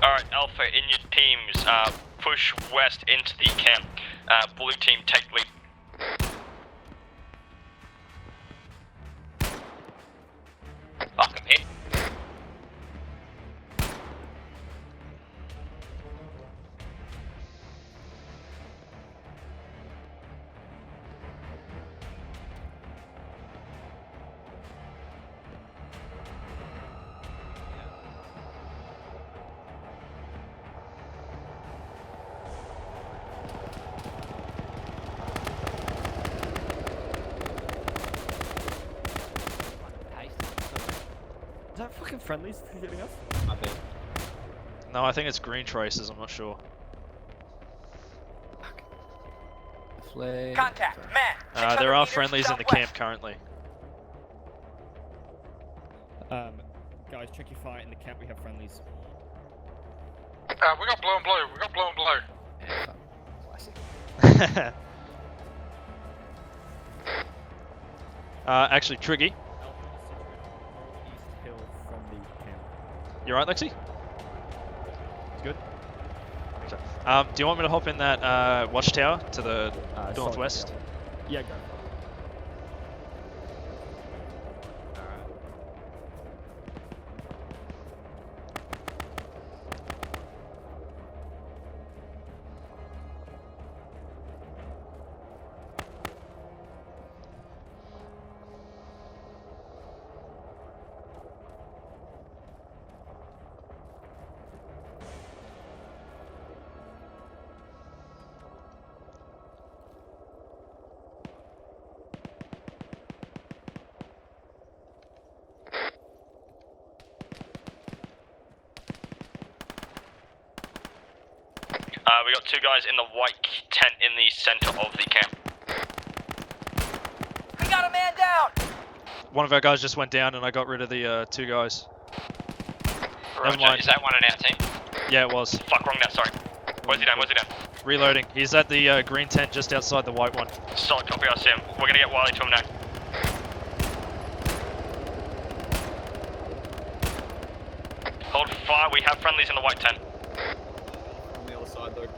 Alright, Alpha, in your teams, push west into the camp. Blue team, take lead. Fuck, I'm hit. Is that fucking friendlies hitting us? No, I think it's green traces, I'm not sure. Contact, man. There are friendlies in the camp currently. Guys, check your fire in the camp. We have friendlies. We got blow and blow. We got blow and blow. Actually, Triggy. East hill from the camp. You alright, Lexi? Good? Okay. Do you want me to hop in that watchtower to the northwest? Yeah, go. We got two guys in the white tent in the center of the camp. We got a man down. One of our guys just went down and I got rid of the two guys. Never mind. Is that one in our team? Yeah, it was. Fuck, wrong net, sorry. Where's he down, where's he down? Reloading. He's at the green tent just outside the white one. Solid copy, I see him. We're gonna get Wiley to him now. Hold fire, we have friendlies in the white tent. On the other side though.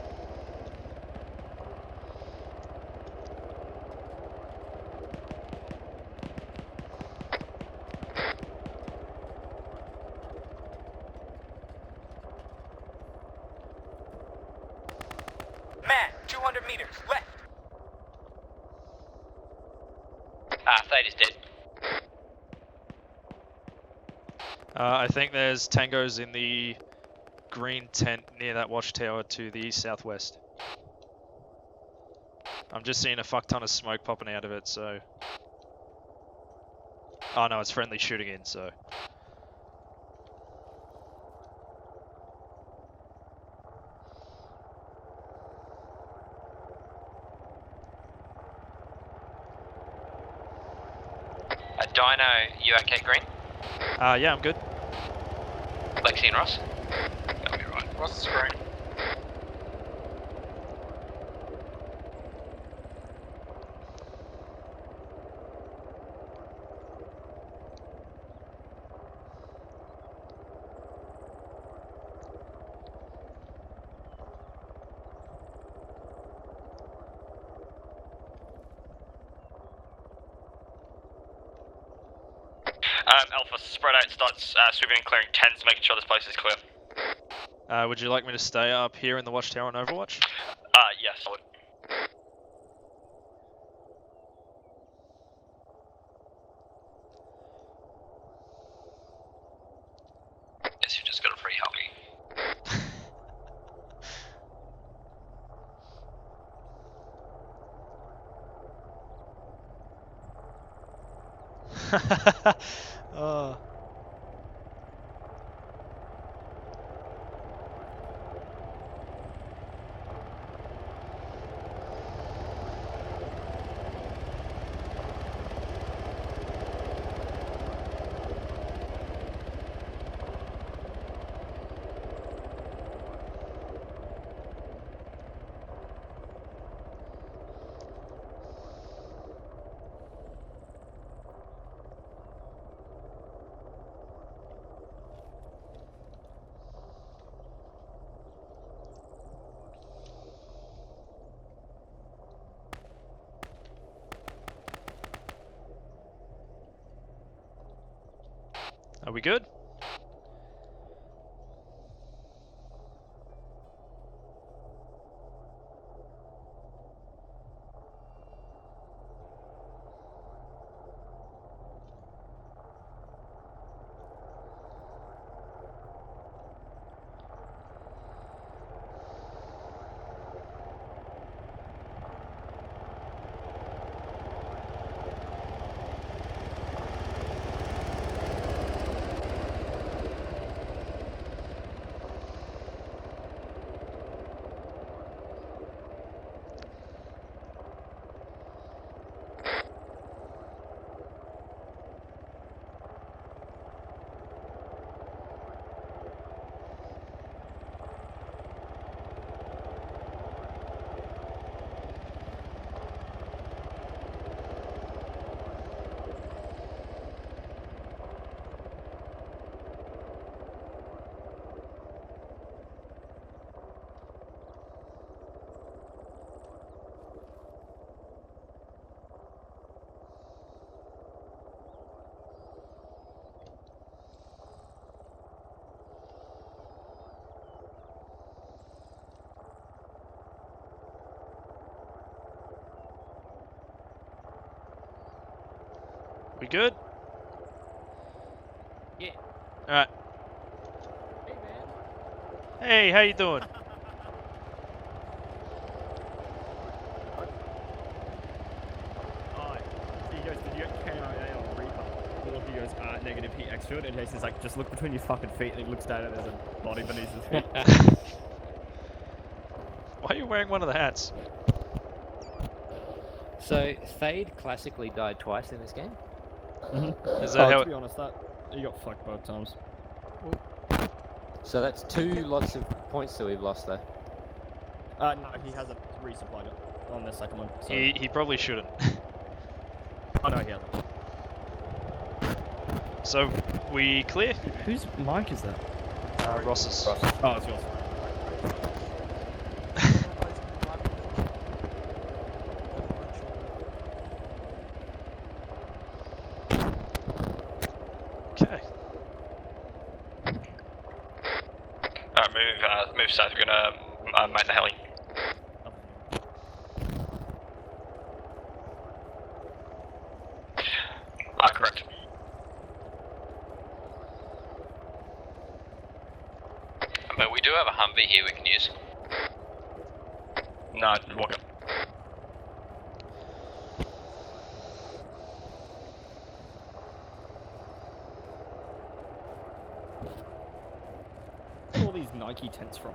Man, 200 meters left. Theta's dead. I think there's tangos in the green tent near that watchtower to the southwest. I'm just seeing a fuck ton of smoke popping out of it, so... Oh no, it's friendly shooting in, so... Dino, you okay, Green? Yeah, I'm good. Lexi and Ross? That'll be right. What's the screen? Alpha, spread out, starts sweeping and clearing tents, making sure this place is clear. Would you like me to stay up here in the watchtower and overwatch? Yeah, solid. Oh. Are we good? We good? Yeah. Alright. Hey, man. Hey, how you doing? He goes, did you get KIA on Reaper? He goes, negative, he exfilled, and Jason's like, just look between your fucking feet, and he looks down and there's a body beneath his feet. Why are you wearing one of the hats? So, Thade classically died twice in this game. Is that how to be honest, he got fucked both times. So that's 2 lots of points that we've lost though. No, he hasn't resupplied it on the second one. So. He probably shouldn't. Oh no, he hasn't. So, we clear? Whose mic is that? Ross's. Oh, it's yours. Okay. Alright, move south. We're gonna mate the heli. Correct. But we do have a Humvee here we can use. No, walk up. Where are all these Nike tents from?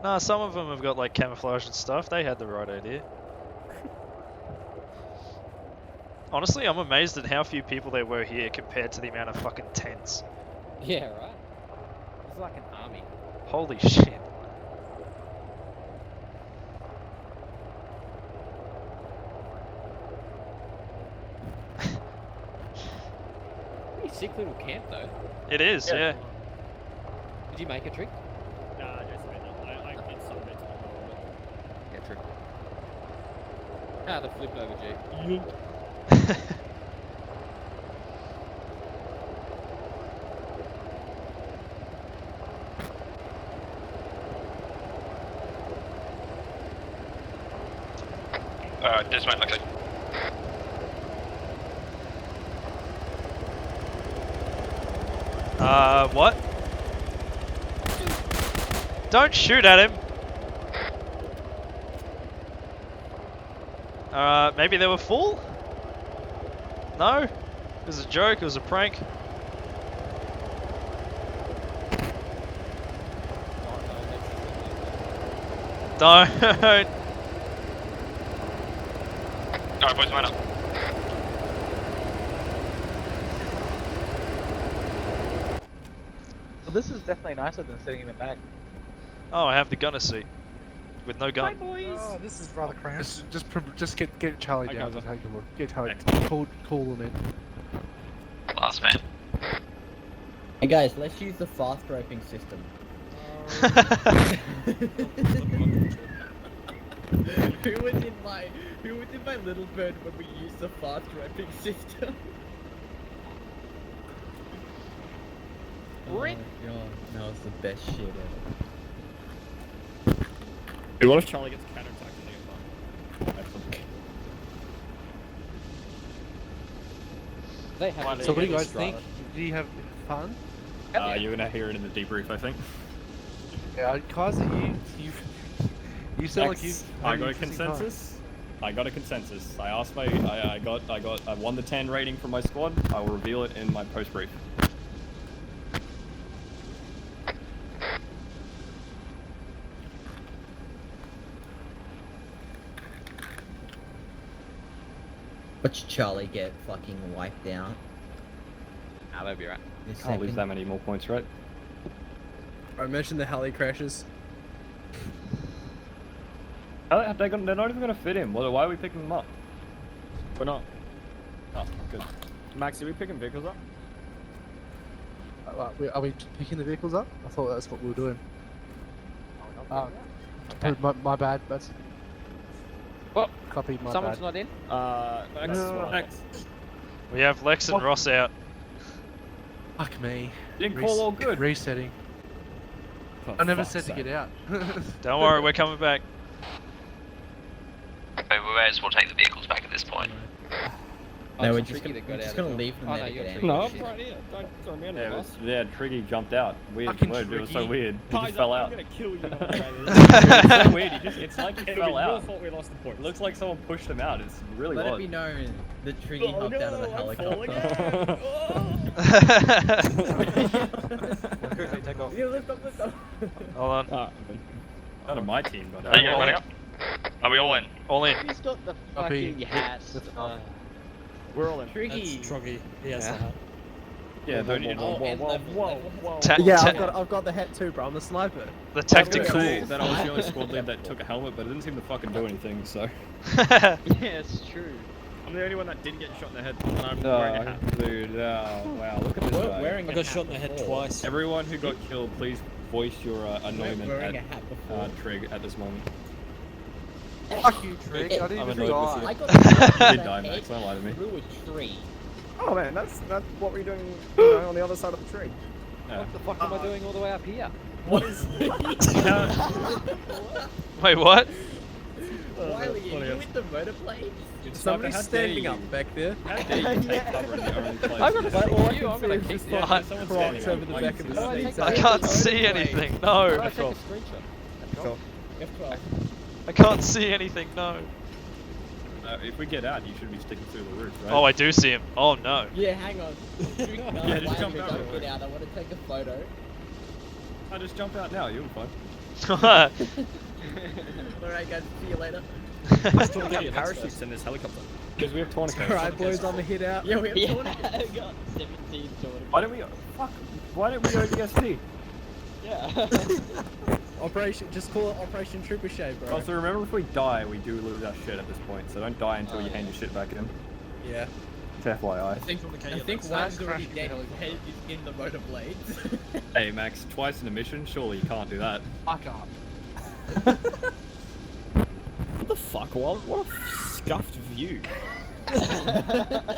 Nah, some of them have got like camouflage and stuff. They had the right idea. Honestly, I'm amazed at how few people there were here compared to the amount of fucking tents. Yeah, right? It's like an army. Holy shit. Pretty sick little camp though. It is, yeah. Did you make a trick? Nah, Jason made that. I did some bits of it. Yeah, trick. Ah, the flip over G. Dismount, looks like. What? Don't shoot at him! Maybe they were full? No, it was a joke. It was a prank. Don't. Alright, boys, man up. Well, this is definitely nicer than sitting in the back. Oh, I have the gunner seat with no gun. Oh, this is rather cramped. Just get Charlie down. guys. Take a look. Get Charlie. Cool him in. Last man. Hey guys, let's use the fast roping system. Who was in my little bird when we used the fast roping system? Oh my god, that was the best shit ever. Dude, what if Charlie gets counterattacked and they get So what do you guys think? Did you have fun? You're gonna hear it in the debrief, I think. Yeah, Kaiser, you sound like you. I got a consensus. I got a consensus. I asked I won the 10 rating from my squad. I will reveal it in my post brief. Watch Charlie get fucking wiped out. Nah, they'll be right. Can't lose that many more points, right? I imagine the heli crashes. They're not even gonna fit him. Why are we picking them up? We're not. Oh, good. Max, are we picking vehicles up? Are we picking the vehicles up? I thought that's what we were doing. My bad. That's. Well, copy. My someone's bad. not in. Max. We have Lex and Ross out. Fuck me. Didn't call all good. Resetting. I never said to get out. Don't worry, we're coming back. Okay, we may as well take the vehicles back at this point. No, we're just gonna leave them there to get out. No, I'm right here. Don't throw me under the bus. Yeah, Triggy jumped out. Weird word. It was so weird. He just fell out. I'm gonna kill you. It's so weird. It's like he fell out. Your fault we lost the point. It looks like someone pushed him out. It's really Let odd. it be known that Triggy hopped out of the helicopter. Quickly, take off. Yeah, lift up. Hold on. None of my team got Are you running up? Are we all in? All in. He's got the Copy. fucking hat. We're all in. Triggy. Troggy. He has that. Yeah, don't need Whoa. I've got the hat too, bro. I'm the sniper. The tactical. That I was the only squad lead that took a helmet, but it didn't seem to fucking do anything, so. Yeah, it's true. I'm the only one that didn't get shot in the head, and I'm wearing a hat. Dude, wow, look at this guy. I got shot in the head twice. Everyone who got killed, please voice your annoyment Wearing a at hat before. Trig at this moment. Fuck you, Trig. I didn't I'm even annoyed with die. I got You did die, Max, don't lie to me. through a tree. Oh man, that's what we're doing on the other side of the tree. Yeah. What the fuck am I doing all the way up here? What is... Wait, what? Wiley, are you with the motor blades? Somebody's standing up back there. How dare you take cover in your own place? I'm gonna fight all you. I'm gonna Just kick you. fucking someone's crotch standing over up. the Why back you of the see seat. I can't see anything. No. Take a screenshot. F12. I can't see anything. No. If we get out, you should be sticking through the roof, right? Oh, I do see him. Oh no. Yeah, hang on. Yeah, just jump out. Don't get out. I want to take a photo. I just jump out now. You'll be fine. Alright, guys. See you later. Let's talk about parachutes in this helicopter. Because we have tourniquets. Alright, boys, I'm a hit out. Yeah, we have tourniquets. I got 17 tourniquets. Why don't we... Fuck. Why don't we go DST? Yeah. Operation, just call it Operation Trooper Shade, bro. Also, remember if we die, we do lose our shit at this point. So don't die until you hand your shit back in. Yeah. It's FYI. I think one's already dead. His head is in the motor blades. Hey Max, twice in a mission? Surely you can't do that. Fuck up. What the fuck? What a scuffed view.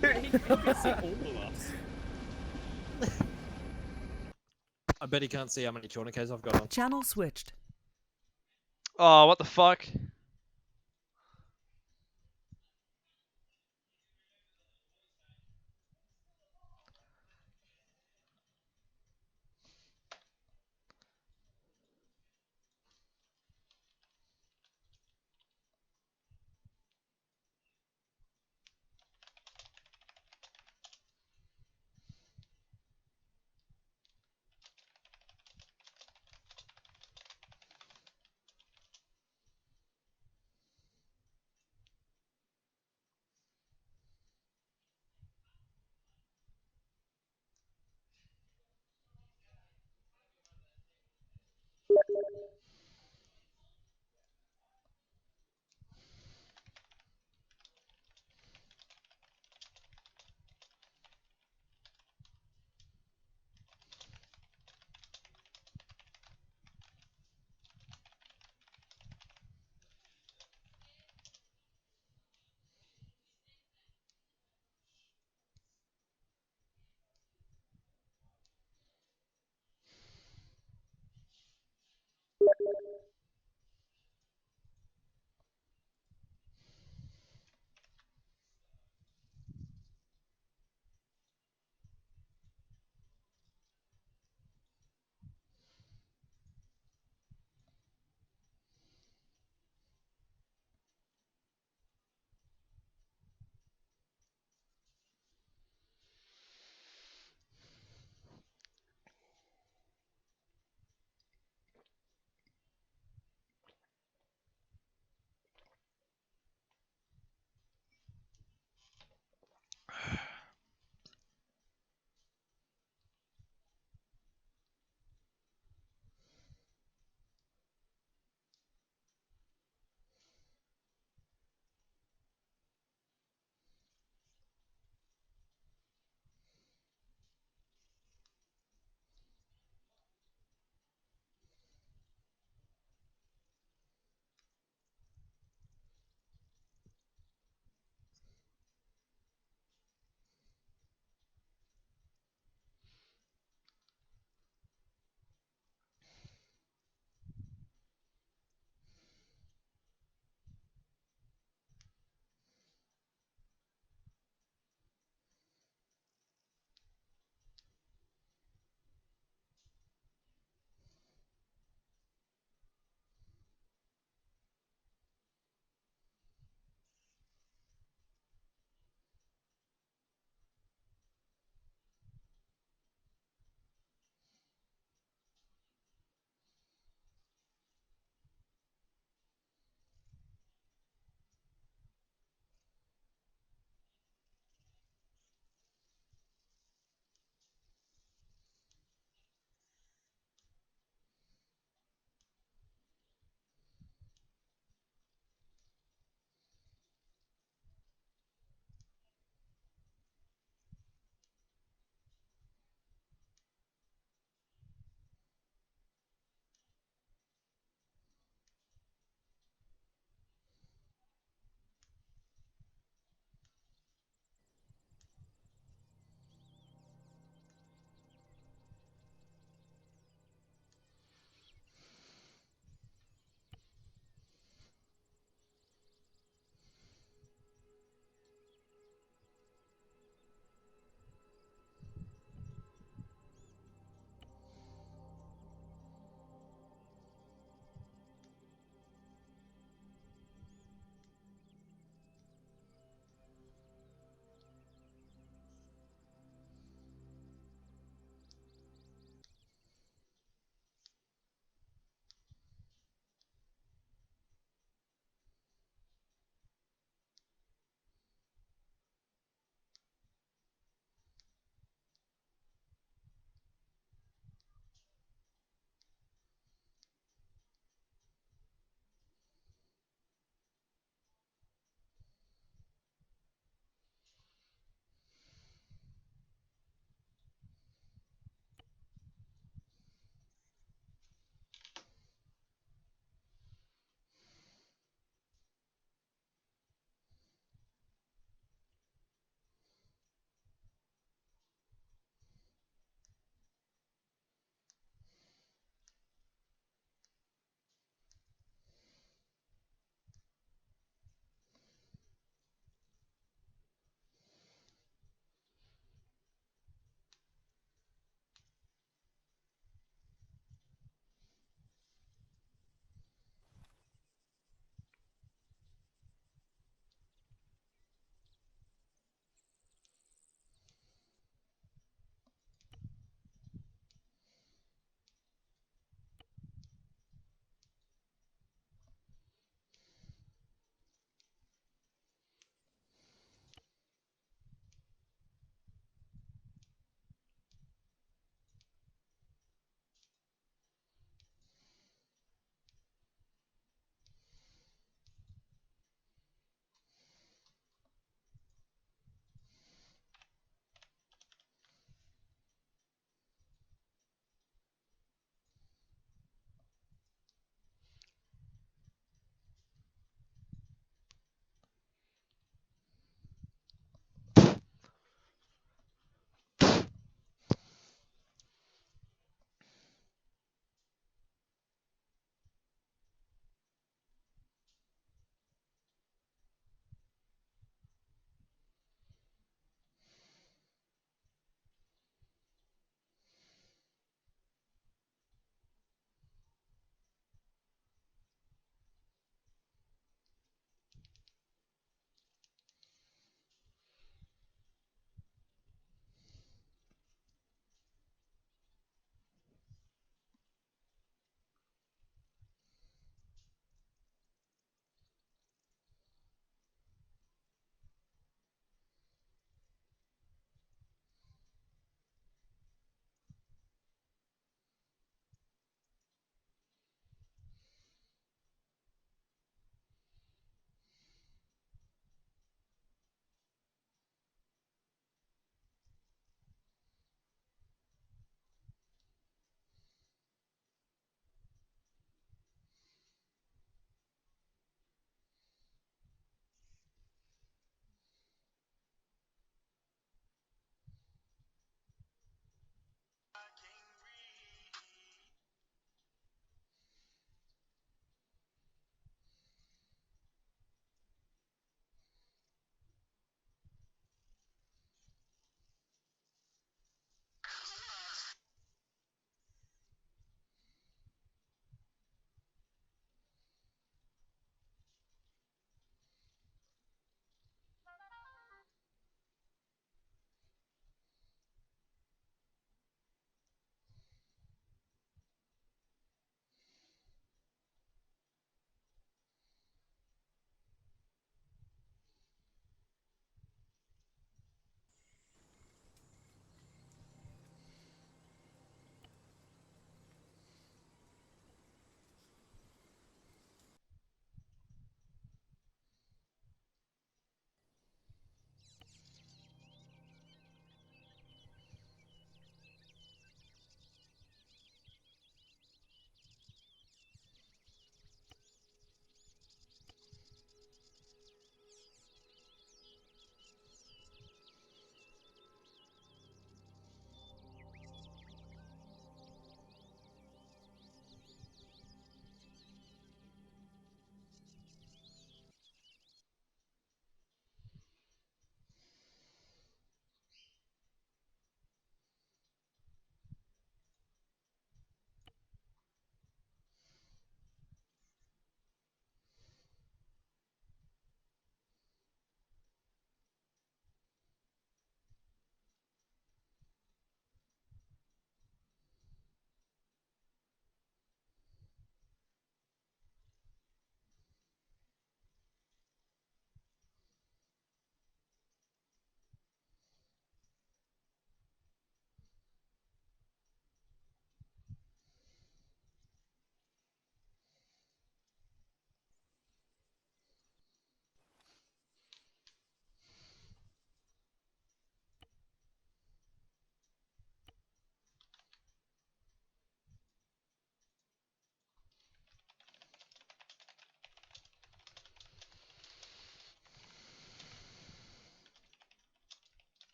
Dude, he can see all of us. I bet he can't see how many tourniquets I've got on. Channel switched. Oh, what the fuck?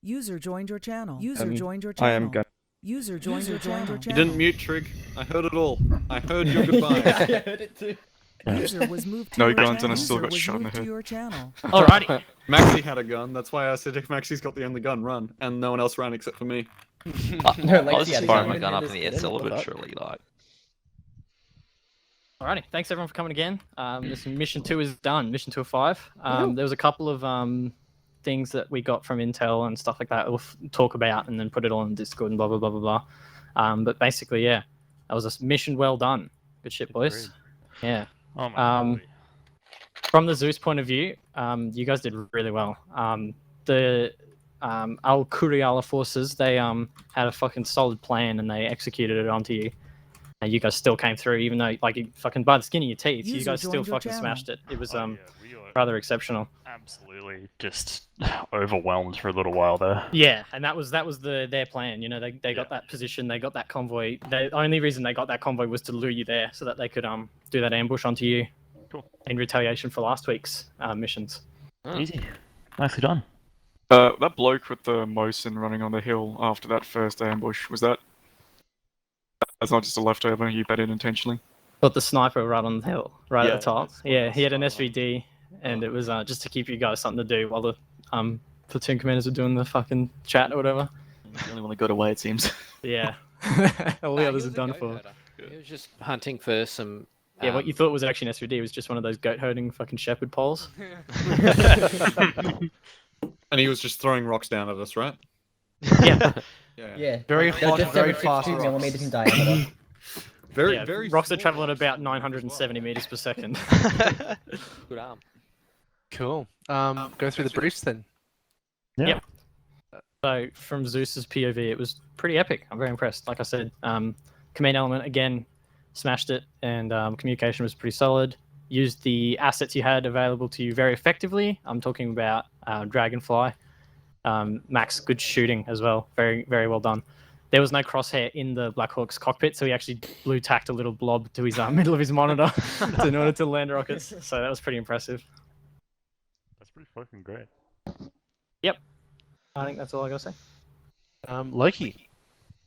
User joined your channel. User Um, joined your I channel. am going. User joined your channel. You didn't mute Trig. I heard it all. I heard your goodbyes. I heard it too. User was moved to No your guns channel. and I still User got was shot in the moved to head. your channel. Alrighty. Maxi had a gun. That's why I said if Maxi's got the only gun, run. And no one else ran except for me. I was just firing my gun up in the air celebratory, like. Alrighty, thanks everyone for coming again. This mission 2 is done. Mission 2 of 5. There was a couple of things that we got from Intel and stuff like that. We'll talk about and then put it all in Discord and blah blah blah blah blah. But basically, yeah, that was a mission well done. Good shit, boys. Yeah. Oh my From the Zeus point of view, you guys did really well. The Al Kuriala forces, they had a fucking solid plan and they executed it onto you. And you guys still came through, even though, like, fucking by the skin of your teeth, you guys still fucking smashed it. It was rather exceptional. Absolutely, just overwhelmed for a little while there. Yeah, and that was their plan. You know, they got that position, they got that convoy. The only reason they got that convoy was to lure you there, so that they could do that ambush onto you. Cool. In retaliation for last week's missions. Easy, nicely done. That bloke with the Mosin running on the hill after that first ambush, that's not just a leftover, you bet it intentionally? But the sniper right on the hill, right Yeah, at the top. Yeah, he had an SVD, and it was just to keep you guys something to do while the platoon commanders were doing the fucking chat or whatever. The only one that got away, it seems. Yeah. All the others are done for. He was just hunting for some... Yeah, what you thought was actually an SVD was just one of those goat-herding fucking shepherd poles. And he was just throwing rocks down at us, right? Yeah. Yeah. Very hot, very fast rocks. in diameter. Very rocks that travel at about 970 meters per second. Good arm. Cool. Go through the briefs then. Yeah. Yep. So from Zeus's POV, it was pretty epic. I'm very impressed. Like I said, command element again smashed it, and communication was pretty solid. Used the assets you had available to you very effectively. I'm talking about Dragonfly. Max, good shooting as well. Very, very well done. There was no crosshair in the Black Hawk's cockpit, so he actually blue tacked a little blob to his middle of his monitor in order to land rockets. So that was pretty impressive. That's pretty fucking great. Yep. I think that's all I gotta say. Loki.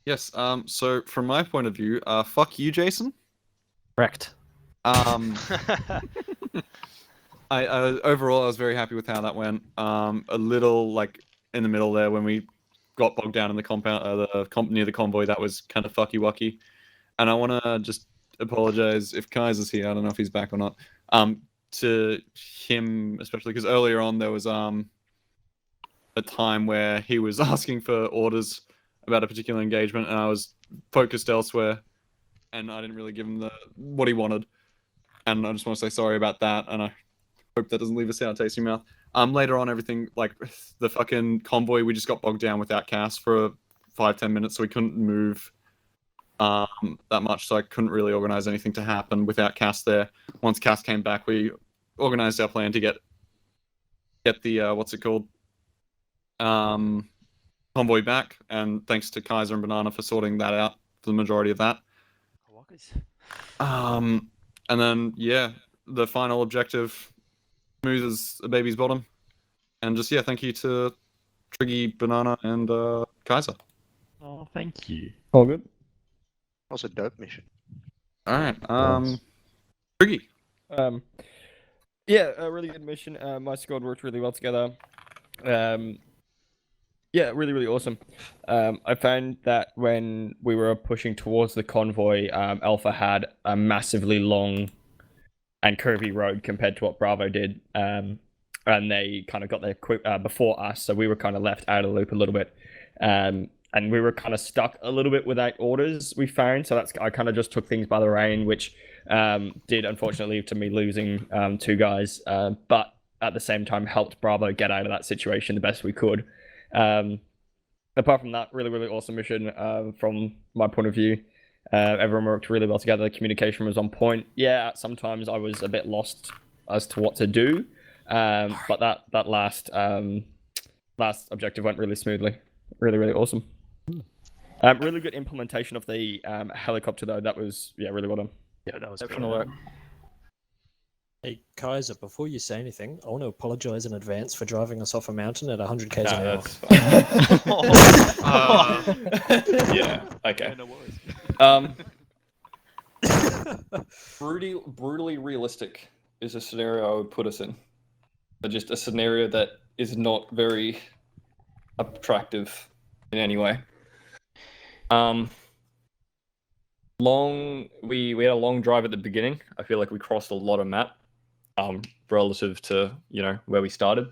Yes, so from my point of view, fuck you, Jason. Correct. Overall, I was very happy with how that went. A little like in the middle there when we got bogged down in the compound, near the convoy. That was kind of fucky wucky. And I want to just apologize if Kaiser's here. I don't know if he's back or not. To him especially because earlier on there was a time where he was asking for orders about a particular engagement, and I was focused elsewhere, and I didn't really give him what he wanted. And I just want to say sorry about that, and I hope that doesn't leave a sour taste in your mouth. Later on, everything, like, the fucking convoy, we just got bogged down without CAS for 5-10 minutes, so we couldn't move that much, so I couldn't really organize anything to happen without CAS there. Once CAS came back, we organized our plan to get the, what's it called? Convoy back, and thanks to Kaiser and Banana for sorting that out for the majority of that. And then, yeah, the final objective, smooth as a baby's bottom. And just, yeah, thank you to Triggy, Banana, and Kaiser. Oh, thank you. All good. That was a dope mission. Alright, Triggy. Yeah, a really good mission. My squad worked really well together. Yeah, really, really awesome. I found that when we were pushing towards the convoy, Alpha had a massively long and curvy road compared to what Bravo did. And they kind of got there quick before us, so we were kind of left out of the loop a little bit. And we were kind of stuck a little bit without orders, we found. So I kind of just took things by the rein, which did unfortunately lead to me losing 2 guys. But at the same time, helped Bravo get out of that situation the best we could. Apart from that, really, really awesome mission from my point of view. Everyone worked really well together. The communication was on point. Yeah, sometimes I was a bit lost as to what to do, but that last objective went really smoothly. Really, really awesome. Really good implementation of the helicopter though. That was really well done. Yeah, that was exceptional work. Hey, Kaiser, before you say anything, I want to apologise in advance for driving us off a mountain at 100 k's an hour. Yeah. Okay. no worries. Brutally realistic is a scenario I would put us in. But just a scenario that is not very attractive in any way. We had a long drive at the beginning. I feel like we crossed a lot of map, relative to where we started,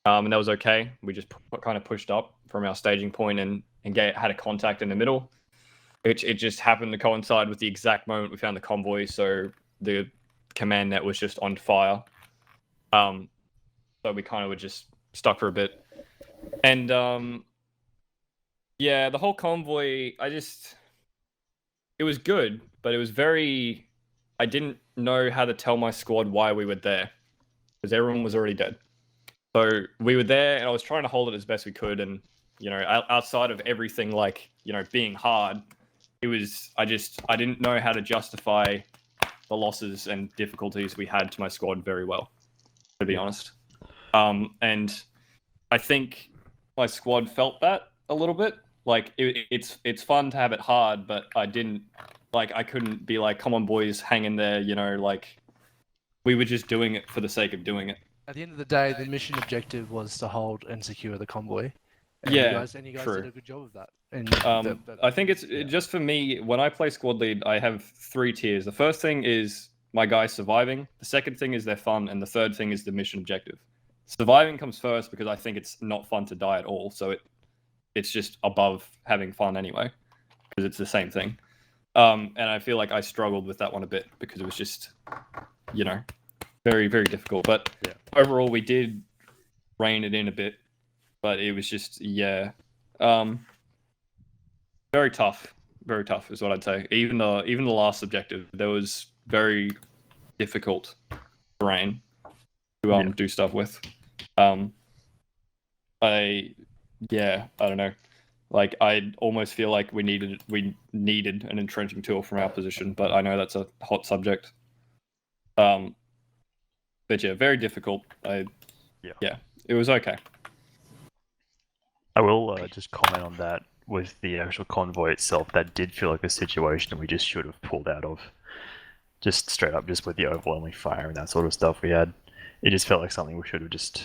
and that was okay. We just kind of pushed up from our staging point and had a contact in the middle. It just happened to coincide with the exact moment we found the convoy, so the command net was just on fire. So we kind of were just stuck for a bit, and yeah, the whole convoy. It was good, but it was very. I didn't know how to tell my squad why we were there, because everyone was already dead. So we were there, and I was trying to hold it as best we could, and outside of everything being hard, it was. I didn't know how to justify the losses and difficulties we had to my squad very well, to be honest. And I think my squad felt that a little bit. Like it's fun to have it hard, but I couldn't be like, come on boys, hang in there, we were just doing it for the sake of doing it. At the end of the day, the mission objective was to hold and secure the convoy. And Yeah, you guys true. did a good job of that. And I think it's just for me, when I play squad lead, I have 3 tiers. The first thing is my guys surviving. The second thing is their fun. And the third thing is the mission objective. Surviving comes first because I think it's not fun to die at all. So it's just above having fun anyway, because it's the same thing. And I feel like I struggled with that one a bit because it was just, very, very difficult. But overall, we did rein it in a bit, but it was just, very tough. Very tough is what I'd say. Even the last objective, there was very difficult terrain to do stuff with. I don't know. Like, I almost feel like we needed an entrenching tool from our position, but I know that's a hot subject. But yeah, very difficult. Yeah, it was okay. I will just comment on that with the actual convoy itself. That did feel like a situation we just should have pulled out of. Just straight up, just with the overwhelming fire and that sort of stuff we had. It just felt like something we should have just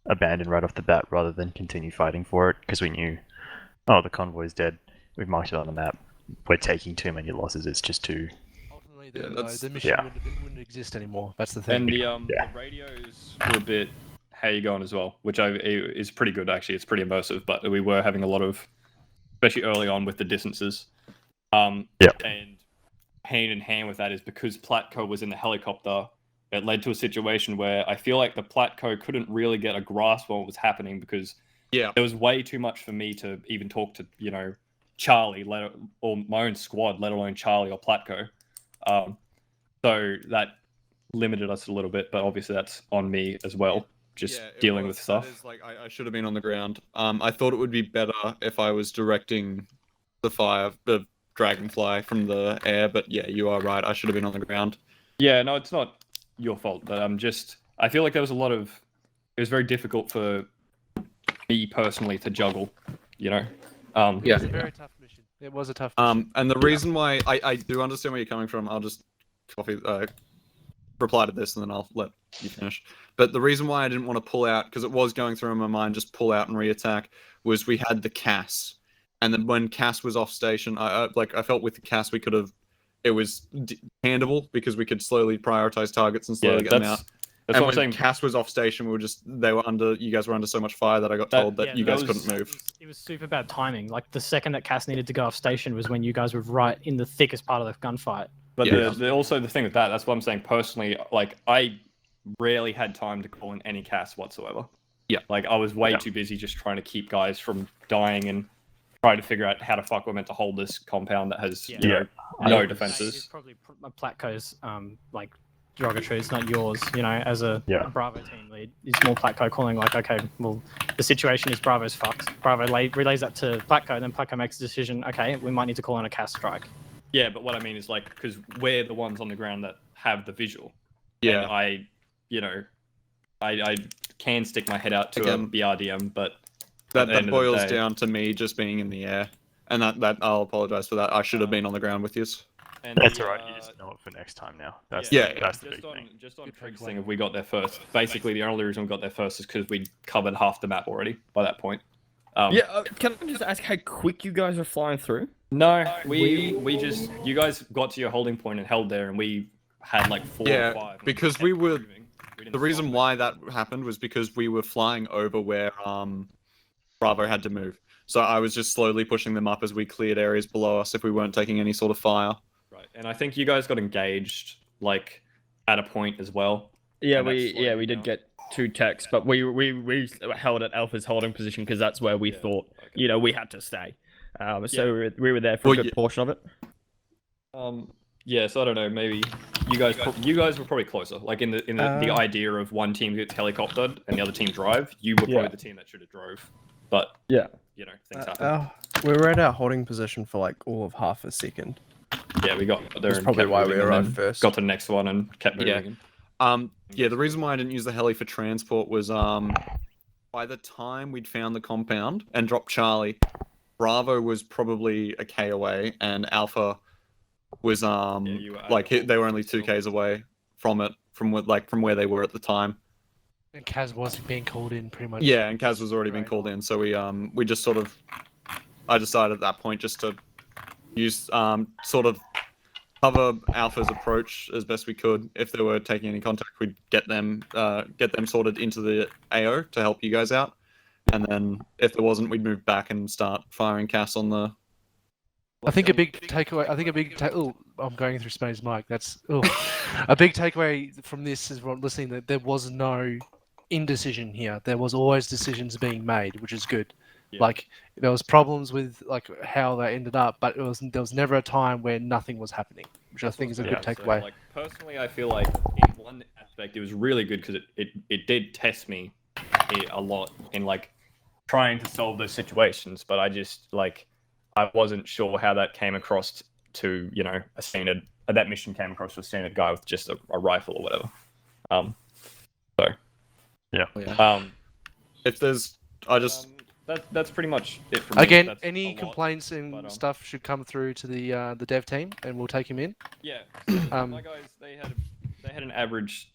abandoned right off the bat rather than continue fighting for it, because we knew, oh, the convoy's dead. We've marked it on the map. We're taking too many losses. It's just too... Ultimately, the mission wouldn't exist anymore. That's the thing. And the radios were a bit, how you going as well, which is pretty good, actually. It's pretty immersive, but we were having a lot of, especially early on with the distances. And hand in hand with that is because Platco was in the helicopter, it led to a situation where I feel like the Platco couldn't really get a grasp on what was happening, because there was way too much for me to even talk to, Charlie, or my own squad, let alone Charlie or Platco. So that limited us a little bit, but obviously that's on me as well, just dealing with stuff. That is, like, I should have been on the ground. I thought it would be better if I was directing the Dragonfly from the air, but yeah, you are right. I should have been on the ground. Yeah, no, it's not your fault, but I feel like there was it was very difficult for me personally to juggle, It was a very tough mission. It was a tough mission. And the reason why I do understand where you're coming from, I'll just reply to this and then I'll let you finish. But the reason why I didn't want to pull out, because it was going through in my mind, just pull out and re-attack, was we had the CAS. And then when CAS was off station, I felt with the CAS it was handable, because we could slowly prioritize targets and slowly get them out. That's and what I'm saying. When CAS was off station, you guys were under so much fire that I got told that you guys couldn't move. It was super bad timing. Like, the second that CAS needed to go off station was when you guys were right in the thickest part of the gunfight. But also the thing with that's what I'm saying personally, like, I rarely had time to call in any CAS whatsoever. Yeah. Like, I was way too busy just trying to keep guys from dying and trying to figure out how the fuck we're meant to hold this compound that has no defenses. It's probably Platco's derogatory. It's not yours. As a Bravo team lead, it's more Platco calling like, okay, well, the situation is Bravo's fucked. Bravo relays that to Platco, then Platco makes a decision. Okay, we might need to call in a CAS strike. Yeah, but what I mean is, like, because we're the ones on the ground that have the visual. Yeah. And I can stick my head out to Again, a BRDM, but that boils down to me just being in the air, and that I'll apologize for that. I should have been on the ground with you. And That's alright. You just know it for next time now. That's that's the big thing. Just on Trig's thing, if we got there first, basically the only reason we got there first is because we covered half the map already by that point. Can I just ask how quick you guys are flying through? No, we just you guys got to your holding point and held there, and we had like 4 or 5. Because we were. The reason why that happened was because we were flying over where Bravo had to move. So I was just slowly pushing them up as we cleared areas below us if we weren't taking any sort of fire. Right, and I think you guys got engaged like at a point as well. Yeah, we did get 2 techs, but we held at Alpha's holding position because that's where we thought we had to stay. So we were there for a good portion of it. Yeah, so I don't know. Maybe you guys were probably closer. Like in the idea of one team gets helicoptered and the other team drive, you were probably the team that should have drove. But things happen. We were at our holding position for like all of half a second. Yeah, we got there. That's probably why we arrived first. Got to the next one and kept moving. The reason why I didn't use the heli for transport was by the time we'd found the compound and dropped Charlie, Bravo was probably a K away and Alpha was they were only 2Ks away from it, from where they were at the time. And Kaz wasn't being called in pretty much. Yeah, and Kaz was already been called in, so we just sort of, I decided at that point just to use sort of cover Alpha's approach as best we could. If they were taking any contact, we'd get them sorted into the AO to help you guys out, and then if there wasn't, we'd move back and start firing CAS on the. I think a big takeaway. I'm going through Spain's mic. That's a big takeaway from this is from listening that there was no indecision here. There was always decisions being made, which is good. Yeah. Like there was problems with like how they ended up, but there was never a time where nothing was happening, which I think is a good takeaway. So, like personally, I feel like in one aspect it was really good because it did test me a lot in like trying to solve those situations, but I just I wasn't sure how that came across to a standard. That mission came across to a standard guy with just a rifle or whatever. If there's, that's pretty much it for me. Again, That's any complaints and stuff should come through to the dev team, and we'll take him in. Yeah. My guys, they had an average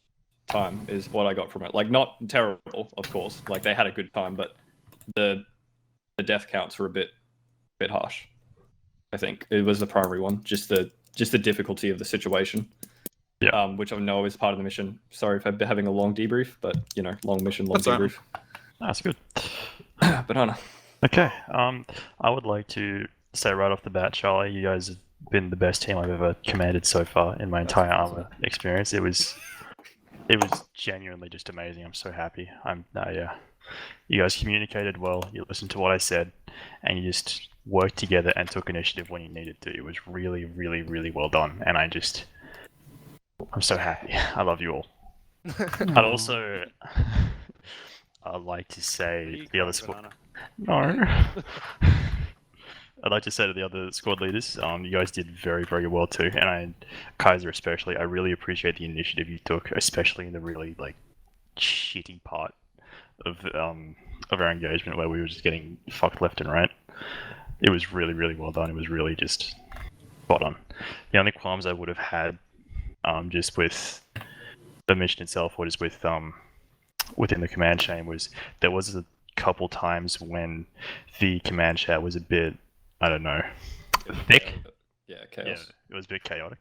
time, is what I got from it. Like not terrible, of course. Like they had a good time, but the death counts were a bit harsh. I think it was the primary one, just the difficulty of the situation. Yeah. Which I know is part of the mission. Sorry if I've been having a long debrief, but long mission, long debrief. That's good. Banana. Okay. I would like to say right off the bat, Charlie, you guys have been the best team I've ever commanded so far in my entire ARMA experience. It was genuinely just amazing. I'm so happy. You guys communicated well. You listened to what I said, and you just worked together and took initiative when you needed to. It was really, really, really well done, and I'm so happy. I love you all. I'd like to say the other squad. No. I'd like to say to the other squad leaders, you guys did very, very well too, and Kaiser especially. I really appreciate the initiative you took, especially in the really shitty part of our engagement where we were just getting fucked left and right. It was really, really well done. It was really just spot on. The only qualms I would have had, just with the mission itself, or just with within the command chain, was there was a couple times when the command chat was a bit, I don't know, thick. Yeah, chaos. Yeah, it was a bit chaotic.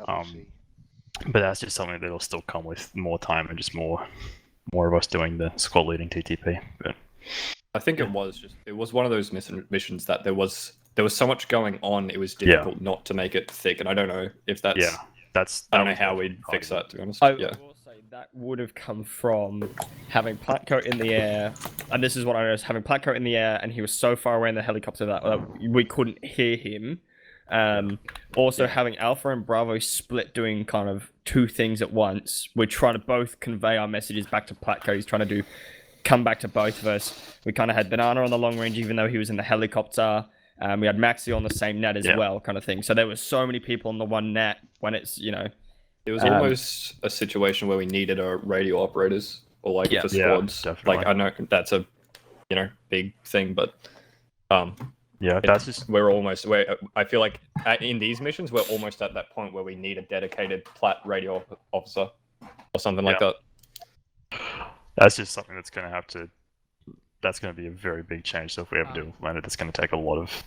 But that's just something that'll still come with more time and just more of us doing the squad leading TTP. But I think it was one of those missions that there was so much going on. It was difficult not to make it thick, and I don't know if that's I don't know how we'd fix that, to be honest. I will say that would have come from having Platco in the air, and this is what I noticed: having Platco in the air, and he was so far away in the helicopter that we couldn't hear him. Also having Alpha and Bravo split doing kind of two things at once. We're trying to both convey our messages back to Platco. He's trying to come back to both of us. We kind of had Banana on the long range, even though he was in the helicopter. We had Maxi on the same net as well, kind of thing. So there was so many people on the one net when it's, It was almost a situation where we needed a radio operators or like for squads. definitely. Like I know that's a big thing, but that's just I feel like in these missions we're almost at that point where we need a dedicated plat radio officer or something like that. That's just something that's going to be a very big change. So if we ever do implement it, that's going to take a lot of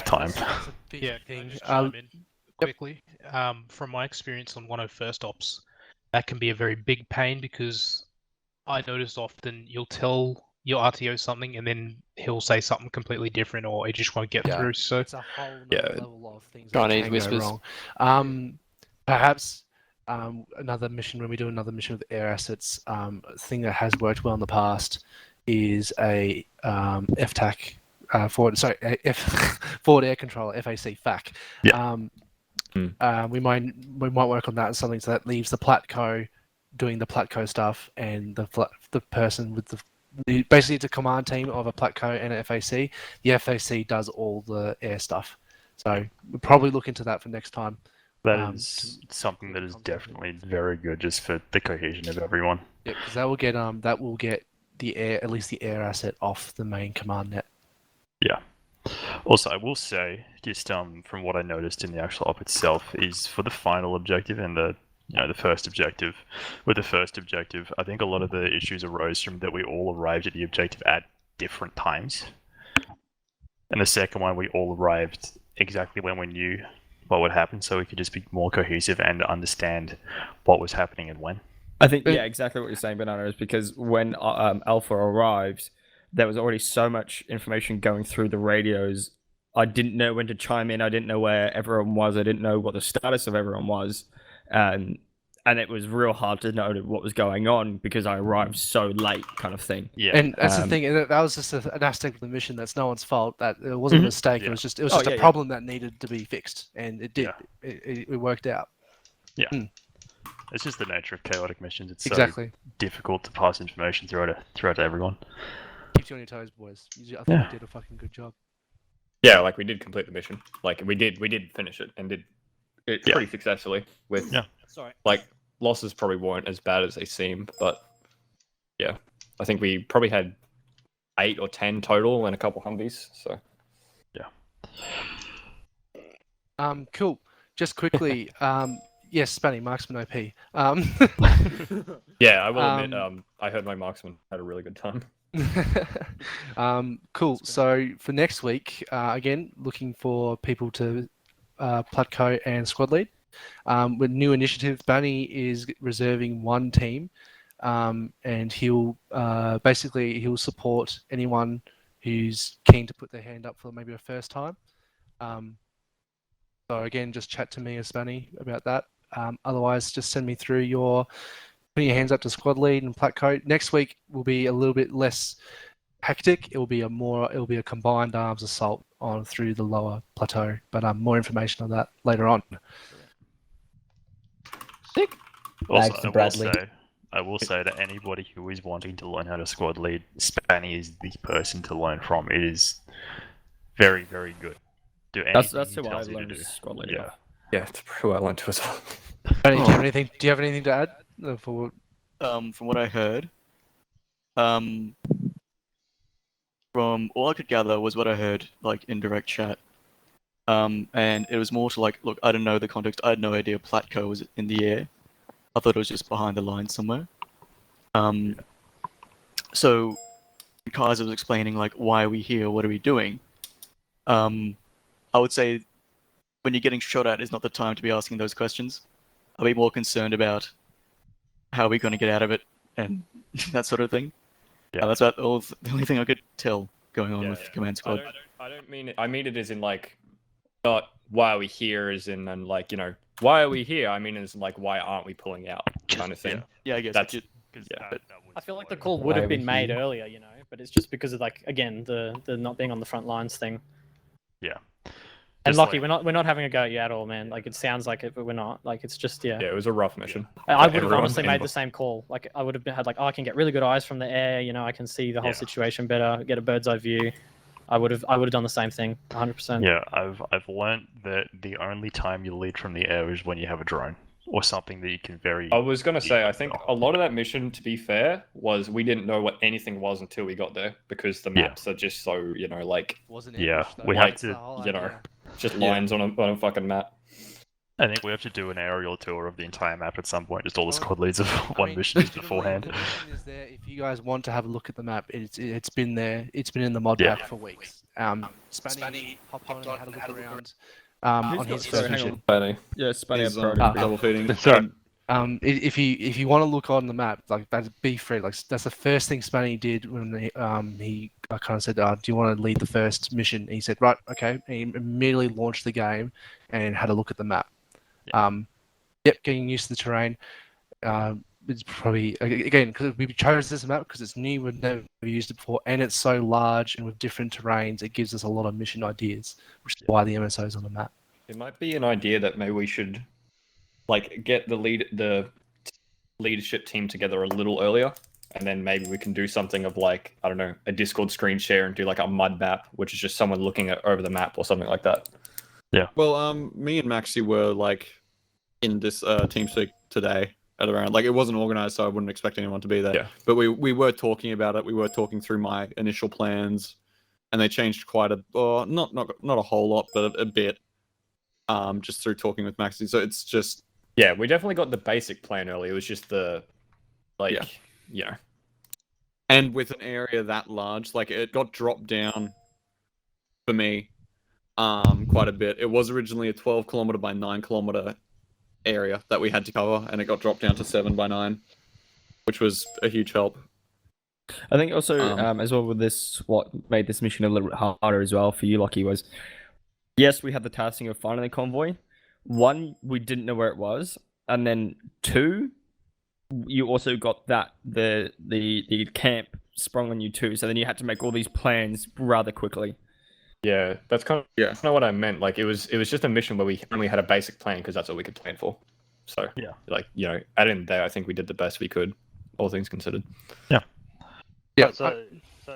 time. Chime in quickly. From my experience on 101st Ops, that can be a very big pain because I notice often you'll tell your RTO something and then he'll say something completely different or it just won't get through. So it's a whole nother level of things Chinese that can whispers. go wrong. Perhaps another mission, when we do another mission with air assets, a thing that has worked well in the past is a FTAC, forward air controller, FAC FAC. We might work on that as something so that leaves the Platco doing the Platco stuff, and the person with basically it's a command team of a Platco and an FAC. The FAC does all the air stuff. So we'll probably look into that for next time. That is something that is definitely very good, just for the cohesion of everyone. Yeah, because that will get the air, at least the air asset, off the main command net. Yeah. Also, I will say, just from what I noticed in the actual op itself, is for the final objective and the first objective. With the first objective, I think a lot of the issues arose from that we all arrived at the objective at different times. And the second one, we all arrived exactly when we knew what would happen, so we could just be more cohesive and understand what was happening and when. I think, exactly what you're saying, Banana, is because when Alpha arrived, there was already so much information going through the radios. I didn't know when to chime in. I didn't know where everyone was. I didn't know what the status of everyone was. And it was real hard to know what was going on because I arrived so late, kind of thing. Yeah, and that's the thing. That was just an aspect of the mission that's no one's fault. That it wasn't a mistake. It was just a problem that needed to be fixed, and it did. Yeah. It worked out. Yeah. It's just the nature of chaotic missions. It's Exactly. so difficult to pass information through to everyone. Keeps you on your toes, boys. I think you did a fucking good job. Yeah, like we did complete the mission. Like we did finish it and did it pretty successfully. With like losses probably weren't as bad as they seem, but yeah, I think we probably had 8 or 10 total and a couple Humvees. So cool. Just quickly, yes, Spanny, Marksman OP. yeah, I will admit, I heard my Marksman had a really good time. Cool. So for next week, again, looking for people to Platco and squad lead. With new initiatives, Bunny is reserving one team, and he'll support anyone who's keen to put their hand up for maybe a first time. So again, just chat to me as Bunny about that. Otherwise, just send me through putting your hands up to squad lead and Platco. Next week will be a little bit less hectic. It'll be a combined arms assault on through the lower plateau. But more information on that later on. Sick. Also, I will say to anybody who is wanting to learn how to squad lead, Spanny is the person to learn from. It is very, very good. That's who I learned squad lead. Yeah, that's who I learned to as well. Do you have anything to add? From what I heard, from all I could gather was what I heard like in direct chat, and it was more to like, look, I don't know the context. I had no idea Platco was in the air. I thought it was just behind the line somewhere. So Kaiser was explaining like, why are we here? What are we doing? I would say when you're getting shot at is not the time to be asking those questions. I'll be more concerned about how are we going to get out of it and that sort of thing. Yeah, that's about the only thing I could tell going on with Command Squad. I don't mean it. I mean it as in like, not why are we here, as in and like, why are we here? I mean as in like, why aren't we pulling out, kind of thing. Yeah, I guess that's I feel like the call would have been made earlier, but it's just because of like, again, the not being on the front lines thing. Yeah. And Lockie, we're not having a go at you at all, man. Like it sounds like it, but we're not. Like it's just Yeah, it was a rough mission. I would have honestly made the same call. Like I would have had like, I can get really good eyes from the air. I can see the whole situation better. Get a bird's eye view. I would have done the same thing, 100%. Yeah, I've learned that the only time you lead from the air is when you have a drone. or something that you can very. I was gonna say, I think a lot of that mission, to be fair, was we didn't know what anything was until we got there because the maps are just so, like. Yeah, we like, have to. Just lines on a fucking map. I think we have to do an aerial tour of the entire map at some point, just all the squad leads of one mission just beforehand. The mission is there if you guys want to have a look at the map. It's been there. It's been in the mod pack for weeks. Spanny hopped on and had a look around on his first mission. Spanny. Yeah, Spanny had double feeding. Sorry. If you want to look on the map, like that's be free. Like that's the first thing Spanny did when he kind of said, "Do you want to lead the first mission?" And he said, "Right, okay." And he immediately launched the game and had a look at the map. Getting used to the terrain. It's probably again because we chose this map because it's new. We've never used it before, and it's so large and with different terrains, it gives us a lot of mission ideas, which is why the MSO is on the map. It might be an idea that maybe we should, like, get the leadership team together a little earlier, and then maybe we can do something of like, I don't know, a Discord screen share and do like a mud map, which is just someone looking over the map or something like that. Yeah. Well, me and Maxi were like in this TeamSpeak today at around, like, it wasn't organized, so I wouldn't expect anyone to be there. Yeah. But we were talking about it. We were talking through my initial plans, and they changed quite not a whole lot, but a bit. Just through talking with Maxi. So it's just, yeah, we definitely got the basic plan early. It was just the, like, And with an area that large, like, it got dropped down for me quite a bit. It was originally a 12 kilometer by 9 kilometer area that we had to cover, and it got dropped down to 7 by 9, which was a huge help. I think also as well with this, what made this mission a little bit harder as well for you, Lockie, was yes, we had the tasking of finding the convoy. 1, we didn't know where it was, and then 2, you also got that the camp sprung on you too. So then you had to make all these plans rather quickly. Yeah, that's kind of what I meant. Like, it was just a mission where we only had a basic plan because that's all we could plan for. So yeah, like, at the end of the day, I think we did the best we could, all things considered. Yeah. Yeah. So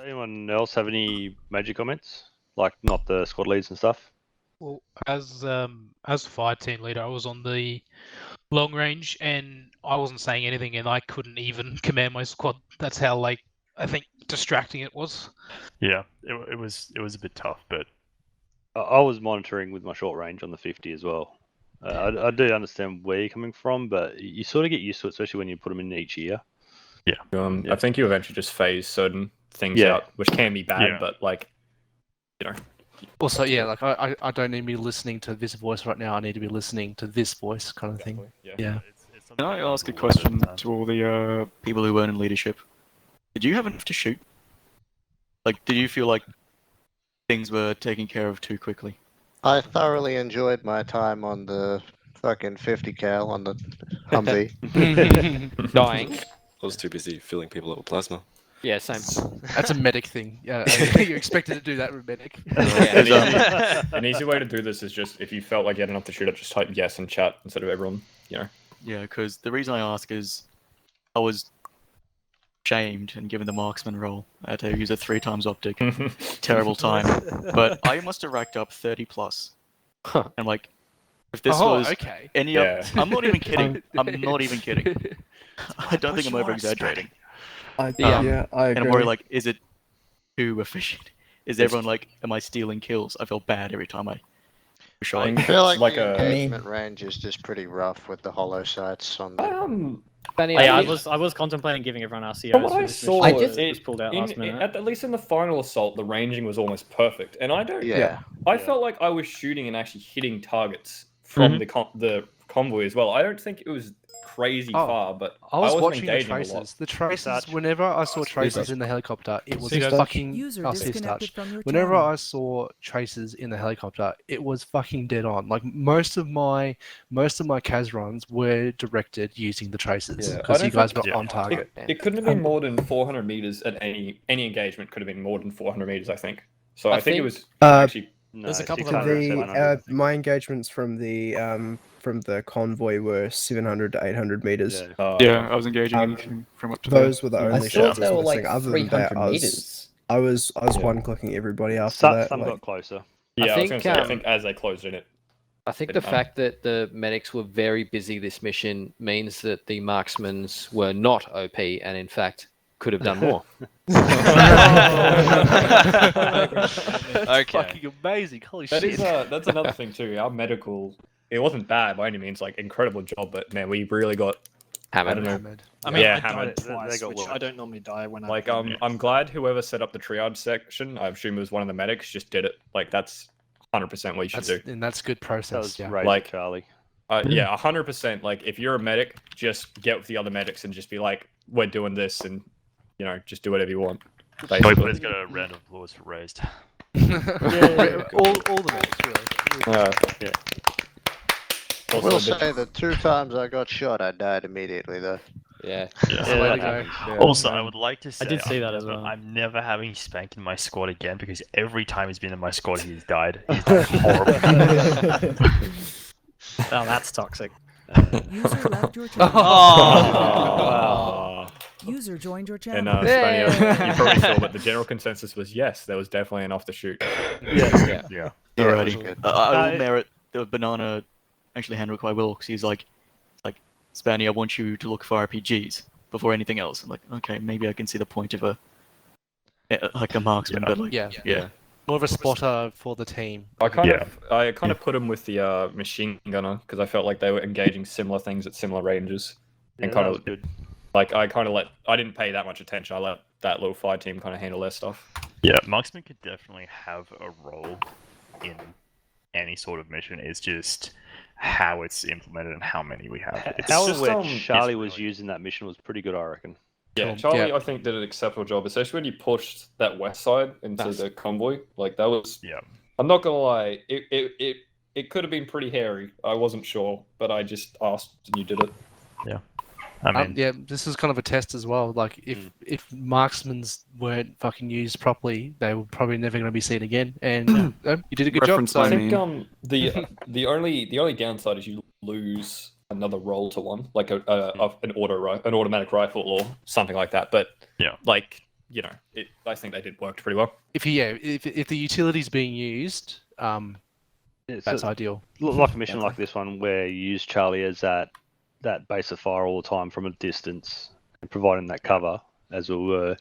anyone else have any major comments? Like, not the squad leads and stuff. Well, as fire team leader, I was on the long range, and I wasn't saying anything, and I couldn't even command my squad. That's how, like, I think distracting it was. Yeah, it was a bit tough, but I was monitoring with my short range on the 50 as well. I do understand where you're coming from, but you sort of get used to it, especially when you put them in each year. Yeah. I think you eventually just phase certain things out, which can be bad, but like, Also, yeah, like I don't need to be listening to this voice right now. I need to be listening to this voice, kind of thing. Yeah. Can I ask a question to all the people who weren't in leadership? Did you have enough to shoot? Like, did you feel like things were taken care of too quickly? I thoroughly enjoyed my time on the fucking 50 cal on the Humvee. Dying. I was too busy filling people up with plasma. Yeah, same. That's a medic thing. Yeah, you're expected to do that with medic. An easy way to do this is just, if you felt like you had enough to shoot up, just type yes in chat instead of everyone, Yeah, because the reason I ask is I was shamed and given the marksman role. I had to use a 3 times optic. Terrible time. But I must have racked up 30 plus. And like, if this was any I'm not even kidding. I'm not even kidding. I don't think I'm over exaggerating. I agree. And I'm worried, like, is it too efficient? Is everyone like, am I stealing kills? I feel bad every time I shot. I feel like the engagement range is just pretty rough with the hollow sights on the... I was contemplating giving everyone RCOs. From what I saw, it was pulled out last minute. At least in the final assault, the ranging was almost perfect, and I felt like I was shooting and actually hitting targets from the convoy as well. I don't think it was crazy far, but I was watching the engaging a lot. traces. The traces, whenever I saw traces in the helicopter, it was fucking... Whenever I saw traces in the helicopter, it was fucking dead on. Like, most of my CAS runs were directed using the traces, because you guys were on target. It couldn't have been more than 400 meters at any engagement. Could have been more than 400 meters, I think. So I think it was actually... There's a couple of my engagements from the convoy were 700 to 800 meters. Yeah, I was engaging anything from up to those were the only I shots thought I they was were missing. like Other than that, 300 meters. I was one clicking everybody after that. Some like- got closer. Yeah, I was going to say, I think as they closed in, it I think the fact that the medics were very busy this mission means that the marksmans were not OP and in fact could have done more. That's fucking amazing. Holy That shit. is that's another thing too. Our medical, it wasn't bad by any means, like incredible job, but man, we really got hammered. I don't know. Hammered. I mean, yeah, I hammered. died twice, which I don't normally die when Like I'm glad whoever set up the triage section, I assume it was one of the medics, just did it. Like that's 100% what you should do. And that's good process. That was yeah. right, Charlie. Yeah, 100%. Like if you're a medic, just get with the other medics and just be like, we're doing this, and you know, just do whatever you want. Basically, let's get a round of applause for raised. all the medics really. Yeah. I will say the 2 times I got shot, I died immediately though. Yeah. Also, I would like to say I did see that as well. I'm never having Spank in my squad again because every time he's been in my squad, he's died. He's done horrible. Oh, that's toxic. User left your channel. Wow. User joined your channel. And Spania, you probably saw, but the general consensus was yes, there was definitely an off the shoot. Yeah. Alrighty. I will merit the banana actually handled quite well because he's like, Spanny, I want you to look for RPGs before anything else. I'm like, okay, maybe I can see the point of a marksman, but like, yeah. More of a spotter for the team. I kind of put him with the machine gunner because I felt like they were engaging similar things at similar ranges, and kind of good. Like I didn't pay that much attention. I let that little fire team kind of handle their stuff. Yeah, marksman could definitely have a role in any sort of mission. It's just how it's implemented and how many we have. It's How just, where Charlie was using that mission was pretty good, I reckon. Yeah, Charlie, I think, did an exceptional job, especially when you pushed that west side into the convoy. Like that was. Yeah. I'm not gonna lie, it could have been pretty hairy. I wasn't sure, but I just asked and you did it. Yeah. I mean, yeah, this is kind of a test as well. Like, if marksmans weren't fucking used properly, they were probably never going to be seen again. And you did a good job. So. I think the only downside is you lose another roll to one, like an automatic rifle or something like that. But like I think they did work pretty well. If the utility's being used, that's ideal. Like a mission like this one where you use Charlie as that base of fire all the time from a distance and providing that cover as we were,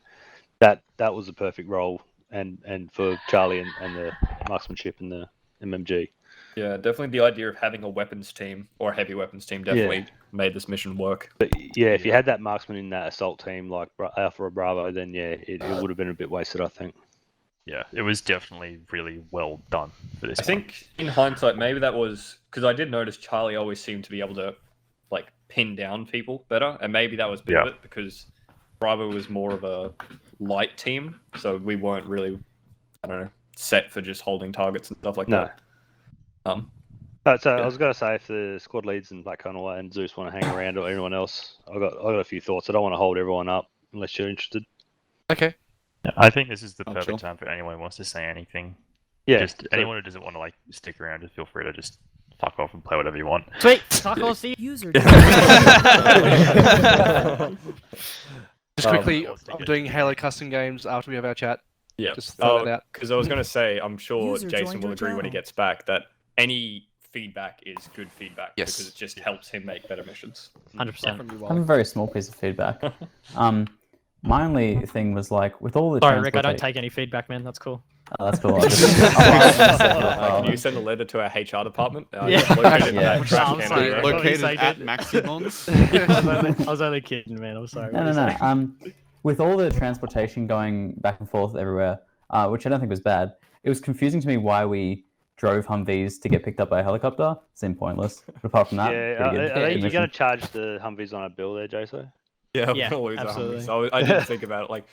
that was the perfect role and for Charlie and the marksmanship and the MMG. Yeah, definitely the idea of having a weapons team or a heavy weapons team definitely made this mission work. But if you had that marksman in that assault team like Alpha or Bravo, then it would have been a bit wasted, I think. Yeah, it was definitely really well done for this. I think in hindsight, maybe that was because I did notice Charlie always seemed to be able to like pin down people better, and maybe that was a bit of it because Bravo was more of a light team, so we weren't really, I don't know, set for just holding targets and stuff like that. So I was gonna say if the squad leads and Black Convoy and Zeus want to hang around or anyone else, I got a few thoughts. I don't want to hold everyone up unless you're interested. Okay. Yeah, I think this is the perfect time for anyone who wants to say anything. Yeah. Just anyone who doesn't want to like stick around, just feel free to just fuck off and play whatever you want. Sweet. Fuck off, see user. Just quickly, I'm doing Halo custom games after we have our chat. Yeah. Just throw that out. Because I was going to say, I'm sure User Jason joined will your agree when he channel. gets back that any feedback is good feedback Yes. because it just helps him make better missions. 100%. I have a very small piece of feedback. My only thing was like with all the. Sorry, Rick, I don't take any feedback, man. That's cool. Oh, that's cool. Can you send a letter to our HR department? Located at Maximons. I was only kidding, man. I'm sorry. No. With all the transportation going back and forth everywhere, which I don't think was bad, it was confusing to me why we drove Humvees to get picked up by a helicopter. Seemed pointless. But apart from that, pretty good. Are you going to charge the Humvees on a bill there, Jaso? Yeah, I'm Yeah, gonna lose absolutely. Humvees. So I didn't think about it. Like,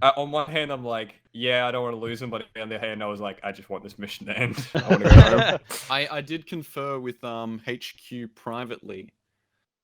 on one hand, I'm like, yeah, I don't want to lose them, but on the other hand, I was like, I just want this mission to end. I want to go home. I did confer with HQ privately.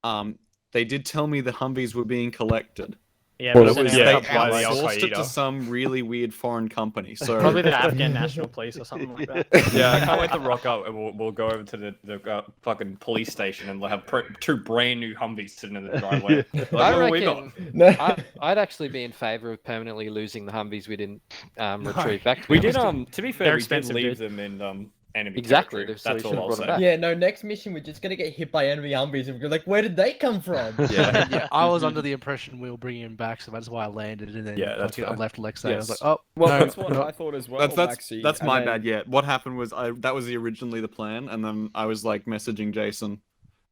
They did tell me the Humvees were being collected. Yeah, But but it was yeah, they by the outsourced it Al-Qaeda. to some really weird foreign company. So probably the Afghan National Police or something like that. Yeah, I can't wait to rock up and we'll go over to the fucking police station and we'll have two brand new Humvees sitting in the driveway. Like, I what have we got? reckon I'd actually be in favour of permanently losing the Humvees we didn't retrieve back. We did. To be fair, They're we did expensive, leave dude. them in enemy Exactly, territory. so That's he all should've I'll brought 'em say. back. Yeah, no, next mission we're just gonna get hit by enemy Humvees and we're like, where did they come from? Yeah, I was under the impression we were bringing him back, so that's why I landed, and then Yeah, that's fucking I fair. left Lexi. I was like, Yes. oh, Well, no, that's what no. I thought as well. That's my bad. Yeah, what happened was that was originally the plan, and then I was like messaging Jason,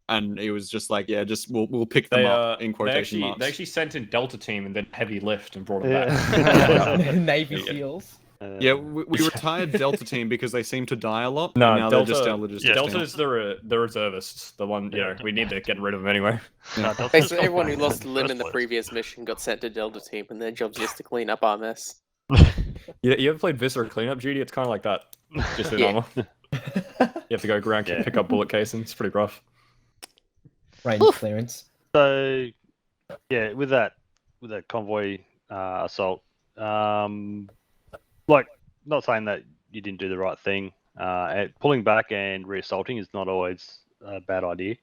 and he was just like, "Yeah, just we'll pick them up in quotation marks." They actually sent in Delta team and then heavy lift and brought them back. Navy SEAls. Yeah, we retired Delta team because they seem to die a lot. No, and now Delta, they're just our logistics Delta team. is the reservists. The one, you know, we need to get rid of them anyway. Basically, everyone who lost a limb in the previous mission got sent to Delta Team, and their job's just to clean up our mess. Yeah, you ever played Viscera cleanup duty? It's kind of like that, just in Yeah. armor. You have to go around pick up bullet casings. It's pretty rough. Range clearance. So, yeah, with that convoy assault, like, not saying that you didn't do the right thing. Pulling back and reassaulting is not always a bad idea,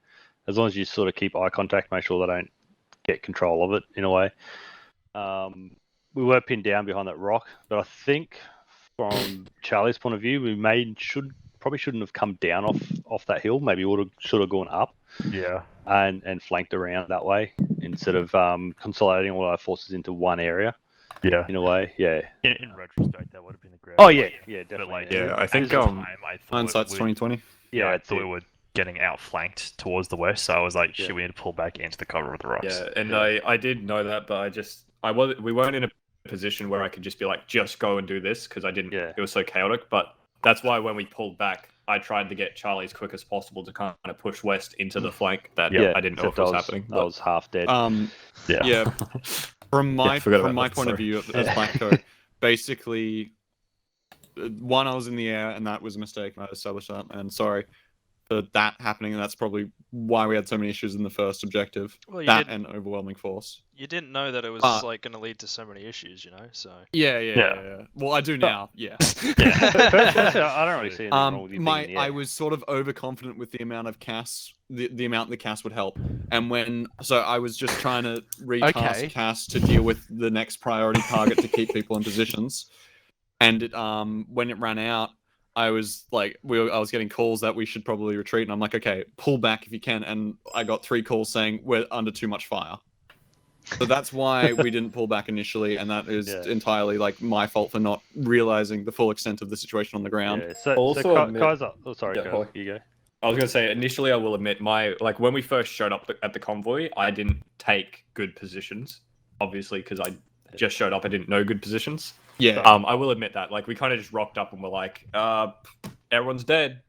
as long as you sort of keep eye contact, make sure they don't get control of it in a way. We were pinned down behind that rock, but I think from Charlie's point of view, we probably shouldn't have come down off that hill. Maybe should have gone up. Yeah. And flanked around that way instead of consolidating all our forces into one area. Yeah. In a way, yeah. In retrospect, that would have been a great. Oh yeah, yeah, But definitely. like, Yeah, I think at the time, I thought hindsight's 2020. Yeah, I that's thought it. we were getting outflanked towards the west, so I was like, shit, we need to pull back into the cover of the rocks. Yeah, and I did know that, but we weren't in a position where I could just be like, just go and do this, because I didn't. Yeah. It was so chaotic. But that's why when we pulled back, I tried to get Charlie as quick as possible to kind of push west into the flank that I didn't know if it was happening. I was half dead. Yeah. From my forgot about that, point of sorry. view as Blackco, basically, one, I was in the air, and that was a mistake. I established that, and sorry for that happening. And that's probably why we had so many issues in the first objective. Well, you that did- and overwhelming force. You didn't know that it was like going to lead to so many issues, you know. So Yeah. Well, I do now. Yeah. I don't really see anything wrong with you being in the air. I was sort of overconfident with the amount of CAS, the amount the CAS would help, and so I was just trying to recast CAS to deal with the next priority target to keep people in positions, and when it ran out, I was like, I was getting calls that we should probably retreat, and I'm like, okay, pull back if you can, and I got 3 calls saying we're under too much fire. So that's why we didn't pull back initially, and that is entirely like my fault for not realizing the full extent of the situation on the ground. Yeah, Kaiser, sorry, Yeah, you go. I was gonna say initially, I will admit when we first showed up at the convoy, I didn't take good positions, obviously because I just showed up. I didn't know good positions. Yeah. I will admit that. Like we kind of just rocked up and we're like, everyone's dead.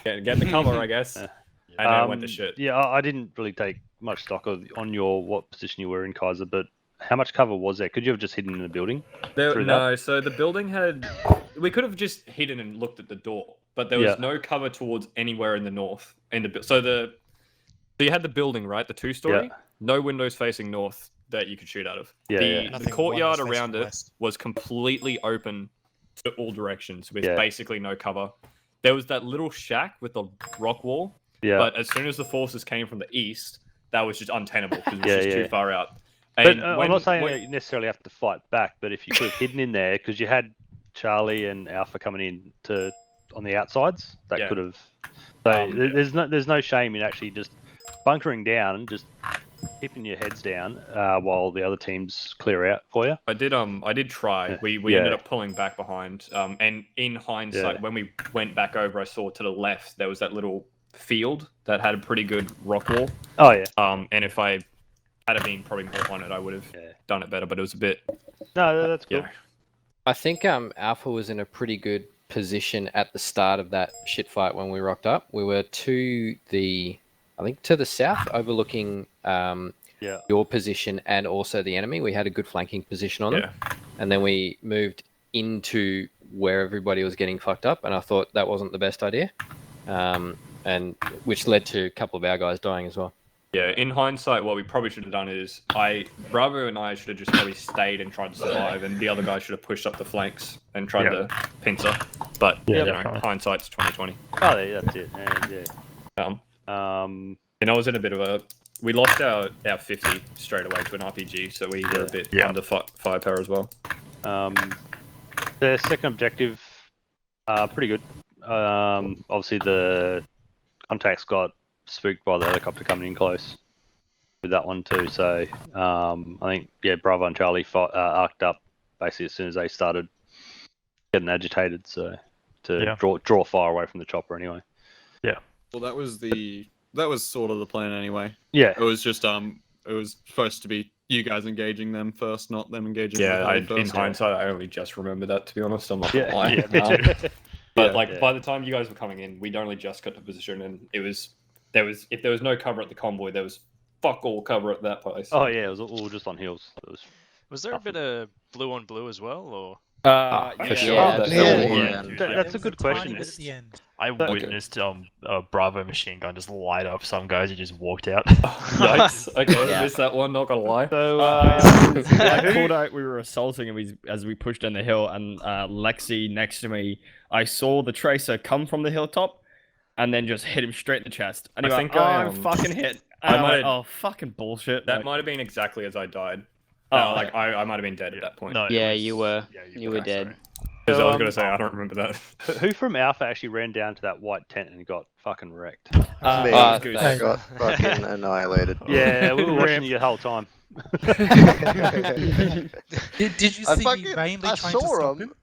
Get in the cover, I guess. And then it went to shit. Yeah, I didn't really take much stock on what position you were in, Kaiser, but how much cover was there? Could you have just hidden in the building? So the building had. We could have just hidden and looked at the door, but there was no cover towards anywhere in the north. So you had the building, right? The 2-story. Yeah. No windows facing north that you could shoot out of. Yeah, The courtyard around it was completely open to all directions with basically no cover. There was that little shack with the rock wall. Yeah. But as soon as the forces came from the east, that was just untenable because it was just too far out. But I'm not saying that you necessarily have to fight back, but if you could have hidden in there, because you had Charlie and Alpha coming in on the outsides, that could have. So there's no shame in actually just bunkering down and just keeping your heads down while the other teams clear out for you. I did try. We ended up pulling back behind. And in hindsight, when we went back over, I saw to the left there was that little field that had a pretty good rock wall. Oh yeah. And if I had been probably more on it, I would have done it better. But it was a bit. No, that's cool. Yeah. I think Alpha was in a pretty good position at the start of that shit fight when we rocked up. We were to the south, overlooking your position and also the enemy. We had a good flanking position on them, and then we moved into where everybody was getting fucked up, and I thought that wasn't the best idea, and which led to a couple of our guys dying as well. Yeah, in hindsight, what we probably should have done is Bravo and I should have just probably stayed and tried to survive, and the other guy should have pushed up the flanks and tried to pincer. But hindsight's 2020. Oh, yeah, that's it. And, and I was in a bit of a. We lost our 50 straight away to an RPG, so we were a bit under firepower as well. The second objective, pretty good. Obviously the contacts got spooked by the helicopter coming in close with that one too. So I think Bravo and Charlie arced up basically as soon as they started getting agitated. So to draw fire away from the chopper anyway. Yeah. Well, that was sort of the plan anyway. Yeah. It was just it was supposed to be you guys engaging them first, not them engaging. Yeah, the heli first. in hindsight, I only just remembered that. To be honest, I'm not Yeah. gonna lie. Yeah, me too. But by the time you guys were coming in, we'd only just got to position, and if there was no cover at the convoy, there was fuck all cover at that place. Oh yeah, it was all just on hills. Was there a bit of blue on blue as well, or? For sure. That's a good question. I witnessed a Bravo machine gun just light up some guys who just walked out. Yikes! Okay, missed that one. Not gonna lie. So I called out we were assaulting him as we pushed down the hill, and Lexi next to me, I saw the tracer come from the hilltop, and then just hit him straight in the chest. And he went, I'm fucking hit. And I went, oh fucking bullshit. That might have been exactly as I died. I might have been dead at that point. No, yeah, you were. You were dead. Because I was gonna say I don't remember that. Who from Alpha actually ran down to that white tent and got fucking wrecked? Me, I got fucking annihilated. Yeah, we were watching you the whole time. Did you see me vainly trying to stop him?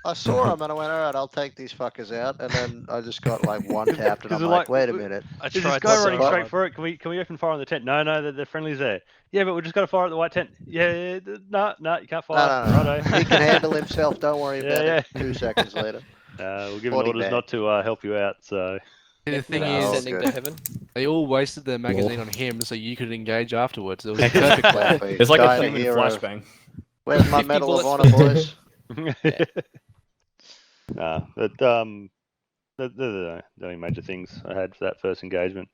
I saw him and I went, all right, I'll take these fuckers out. And then I just got like one tapped and I'm like, wait a minute. Is this guy running straight for it? Can we open fire on the tent? No, the friendly's there. Yeah, but we just got to fire at the white tent. Yeah, no, you can't fire. No. He can handle himself. Don't worry about it. 2 seconds later. We're giving orders not to help you out. So the thing is, they all wasted their magazine on him, so you could engage afterwards. It was a perfect plan. It's like a human flashbang. Where's my Medal of Honor, boys? Nah, but they're the only major things I had for that first engagement.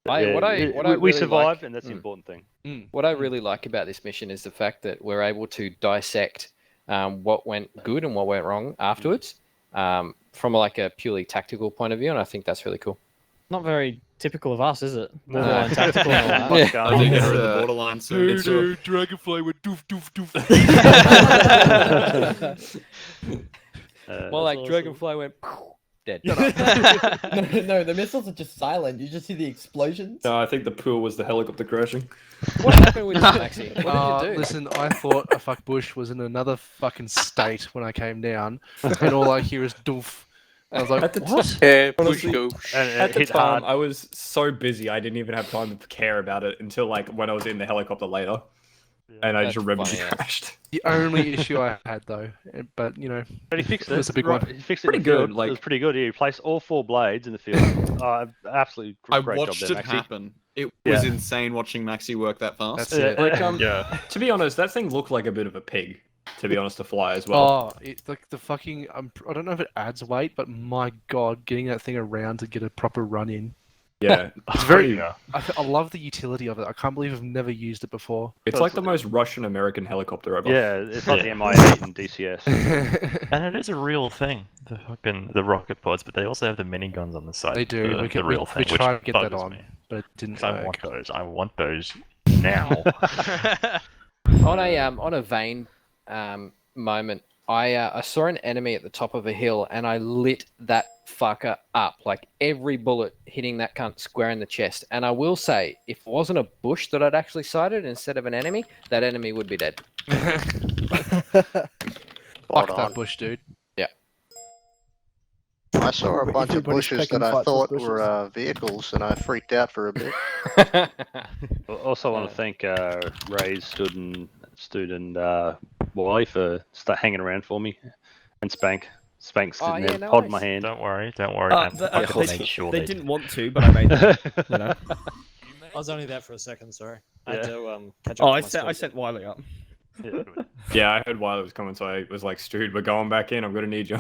We survived, and that's the important thing. What I really like about this mission is the fact that we're able to dissect what went good and what went wrong afterwards, from like a purely tactical point of view, and I think that's really cool. Not very typical of us, is it? No. Borderline tactical and all that. I think it's the borderline. So Dragonfly went doof doof doof. More like Dragonfly went dead. No, the missiles are just silent. You just hear the explosions. No, I think the pool was the helicopter crashing. What happened with you, Maxi? What did you do? Listen, I thought a fuck Bush was in another fucking state when I came down, and all I hear is doof. I was like, what? Yeah, Bush go. At the time, I was so busy, I didn't even have time to care about it until like when I was in the helicopter later. And I just remembered it crashed. The only issue I had though, but But he fixed it. It was a big one. He fixed it. Pretty good. It was pretty good. He placed all 4 blades in the field. Absolutely great job there, I watched it Maxi. happen. It was insane watching Maxi work that fast. That's it. Like, to be honest, that thing looked like a bit of a pig. To be honest, to fly as well. Oh, it's like the fucking. I don't know if it adds weight, but my god, getting that thing around to get a proper run in. Yeah, it's very. I love the utility of it. I can't believe I've never used it before. It's like the most Russian-American helicopter ever. Yeah, it's like the Mi-8 and DCS. And it is a real thing, the rocket pods, but they also have the miniguns on the side. They do. The real thing. We tried to get that bugs on, me. but it didn't. I want those. I want those now. On a vein moment, I saw an enemy at the top of a hill and I lit that fucker up. Like every bullet hitting that cunt square in the chest. And I will say, if it wasn't a bush that I'd actually sighted instead of an enemy, that enemy would be dead. Fuck that bush, dude. Yeah. I saw a bunch of bushes that I thought were vehicles and I freaked out for a bit. Also want to thank Ray, Stud and Wally for hanging around for me, and Spank's sitting there holding my hand. Don't worry. They didn't want to, but I made them. I was only there for a second. Sorry. I had to catch Oh, up. I sent Wiley up. Yeah, I heard Wiley was coming, so I was like, "Dude, we're going back in. I'm gonna need you."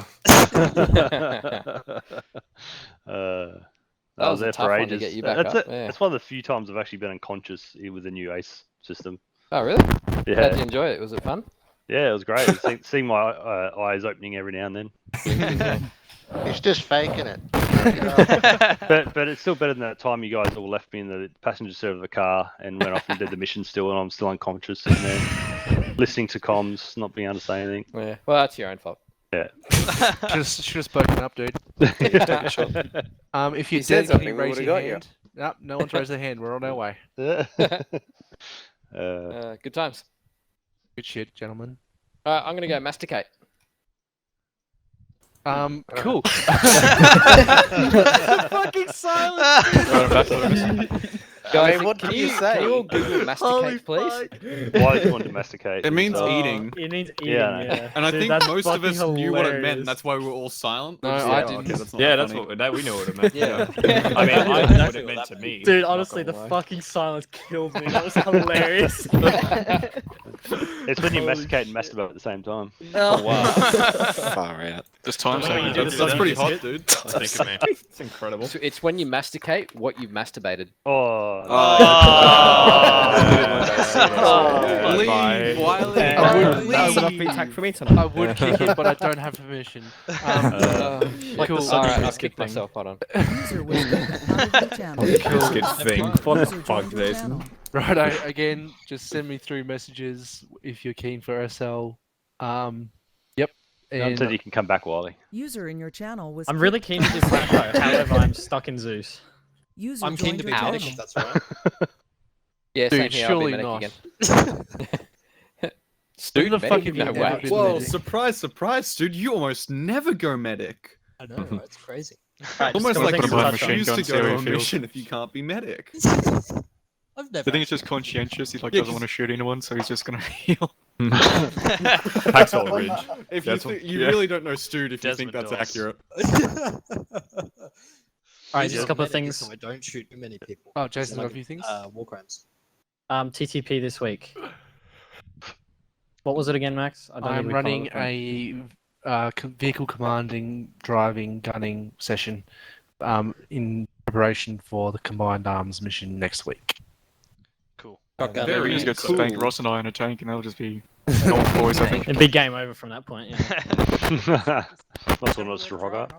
I was there for ages. To get you back up. That's one of the few times I've actually been unconscious with the new ACE system. Oh, really? Yeah. How'd you enjoy it? Was it fun? Yeah, it was great. Seeing my eyes opening every now and then. He's just faking it. but it's still better than that time you guys all left me in the passenger seat of the car and went off and did the mission still, and I'm still unconscious sitting there, listening to comms, not being able to say anything. Yeah. Well, that's your own fault. Yeah. Should have spoken up, dude. If you're He said dead, can something, you we raise would've your got you. hand? Nope, no one's raised their hand. We're on our way. Good times. Good shit, gentlemen. I'm gonna go masticate. Cool. Fucking silence. Guys, what can did you you say? Can you all Google masticate, please? Why do you want to domesticate? It means yourself? eating. It means eating, Yeah, yeah. And I Dude, think that's most of us fucking knew what it meant. hilarious. And that's why we were all silent. No, We're just I like, didn't. okay, that's not Yeah, funny. we know what it meant. Yeah. I mean, I know what it meant to me. Dude, not honestly, the gonna lie. fucking silence killed me. That was hilarious. It's when you masticate and masturbate at the same time. Oh, wow. Far out. Just time That's what you saving. do. That's pretty hot, dude. Think of me. It's incredible. It's when you masticate what you've masturbated. Oh. Leave, Wiley. That's enough feedback for me tonight. I would kick it, but I don't have permission. Like cool. the Alright, I'll kick myself. Hold on. User was kicked out of the channel. Biscuit thing. What the User fuck, joined your Jason? channel. Right, again, just send me through messages if you're keen for SL. Yep. And So you can come back, Wiley. User in your channel was. I'm really keen to do macro, however, I'm stuck in Zeus. User I'm keen joined to be your medic, channel. if that's right. Yeah, Dude, same here. I'll be surely medic not. again. Who the Medic? fuck have you No never way. been Whoa, medic? surprise, surprise, dude. You almost never go medic. I know, right? It's crazy. Right, Almost just like things you to touch on. refuse to guns, go to a aerial field. mission if you can't be medic. I've never. I think it's just conscientious. He Yeah, doesn't want to shoot anyone, so he's just gonna heal. Hacksaw Ridge. If you That's think, what- you yeah. really don't know Stude if you think Desmond that's Doss. accurate. Alright, just a couple of Medic, things. so I don't shoot too many people. Oh, Jason, Then I got a few get, things? War crimes. TTP this week. What was it again, Max? I don't I'm think we running followed a vehicle commanding, driving, gunning session in preparation for the combined arms mission next week. Cool. Very Just get cool. spank Ross and I in a tank, and they'll just be old boys. I think. A big game over from that point, yeah. Not on a Stroga.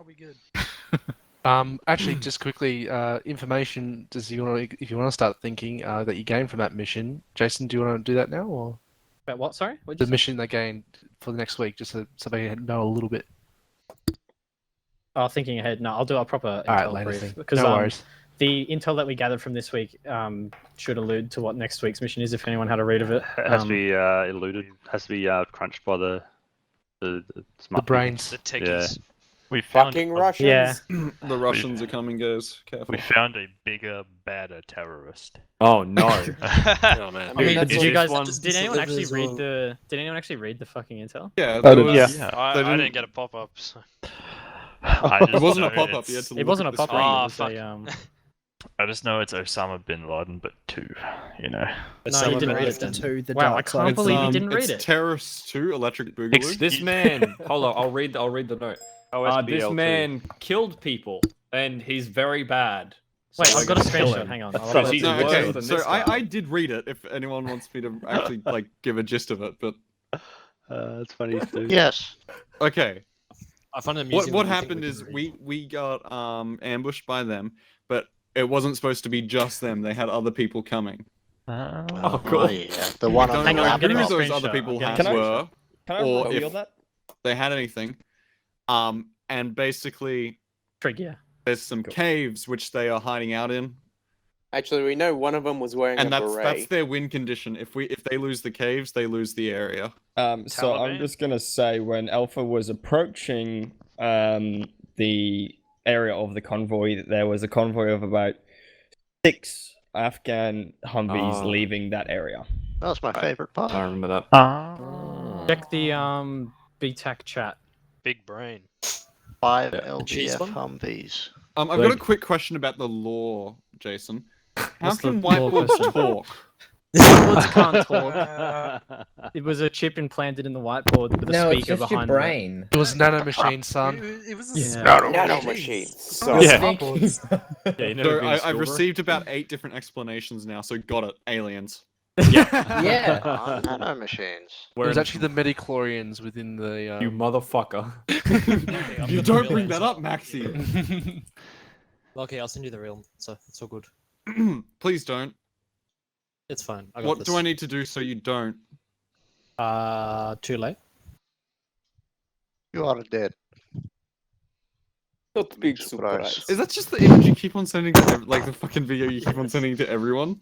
Actually, just quickly, information. If you want to start thinking that you gained from that mission, Jason, do you want to do that now, or But what, sorry? What'd the you say? mission they gained for the next week, just so they know a little bit? Oh, thinking ahead. No, I'll do a proper All right, intel later brief. thing. Because No worries. the intel that we gathered from this week should allude to what next week's mission is, if anyone had a read of it. It has to be eluded. Has to be crunched by the smart brains. The people. techies. We found Fucking a- Russians. Yeah. The Russians are coming, guys. Careful. We found a bigger, badder terrorist. Oh no. Oh man. I mean, that's did you what- guys? one just Did anyone actually delivers read all- the? Did anyone actually read the fucking intel? Yeah, I there did. was, Yeah. they I didn't get a pop up. So. It wasn't a pop-up. You had to It look wasn't at a the pop-up. screen. It was a I just know it's Osama bin Laden, but two. You know. No, Some you of didn't it read is it then. To the Wow, I dark can't side. believe you didn't read it's it. Terrorists 2 Electric Boogaloo. This man. Hold on. I'll read the note. This OSBL2. man killed people, and he's very bad. So Wait, we're I've got a gonna kill screenshot. him. Hang on. So he's No, worse okay, than so this guy. I did read it. If anyone wants me to actually like give a gist of it, but That's funny too. Yes. okay. I find it What amusing. what that you think happened we is can read. we got ambushed by them, but it wasn't supposed to be just them. They had other people coming. Oh, cool. Oh, yeah. The one on Don't the know I'm getting who a those screenshot. other people I'm getting had a were, Can I or reveal if that? they had anything. And basically, Trig, yeah. there's some caves which they are hiding out in, Actually, we know one of them was wearing and a that's beret. their win condition. If they lose the caves, they lose the area. So I'm Taliban? just gonna say when Alpha was approaching the area of the convoy, there was a convoy of about 6 Afghan Humvees Oh. leaving that area. That was my favorite part. I remember that. Check the BTAC chat. Big brain. 5 cheese LDF one? Humvees. I've got a quick question about the law, Jason. How What's the can law whiteboards question? talk? Whiteboards can't talk. It was a chip implanted in the whiteboard with a No, it's speaker just your behind it. brain. It was nano machine, son. It was Yeah. Nano machines. So Yeah. Yeah, you So I've received about 8 different explanations now. So got it, aliens. Yeah. Nano machines. It was actually the Metachlorians within the. You motherfucker. You don't bring that up, Maxi. Okay, I'll send you the real. So it's all good. Please don't. It's fine. I got What this. do I need to do so you don't? Too late. You are dead. Not the big surprise. Is that just the image you keep on sending to like the fucking video you keep on sending to everyone?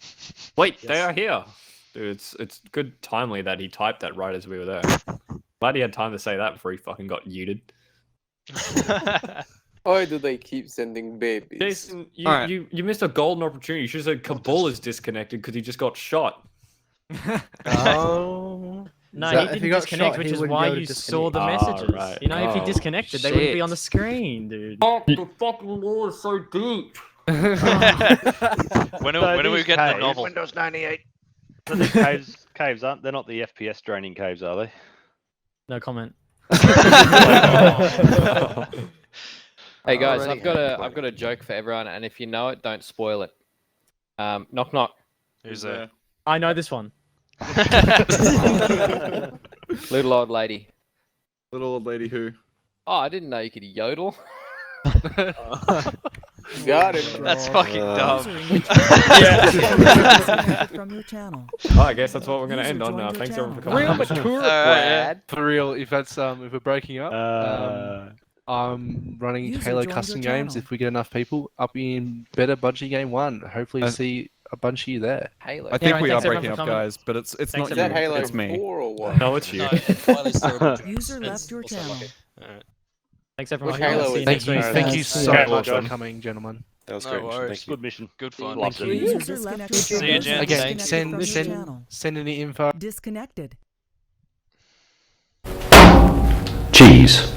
Wait, they are here. Dude, it's good timely that he typed that right as we were there. Glad he had time to say that before he fucking got muted. Why do they keep sending babies? Jason, you missed a golden opportunity. You should have said Kabul is disconnected because he just got shot. Oh. No, he didn't disconnect, which is why you saw the messages. Right. You know, if he disconnected, they wouldn't be on the screen, dude. Oh, the fucking wall is so deep. When do we get the novel? Windows 98. Caves aren't they're not the FPS draining caves, are they? No comment. Hey guys, I've got a joke for everyone, and if you know it, don't spoil it. Knock knock. Who's there? I know this one. Little old lady. Little old lady who? Oh, I didn't know you could yodel. Got him. That's fucking dumb. From your channel. Oh, I guess that's what we're gonna end on now. Thanks everyone for coming. Real mature, Brad. For real, if that's if we're breaking up, I'm running User Halo joined custom your games. channel. If we get enough people up in better budget game 1, hopefully we'll see a bunch of you there. Halo. I think Anyway, we are thanks everyone breaking for up, coming. guys, but it's Thanks not Is you. that Halo It's me. 4 or what? No, it's you. User left your channel. Thanks everyone. Which Halo See you is next it? week. Thank you so Okay, much well for coming, gentlemen. That was great. Thank you. Good mission. Good fun. Lots of User it. disconnected. See you, gents. Again, Disconnected from your send channel. send any info. Disconnected. Cheese.